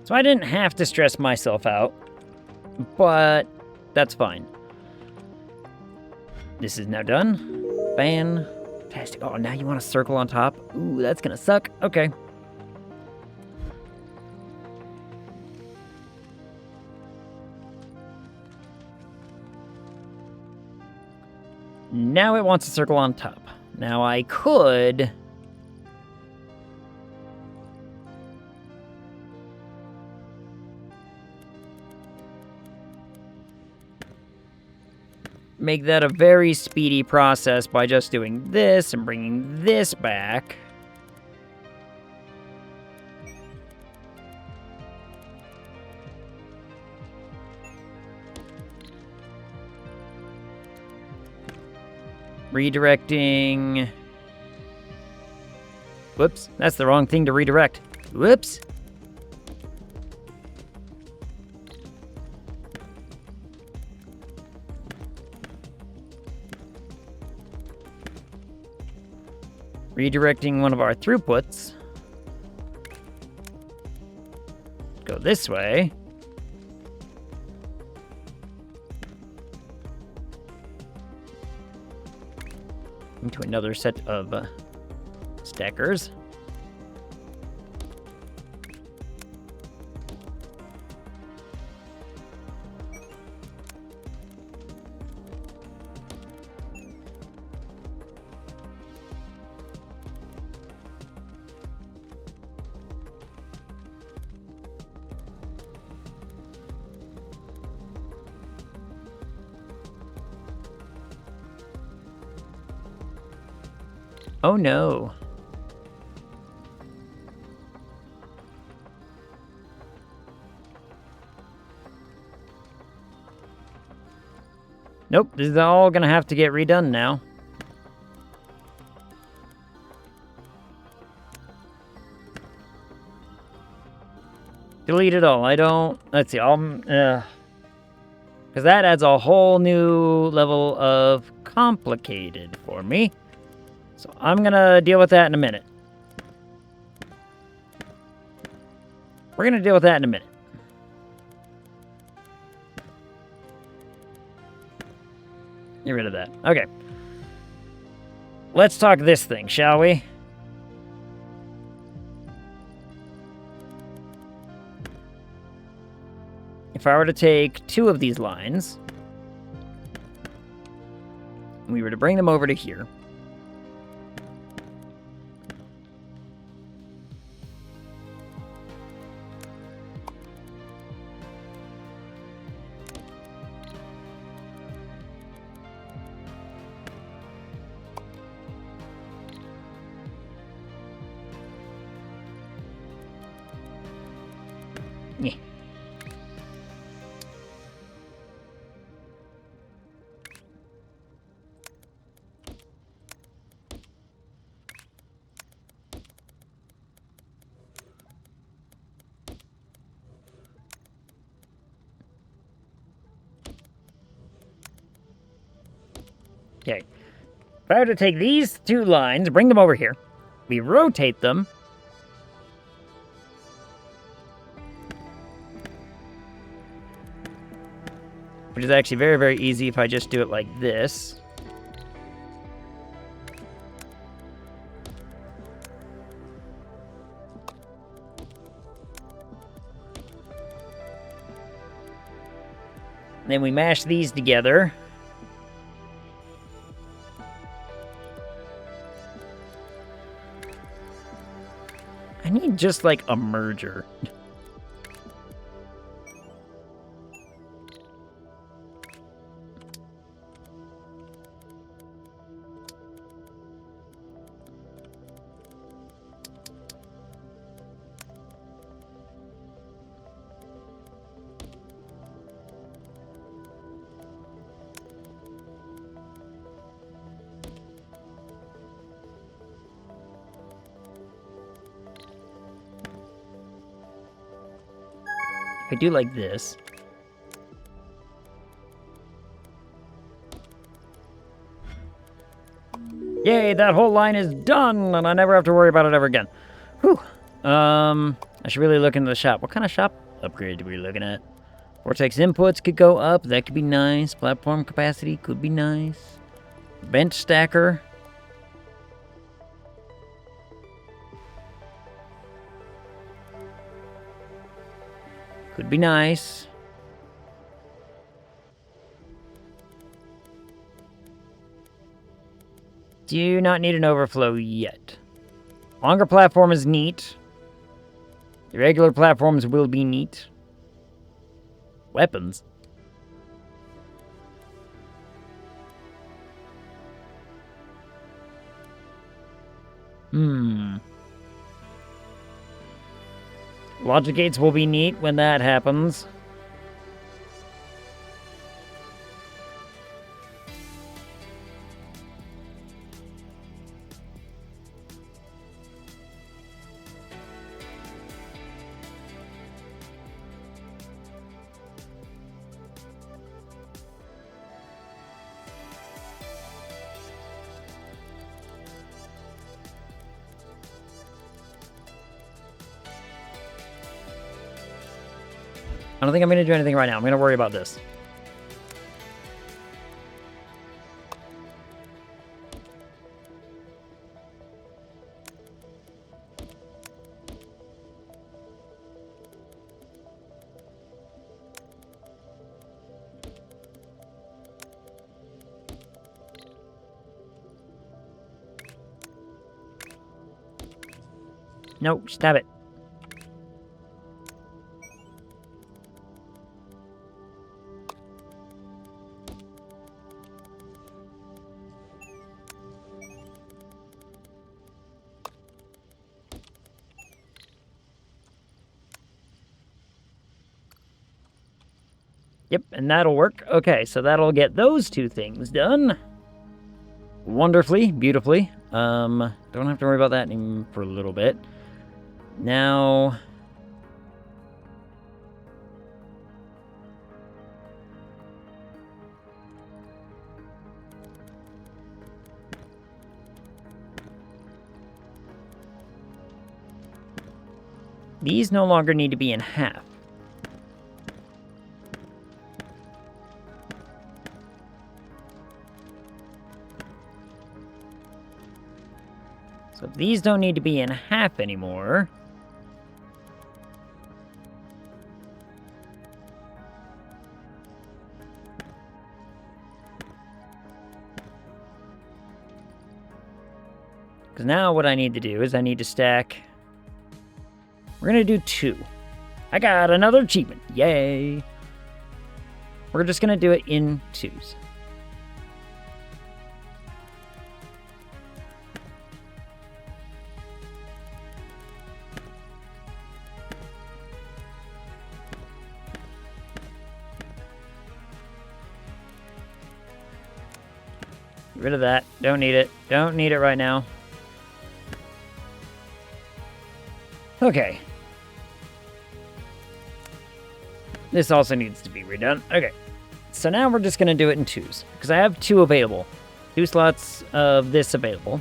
So I didn't have to stress myself out, but that's fine. This is now done. Fantastic. Oh, now you want to circle on top? Ooh, that's gonna suck. Okay. Now it wants to circle on top. Now I could... make that a very speedy process by just doing this and bringing this back. Redirecting... Whoops, that's the wrong thing to redirect. Whoops. Redirecting one of our throughputs. Go this way. Into another set of stackers. Oh no. Nope, this is all gonna have to get redone now. Delete it all. I don't... Let's see, because that adds a whole new level of complicated for me. So I'm gonna deal with that in a minute. We're gonna deal with that in a minute. Get rid of that. Okay. Let's talk this thing, shall we? If I were to take 2 of these lines, and we were to bring them over to here, yeah. Okay. If I were to take these 2 lines, bring them over here, we rotate them, which is actually very, very easy if I just do it like this. Then we mash these together. I need just like a merger. I do like this. Yay, that whole line is done, and I never have to worry about it ever again. Whew. I should really look into the shop. What kind of shop upgrade are we looking at? Vortex inputs could go up. That could be nice. Platform capacity could be nice. Bench stacker. Could be nice. Do not need an overflow yet. Longer platform is neat. The regular platforms will be neat. Weapons. Logic gates will be neat when that happens. I don't think I'm going to do anything right now. I'm going to worry about this. Nope, stab it. Yep, and that'll work. Okay, so that'll get those two things done. Wonderfully, beautifully. Don't have to worry about that for a little bit. Now... these no longer need to be in half. So these don't need to be in half anymore. Because now what I need to do is I need to stack... We're going to do 2. I got another achievement. Yay! We're just going to do it in 2s. Get rid of that. Don't need it. Don't need it right now. Okay. This also needs to be redone. Okay. So now we're just going to do it in 2s. Because I have 2 available. 2 slots of this available.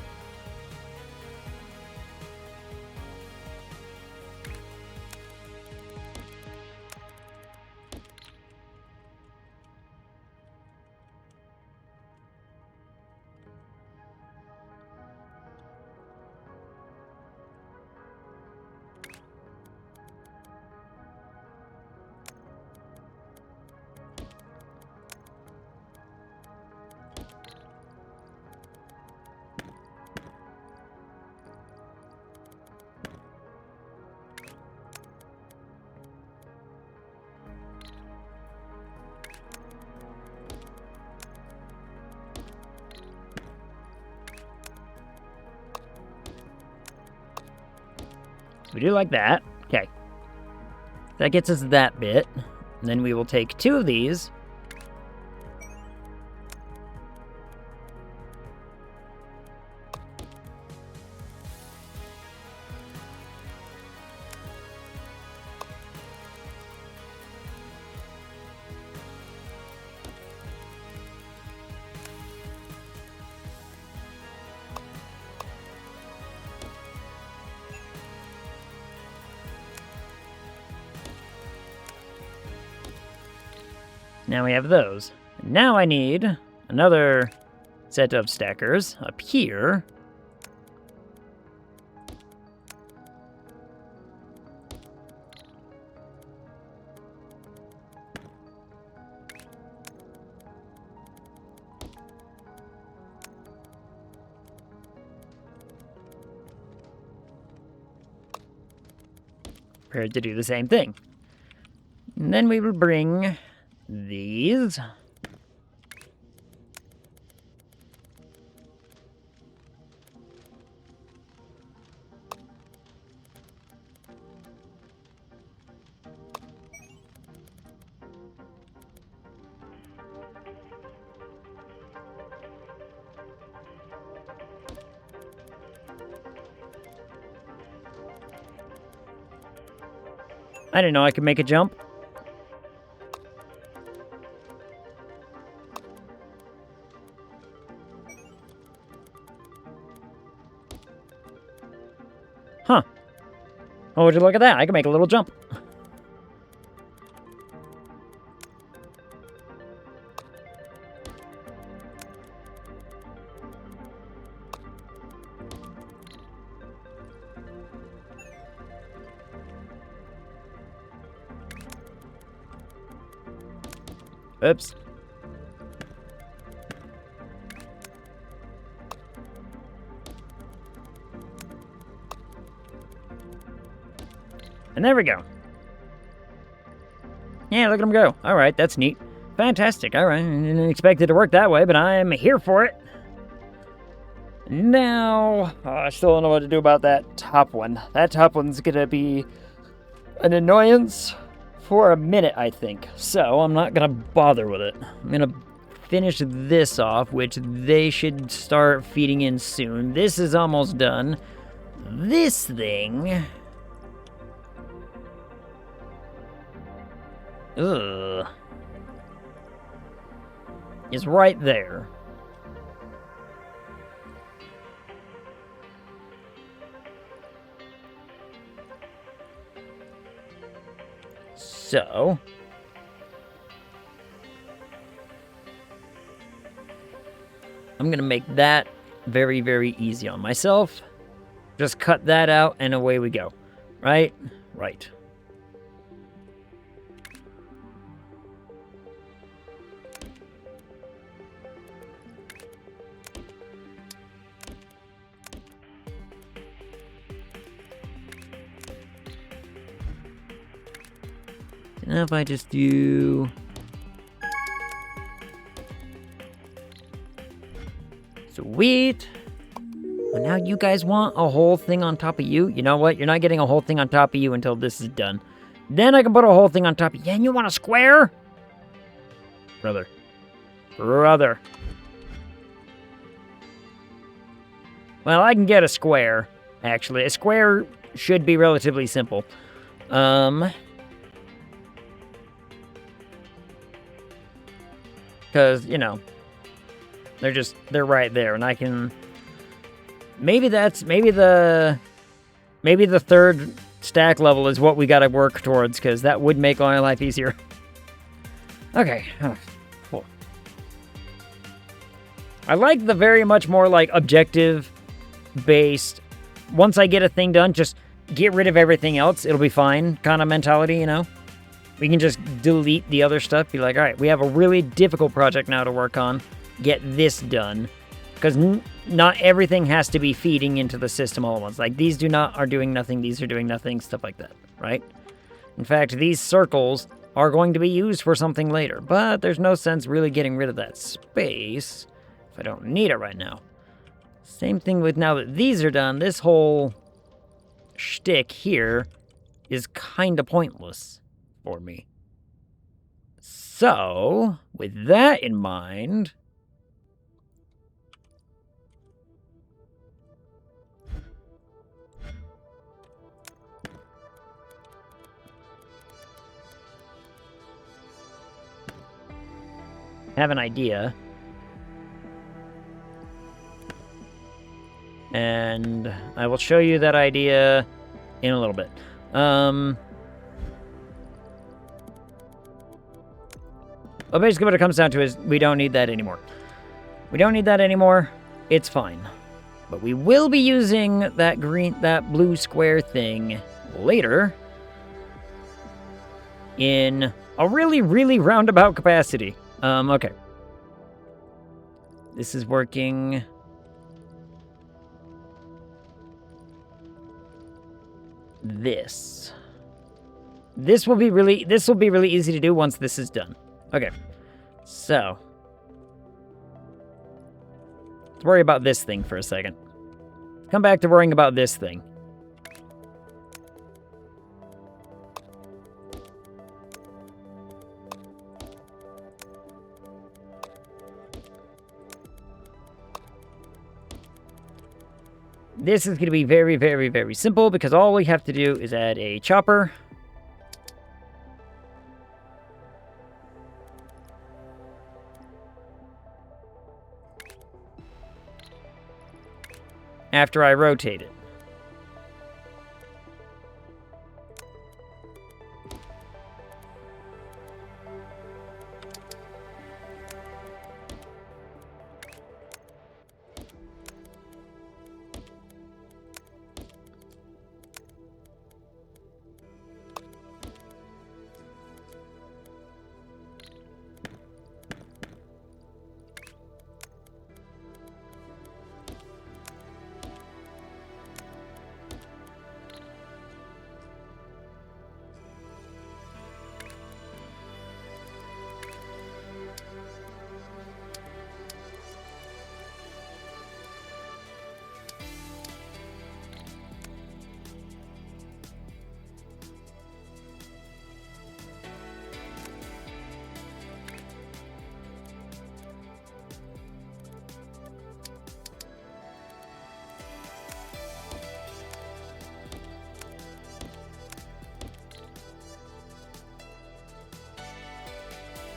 We do like that. Okay. That gets us that bit. And then we will take 2 of these. Now we have those. Now I need another set of stackers up here. Prepared to do the same thing. And then we will bring these. I didn't know I could make a jump. Huh. Oh, would you look at that? I can make a little jump. Oops. And there we go. Yeah, look at him go. All right, that's neat. Fantastic. All right, I didn't expect it to work that way, but I'm here for it. Now, I still don't know what to do about that top one. That top one's gonna be an annoyance for a minute, I think. So I'm not gonna bother with it. I'm gonna finish this off, which they should start feeding in soon. This is almost done. This thing... Ugh. Is right there. So... I'm gonna make that very, very easy on myself. Just cut that out and away we go. Right? Right. Now if I just do... Sweet! Well, now you guys want a whole thing on top of you? You know what? You're not getting a whole thing on top of you until this is done. Then I can put a whole thing on top of you. And you want a square? Brother. Brother. Well, I can get a square, actually. A square should be relatively simple. Because, you know, they're right there, and I can... Maybe the third stack level is what we gotta work towards, because that would make my life easier. Okay. Cool. I like the very much more, like, objective-based, once I get a thing done, just get rid of everything else, it'll be fine kind of mentality, you know? We can just delete the other stuff, be like, alright, we have a really difficult project now to work on, get this done. Because not everything has to be feeding into the system all at once. Like, these are doing nothing, these are doing nothing, stuff like that, right? In fact, these circles are going to be used for something later, but there's no sense really getting rid of that space if I don't need it right now. Same thing with now that these are done, this whole shtick here is kind of pointless for me. So, with that in mind... have an idea. And I will show you that idea in a little bit. Well, basically what it comes down to is we don't need that anymore. We don't need that anymore. It's fine. But we will be using that blue square thing later in a really, really roundabout capacity. Okay. This is working. This will be really easy to do once this is done. Okay. So, let's worry about this thing for a second. Come back to worrying about this thing. This is going to be very, very, very simple because all we have to do is add a chopper. After I rotate it.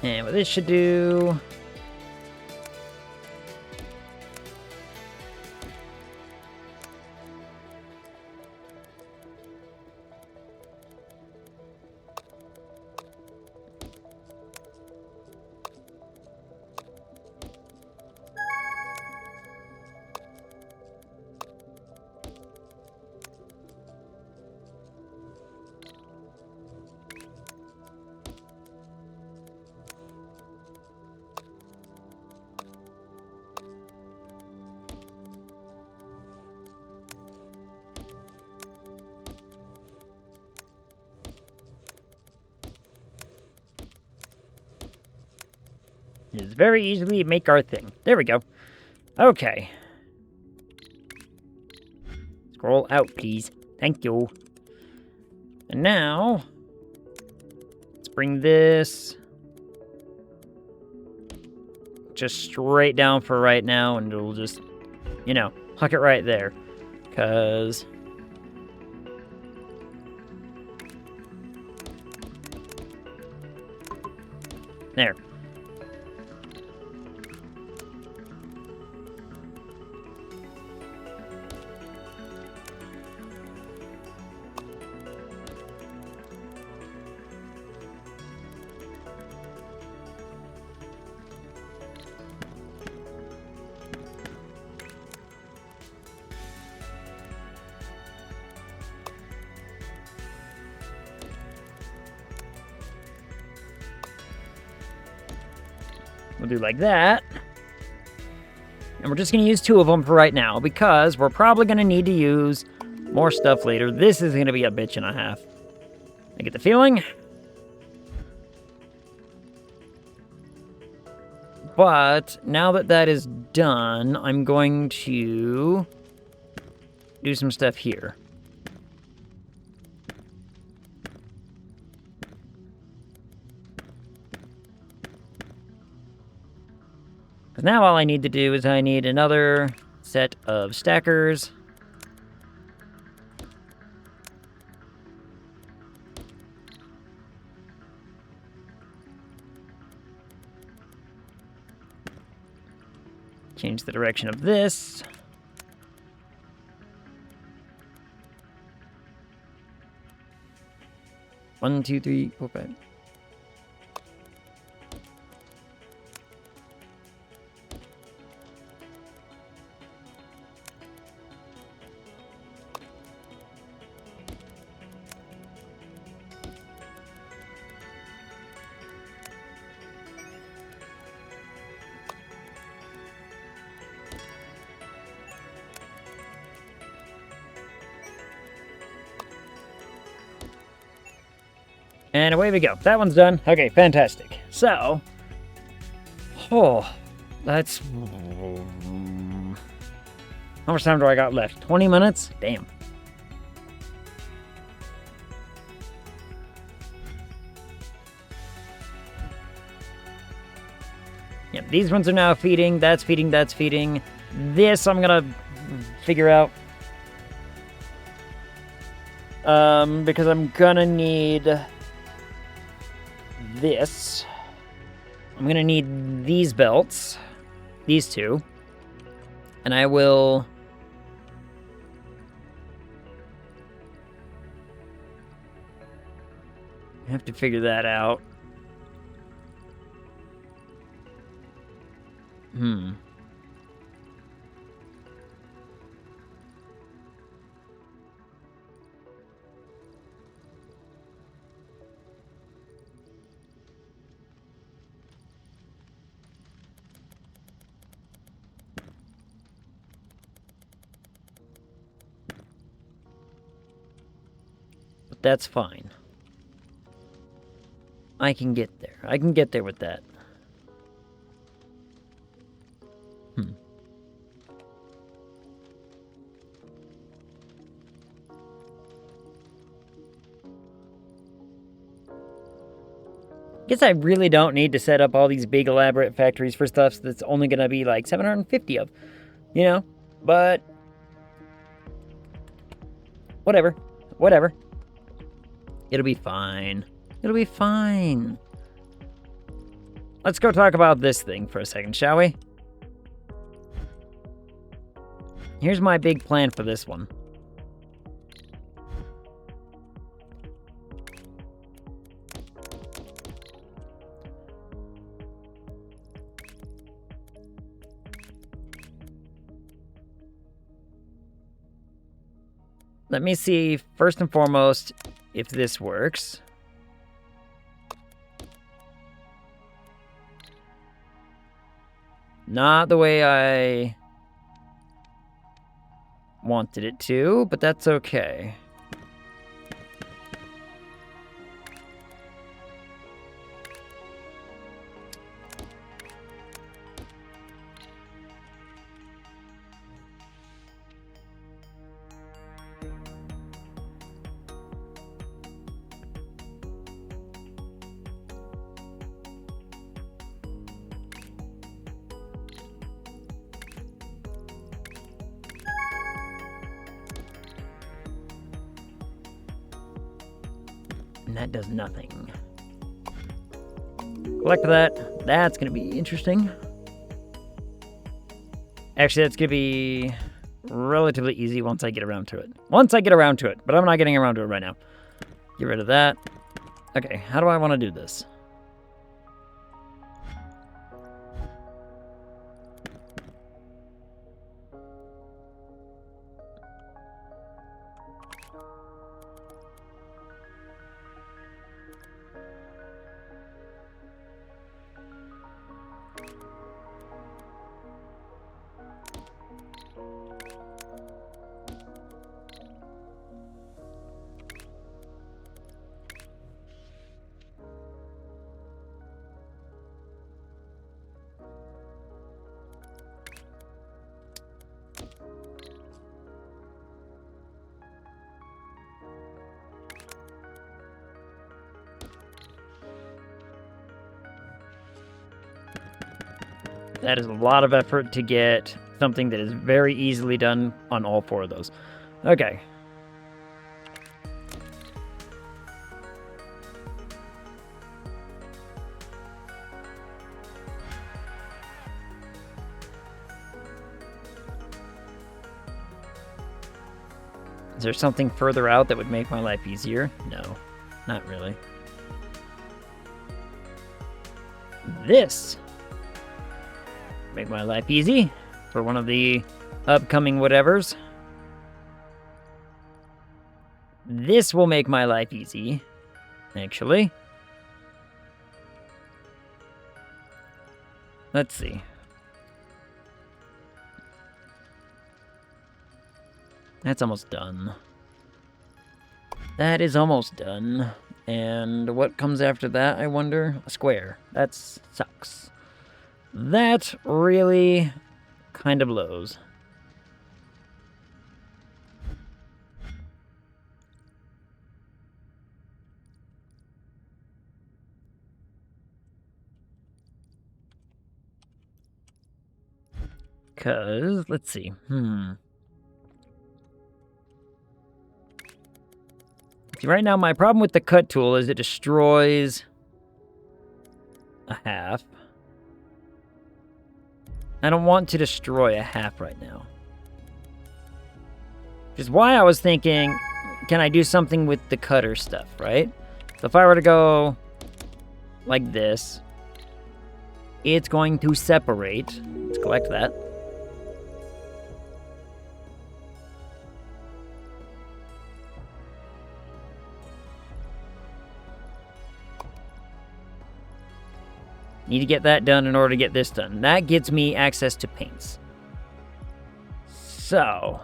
And what this should do... Is very easily make our thing. There we go. Okay. Scroll out, please. Thank you. And now, let's bring this just straight down for right now, and it'll just, you know, huck it right there. Because... there. We'll do like that. And we're just going to use 2 of them for right now, because we're probably going to need to use more stuff later. This is going to be a bitch and a half. I get the feeling. But now that that is done, I'm going to do some stuff here. Because now all I need to do is I need another set of stackers. Change the direction of this. One, two, three, four, five. And away we go. That one's done. Okay, fantastic. So, that's... how much time do I got left? 20 minutes? Damn. Yep, these ones are now feeding. That's feeding, that's feeding. This I'm gonna figure out. Because I'm gonna need... this. I'm gonna need these belts, these 2, and I will have to figure that out. That's fine. I can get there. I can get there with that. Guess I really don't need to set up all these big elaborate factories for stuff that's only going to be like 750 of, you know? But whatever. Whatever. It'll be fine. It'll be fine. let's go talk about this thing for a second, shall we? Here's my big plan for this one. Let me see, first and foremost, if this works. Not the way I wanted it to, but that's okay. And that does nothing. Collect that. That's going to be interesting. Actually, that's going to be relatively easy once I get around to it. But I'm not getting around to it right now. Get rid of that. Okay, how do I want to do this? That is a lot of effort to get something that is very easily done on all 4 of those. Okay. Is there something further out that would make my life easier? No, not really. This make my life easy for one of the upcoming whatevers. This will make my life easy, actually. Let's see. That's almost done. That is almost done. And what comes after that, I wonder? A square. That sucks. That really kind of blows. Because, let's see. See, right now, my problem with the cut tool is it destroys a half. I don't want to destroy a half right now. Which is why I was thinking, can I do something with the cutter stuff, right? So if I were to go like this, it's going to separate. Let's collect that. Need to get that done in order to get this done. That gets me access to paints. So.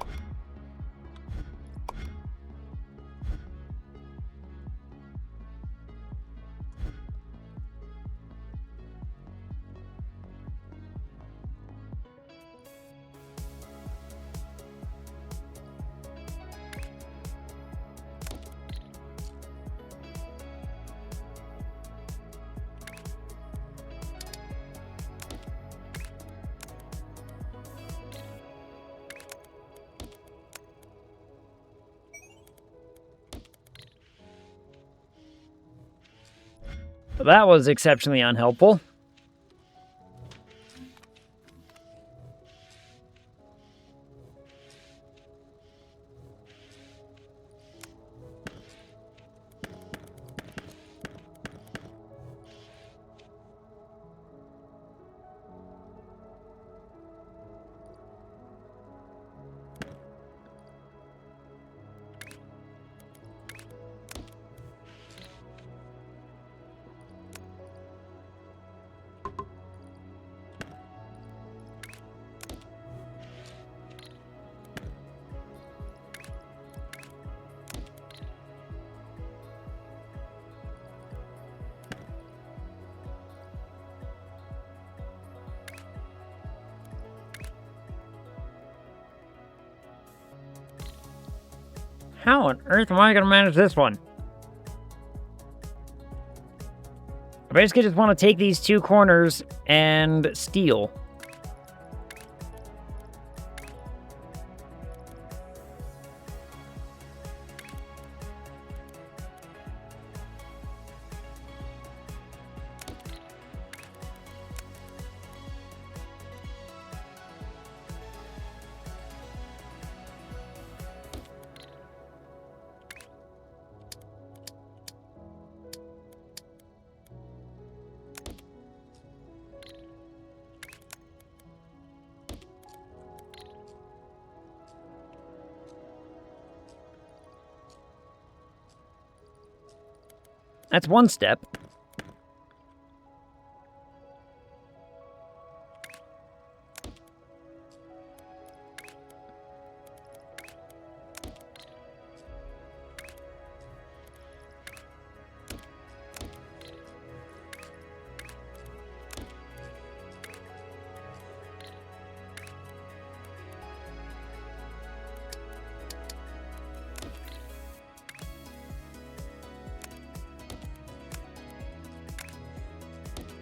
That was exceptionally unhelpful. How on earth am I going to manage this one? I basically just want to take these two corners and steal. That's one step.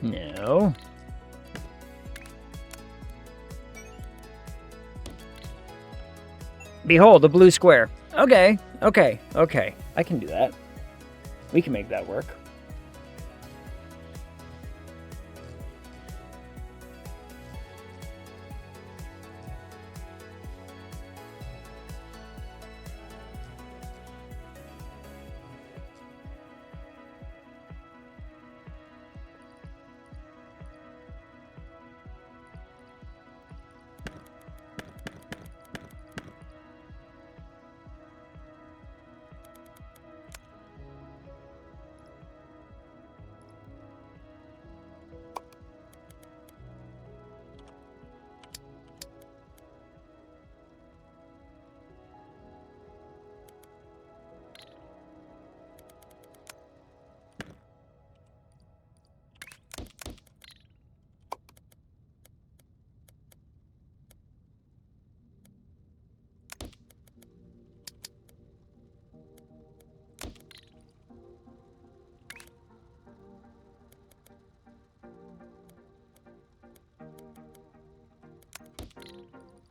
No. Behold, a blue square. Okay. I can do that. We can make that work.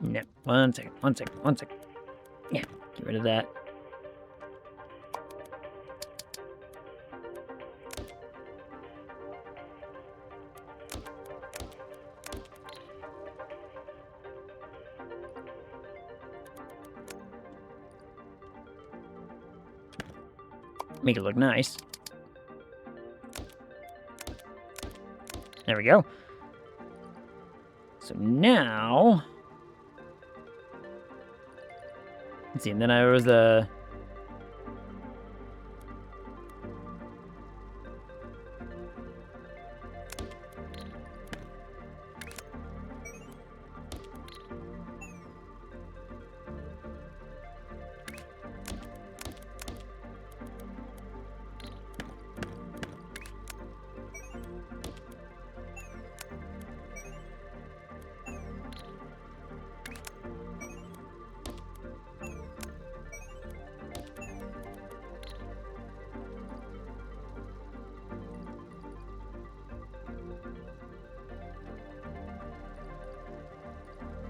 No, one second. Yeah, get rid of that. Make it look nice. There we go. So now... Let's see, and then I was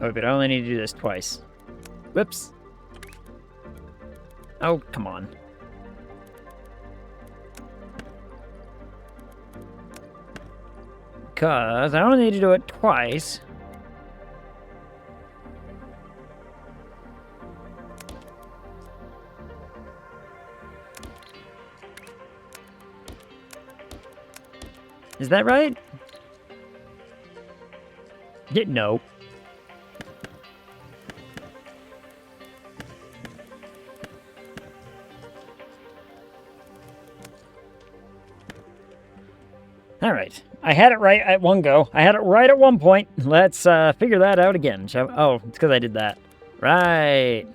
Oh, but I only need to do this twice. Whoops. Oh, come on. Because I only need to do it twice. Is that right? No. All right. I had it right at one go. I had it right at one point. Let's figure that out again. Oh, it's because I did that. Right.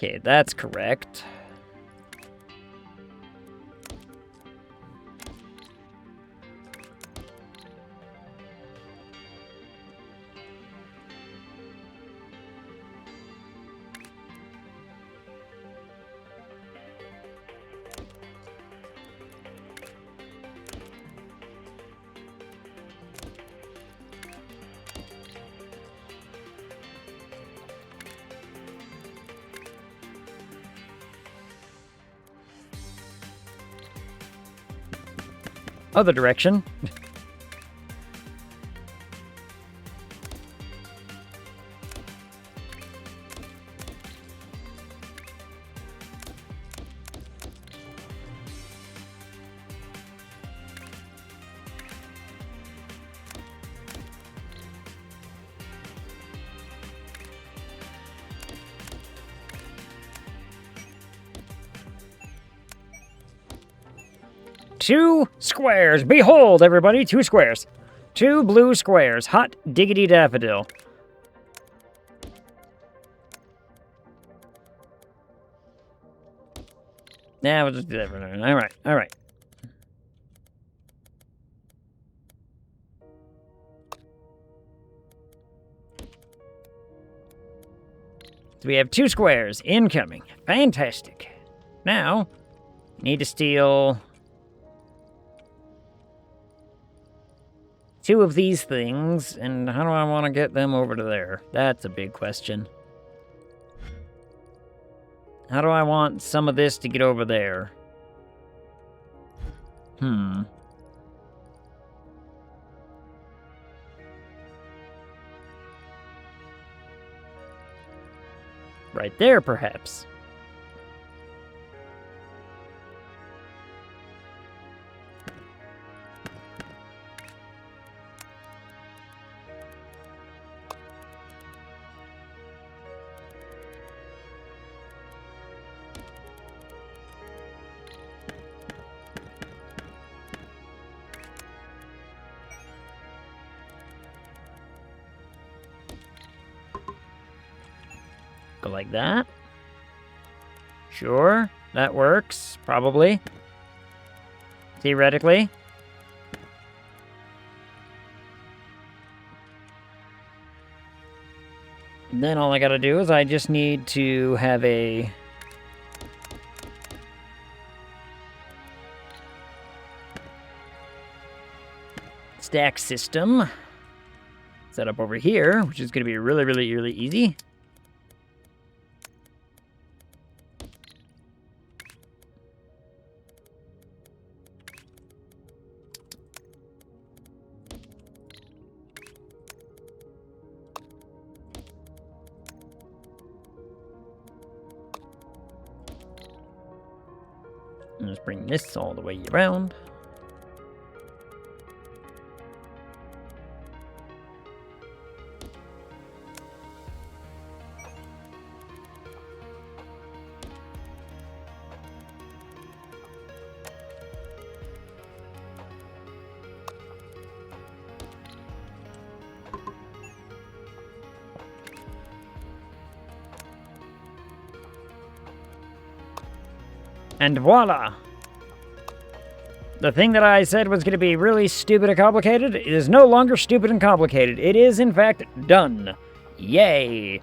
Okay, that's correct. Other direction. Two squares. Behold, everybody, 2 squares. 2 blue squares. Hot diggity daffodil. Yeah, we'll just do that for now. All right, all right. So we have 2 squares incoming. Fantastic. Now, need to steal 2 of these things, and how do I want to get them over to there? That's a big question. How do I want some of this to get over there? Right there, perhaps. Go like that. Sure, that works, probably. Theoretically. And then all I gotta do is I just need to have a stack system set up over here, which is gonna be really, really, really easy. And just bring this all the way around. And voila! The thing that I said was going to be really stupid and complicated is no longer stupid and complicated. It is, in fact, done. Yay!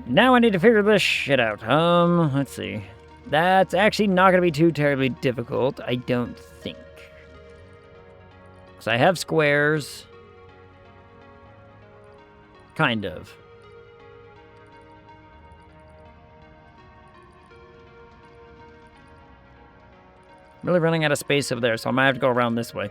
Now I need to figure this shit out. Let's see. That's actually not going to be too terribly difficult, I don't think. Because I have squares. Kind of. Really running out of space over there, so I might have to go around this way.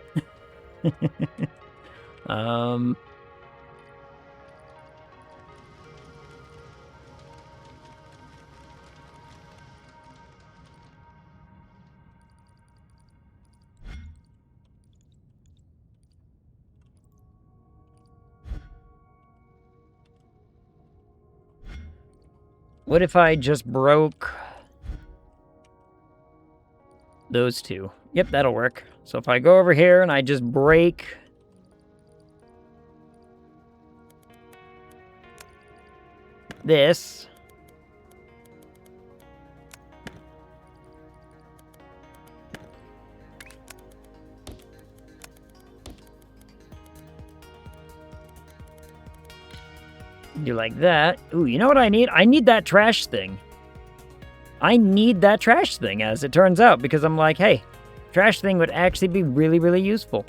What if I just broke those 2? Yep, that'll work. So if I go over here and I just break this, do like that. Ooh, you know what I need? I need that trash thing. I need that trash thing, as it turns out, because I'm like, hey, trash thing would actually be really, really useful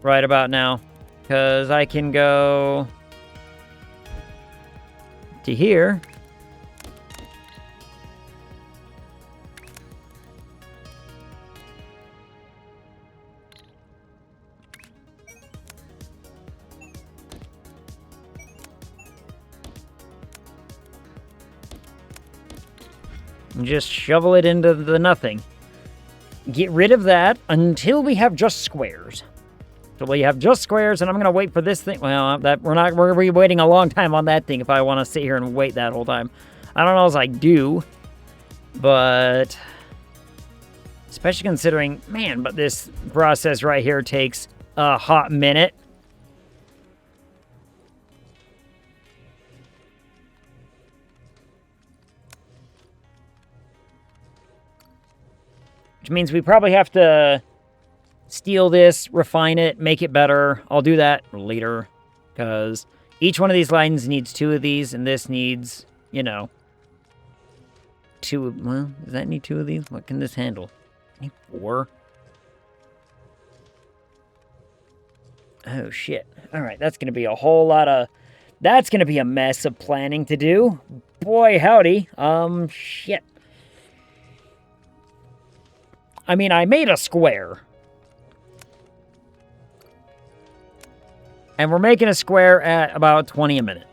right about now. Because I can go to here. And just shovel it into the nothing. Get rid of that until we have just squares. So we have just squares, and I'm going to wait for this thing. Well, we're going to be waiting a long time on that thing if I want to sit here and wait that whole time. I don't know as I do, but especially considering, man, but this process right here takes a hot minute. Which means we probably have to steal this, refine it, make it better. I'll do that later, because each one of these lines needs 2 of these, and this needs, you know, 2. Well, does that need 2 of these? What can this handle? I need 4. Oh, shit. All right, that's going to be a whole lot of... That's going to be a mess of planning to do. Boy, howdy. Shit. I mean, I made a square. And we're making a square at about 20 a minute.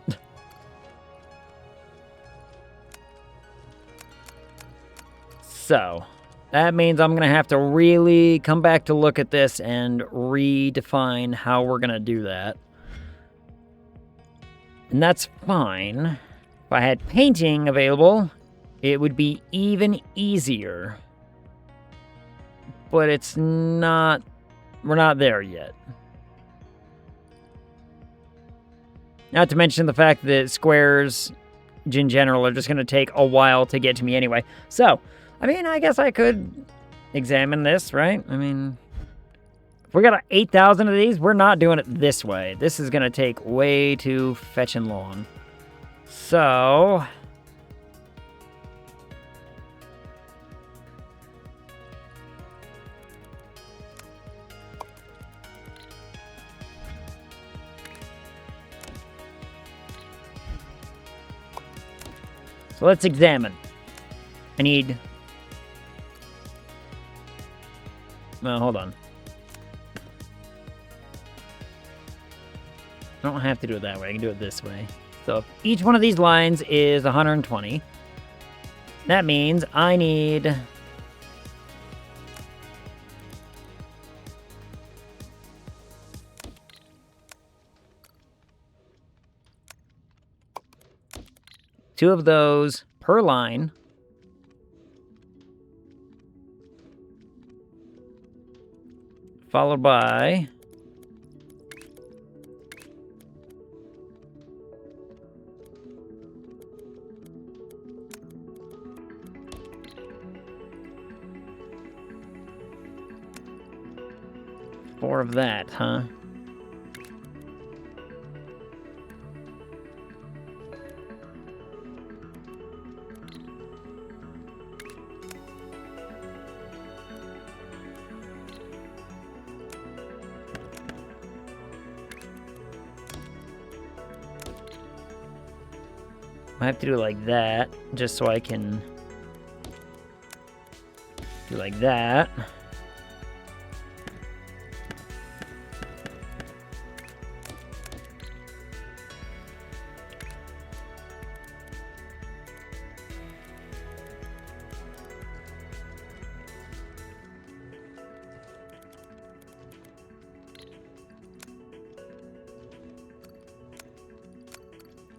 So, that means I'm going to have to really come back to look at this and redefine how we're going to do that. And that's fine. If I had painting available, it would be even easier. But it's not... We're not there yet. Not to mention the fact that squares, in general, are just going to take a while to get to me anyway. So, I mean, I guess I could examine this, right? I mean, if we got 8,000 of these, we're not doing it this way. This is going to take way too fetching long. So... So let's examine. I need... Well, hold on. I don't have to do it that way. I can do it this way. So if each one of these lines is 120. That means I need... two of those per line. Followed by... four of that, huh? I have to do it like that, just so I can do like that.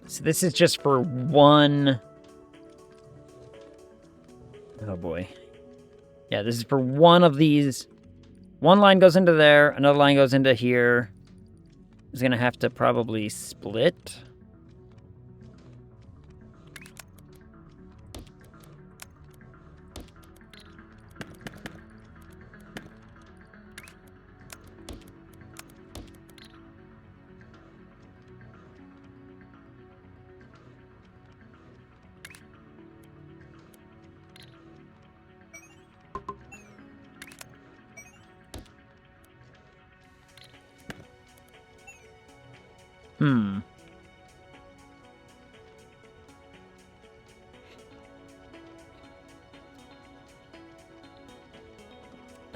So this is just for one... Oh boy. Yeah, this is for one of these. One line goes into there, another line goes into here. It's gonna have to probably split. I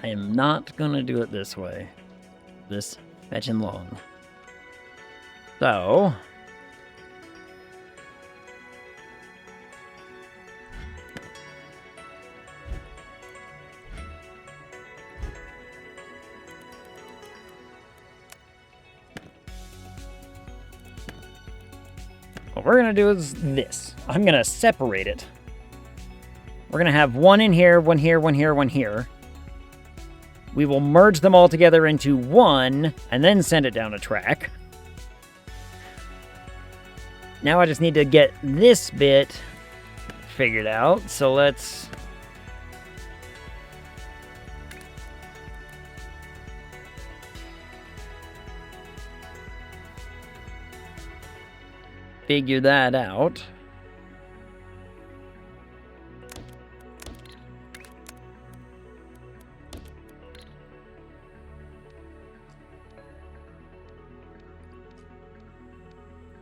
am not gonna do it this way. This fetching long. So... what we're gonna do is this. I'm gonna separate it. We're gonna have one in here, one here, one here, one here. We will merge them all together into one, and then send it down a track. Now I just need to get this bit figured out, so let's... figure that out.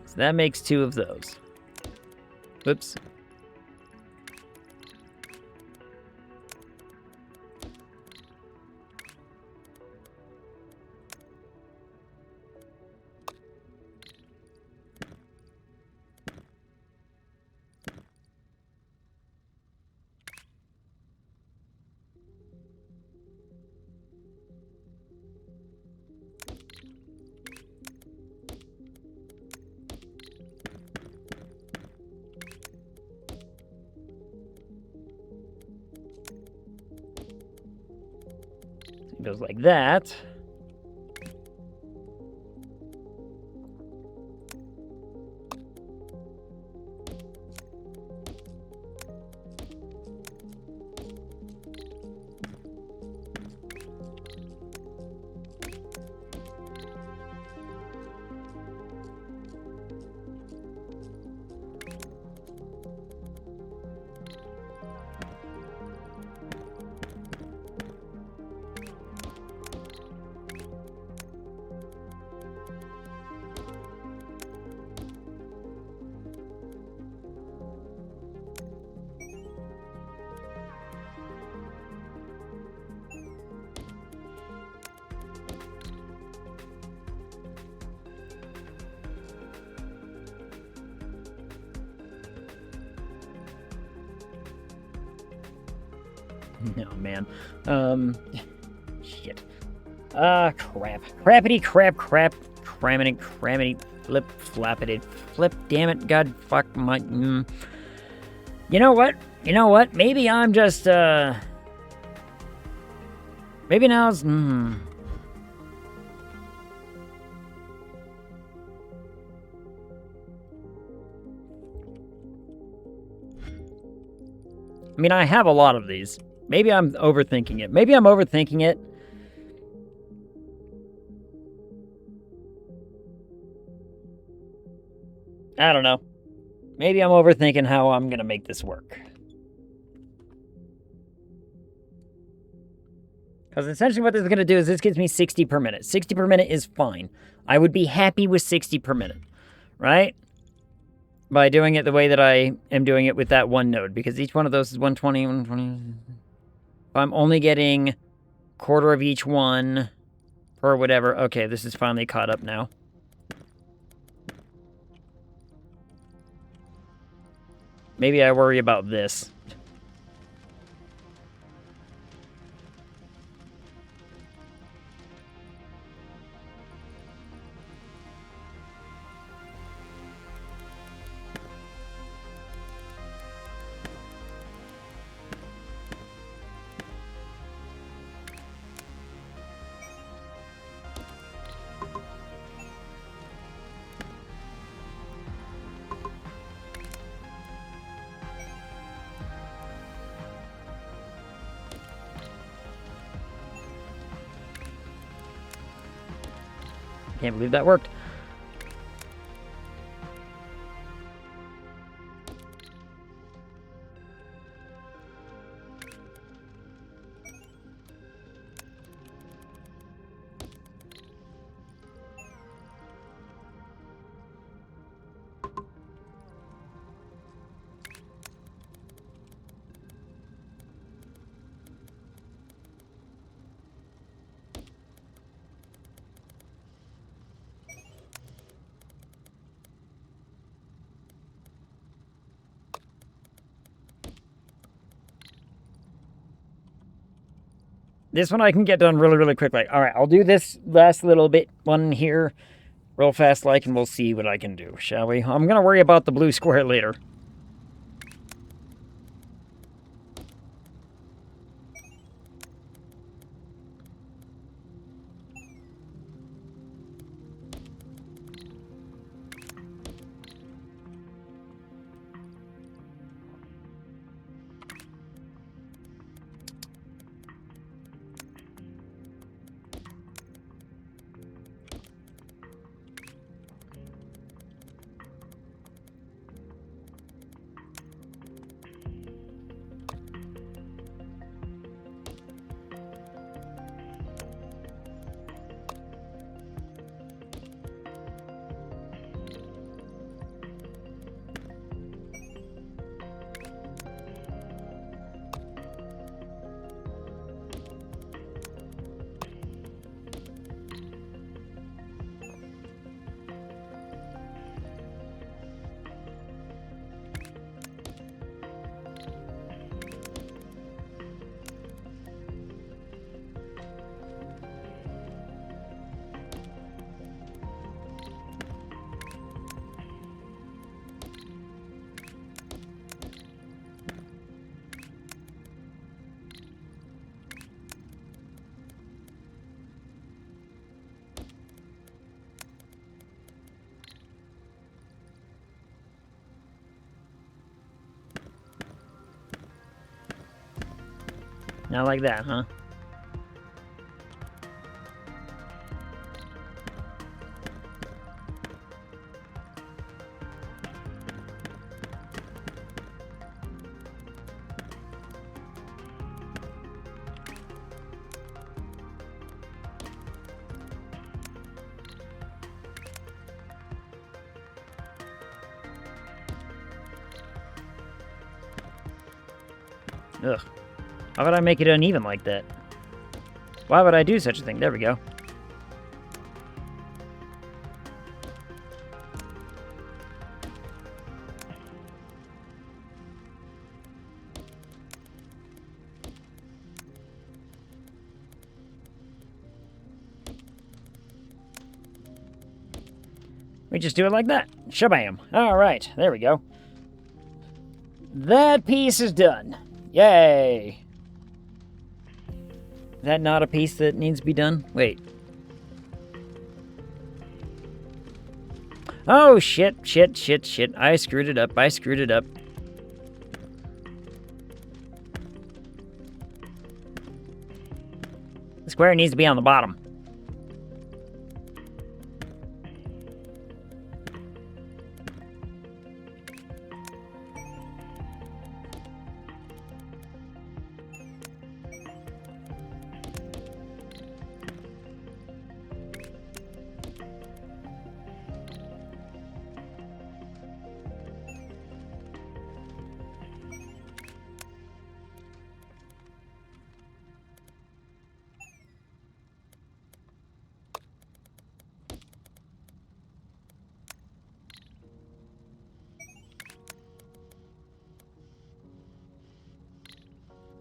So that makes 2 of those. Whoops. It goes like that. No, man. Shit. Crap. Crappity, crap, crammity, flip, flappity, flip, damn it, god, fuck my, You know what? Maybe I'm just, maybe now's, I mean, I have a lot of these. Maybe I'm overthinking it. I don't know. Maybe I'm overthinking how I'm going to make this work. Because essentially what this is going to do is this gives me 60 per minute. 60 per minute is fine. I would be happy with 60 per minute, right? By doing it the way that I am doing it with that one node, because each one of those is 120, 120. If I'm only getting quarter of each one per whatever. Okay, this is finally caught up now. Maybe I worry about this. Can't believe that worked. This one I can get done really, really quickly. All right, I'll do this last little bit one here real fast like, and we'll see what I can do, shall we? I'm going to worry about the blue square later. Not like that, huh? Ugh. Why would I make it uneven like that? Why would I do such a thing? There we go. We just do it like that. Shabam. All right, there we go. That piece is done. Yay. Is that not a piece that needs to be done? Wait. Oh, shit. I screwed it up. The square needs to be on the bottom.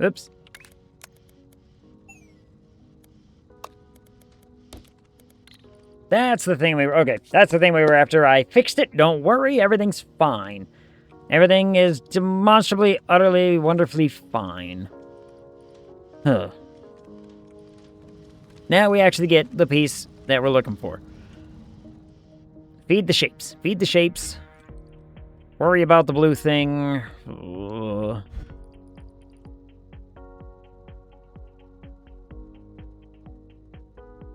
Oops. That's the thing we were... Okay, that's the thing we were after. I fixed it. Don't worry. Everything's fine. Everything is demonstrably, utterly, wonderfully fine. Huh. Now we actually get the piece that we're looking for. Feed the shapes. Feed the shapes. Worry about the blue thing. Ugh.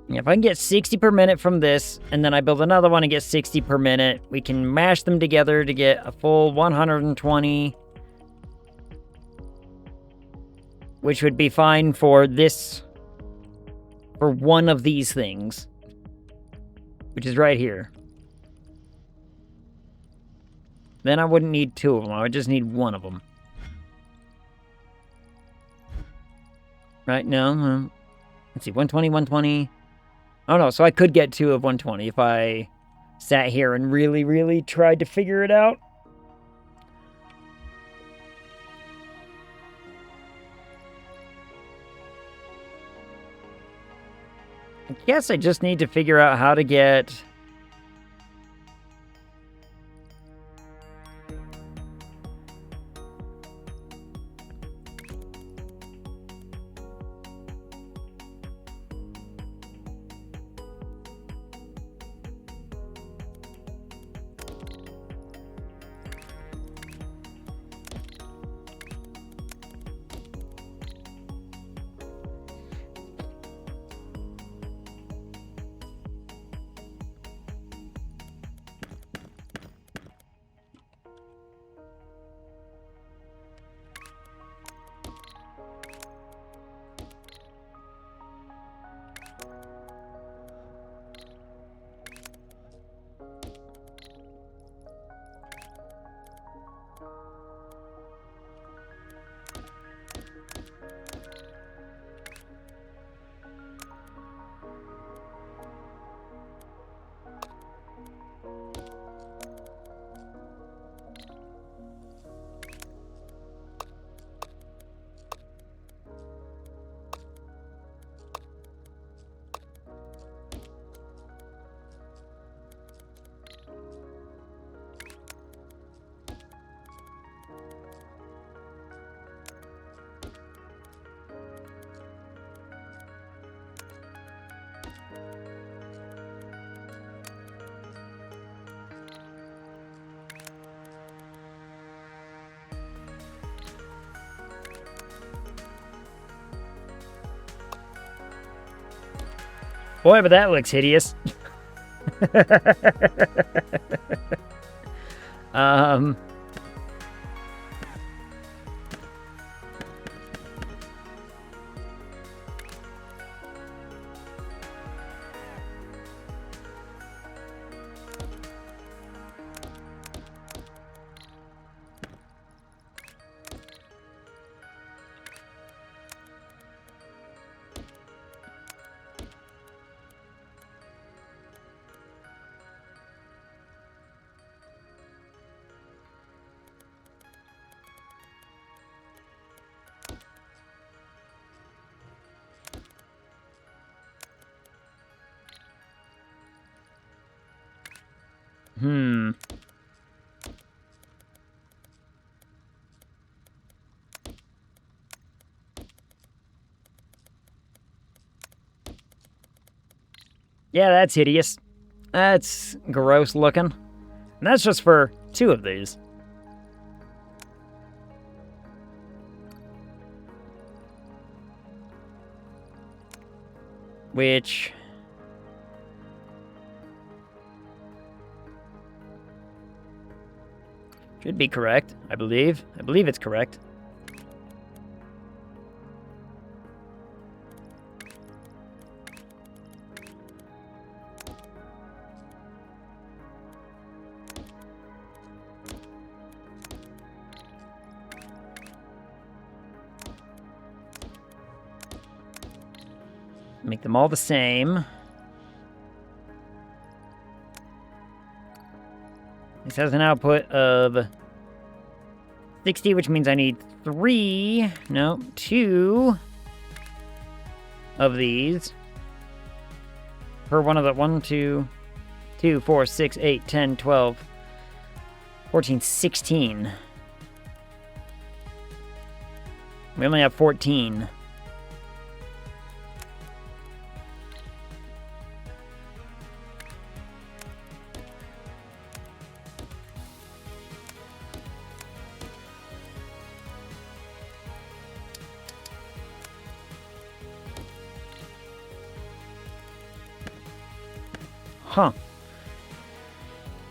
If I can get 60 per minute from this, and then I build another one and get 60 per minute, we can mash them together to get a full 120. Which would be fine for this, for one of these things. Which is right here. Then I wouldn't need two of them, I would just need one of them. Right, no, let's see, 120, 120. Oh no, so I could get two of 120 if I sat here and really, really tried to figure it out. I guess I just need to figure out how to get... Boy, but that looks hideous. Yeah, that's hideous. That's gross looking. And that's just for 2 of these. Which... should be correct, I believe. I believe it's correct. Make them all the same. This has an output of 60, which means I need 2 of these per one of the 1, 2, 2, 4, 6, 8, 10, 12, 14, 16. We only have 14. Huh.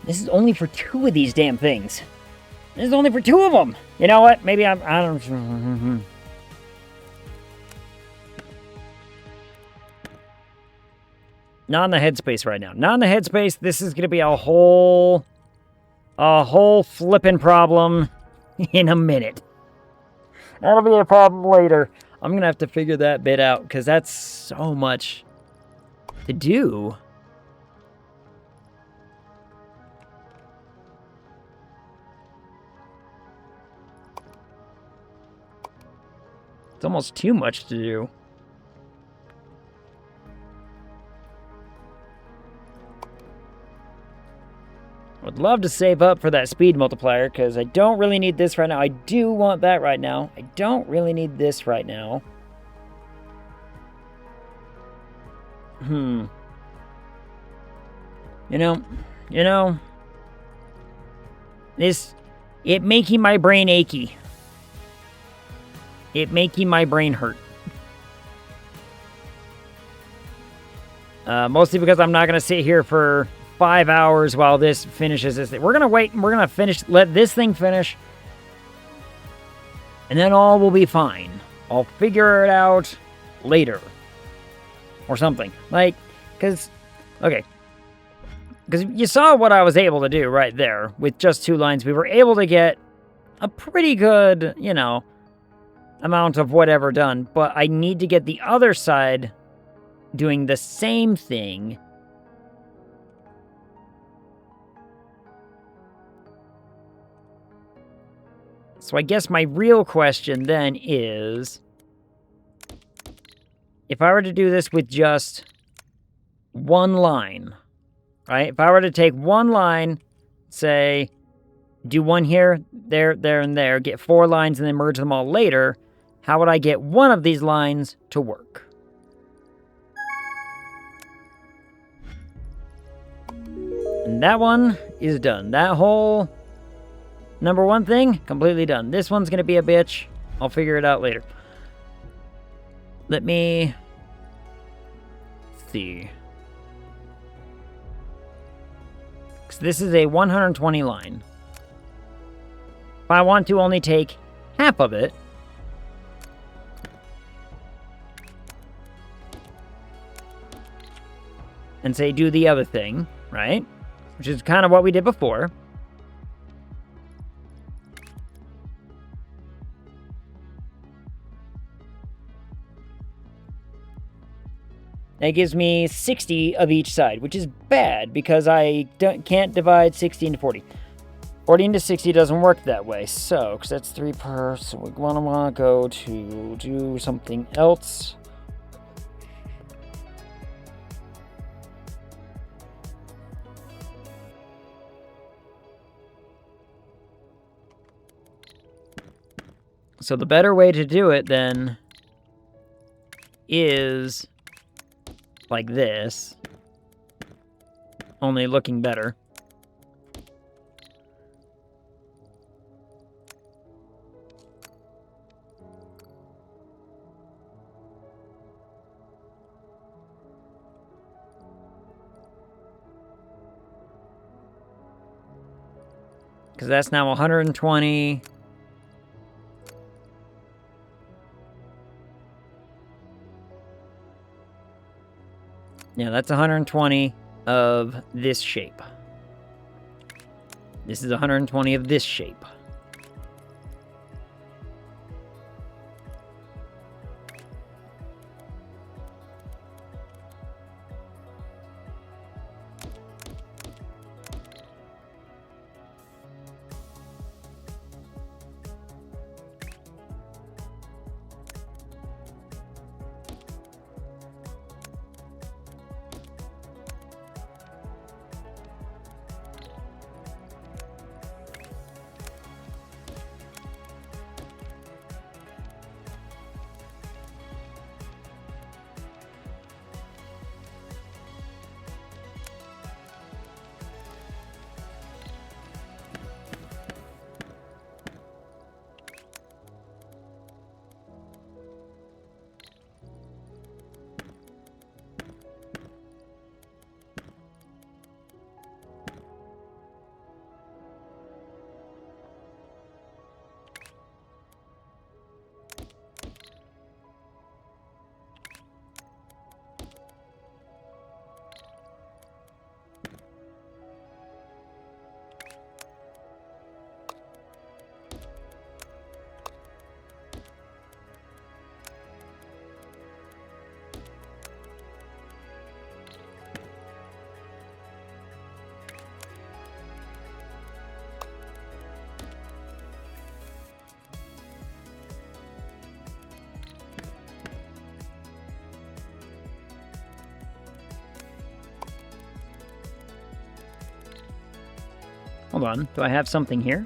This is only for 2 of these damn things. This is only for 2 of them. You know what? Maybe I don't... Not in the headspace right now. Not in the headspace. This is going to be a whole flippin' problem in a minute. That'll be a problem later. I'm going to have to figure that bit out because that's so much to do. It's almost too much to do. I'd love to save up for that speed multiplier, because I don't really need this right now. I do want that right now. I don't really need this right now. You know, it making my brain achy. It making my brain hurt. Mostly because I'm not going to sit here for 5 hours while this finishes this thing. We're going to wait and we're going to finish, let this thing finish. And then all will be fine. I'll figure it out later. Or something. Like, because you saw what I was able to do right there with just 2 lines. We were able to get a pretty good, amount of whatever done. But I need to get the other side doing the same thing. So I guess my real question then is, if I were to do this with just 1 line, right? If I were to take 1 line, say, do 1 here, there, and there, get 4 lines and then merge them all later, how would I get one of these lines to work? And that one is done. That whole number 1 thing, completely done. This one's going to be a bitch. I'll figure it out later. Let me see. Because this is a 120 line. If I want to only take half of it, and say do the other thing, right? Which is kind of what we did before. That gives me 60 of each side, which is bad because I can't divide 60 into 40. 40 into 60 doesn't work that way, so, because that's 3 per, so we want to go to do something else. So the better way to do it then is like this, only looking better. Because that's now 120. Yeah, that's 120 of this shape. This is 120 of this shape. Hold on. Do I have something here?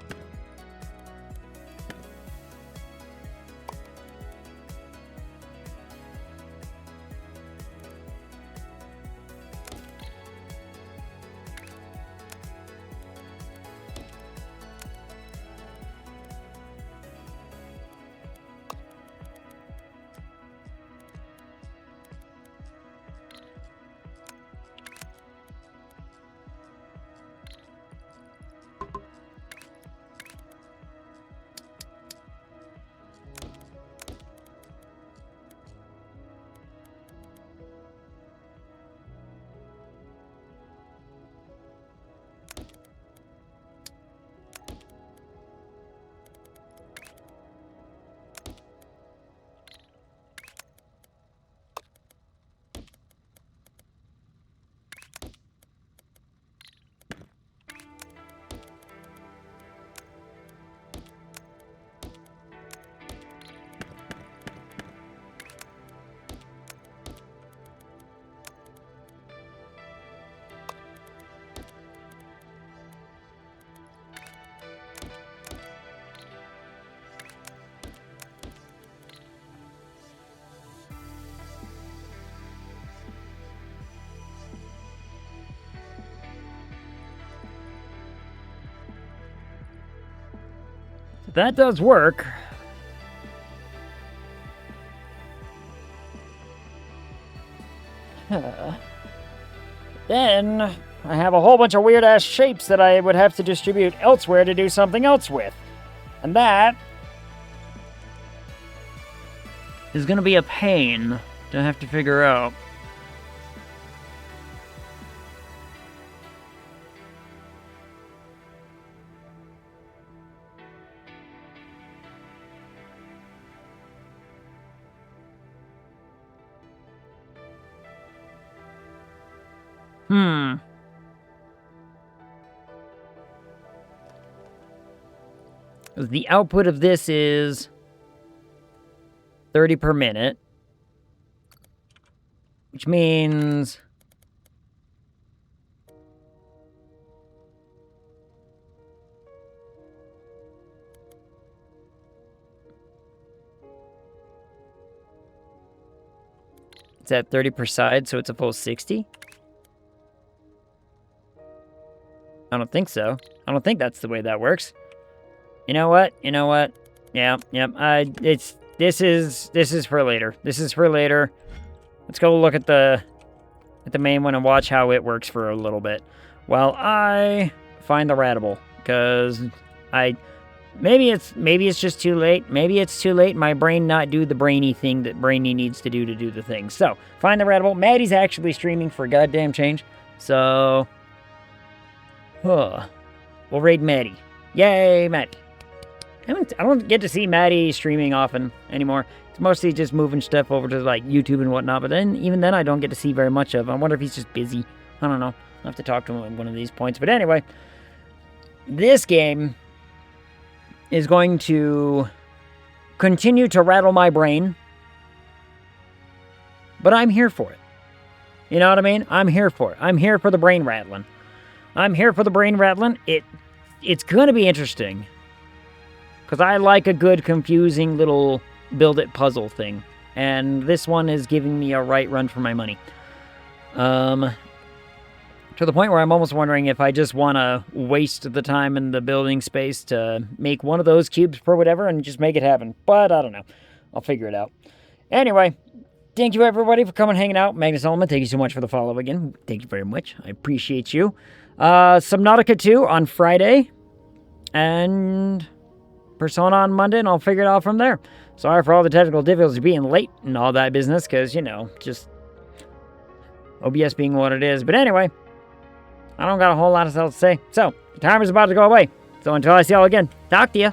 That does work. Then I have a whole bunch of weird-ass shapes that I would have to distribute elsewhere to do something else with. And that is going to be a pain to have to figure out. The output of this is 30 per minute, which means it's at 30 per side, so it's a full 60. I don't think so. I don't think that's the way that works. You know what? Yeah. This is for later. This is for later. Let's go look at the main one and watch how it works for a little bit while I find the ratable, because maybe it's just too late. Maybe it's too late. My brain not do the brainy thing that brainy needs to do the thing. So find the ratable. Maddie's actually streaming for goddamn change. So we'll raid Maddie. Yay, Maddie. I don't get to see Maddie streaming often anymore. It's mostly just moving stuff over to like YouTube and whatnot, but then even then I don't get to see very much of him. I wonder if he's just busy. I don't know. I'll have to talk to him at one of these points. But anyway, this game is going to continue to rattle my brain, but I'm here for it. You know what I mean? I'm here for it. I'm here for the brain rattling. It's going to be interesting, because I like a good, confusing little build-it puzzle thing. And this one is giving me a right run for my money. To the point where I'm almost wondering if I just want to waste the time and the building space to make one of those cubes for whatever and just make it happen. But I don't know. I'll figure it out. Anyway, thank you everybody for coming and hanging out. Magnus Element, thank you so much for the follow again. Thank you very much. I appreciate you. Subnautica 2 on Friday. And Persona on Monday, and I'll figure it out from there. Sorry for all the technical difficulties being late and all that business, because, you know, just OBS being what it is. But anyway, I don't got a whole lot else to say. So, the timer's about to go away. So until I see y'all again, talk to ya.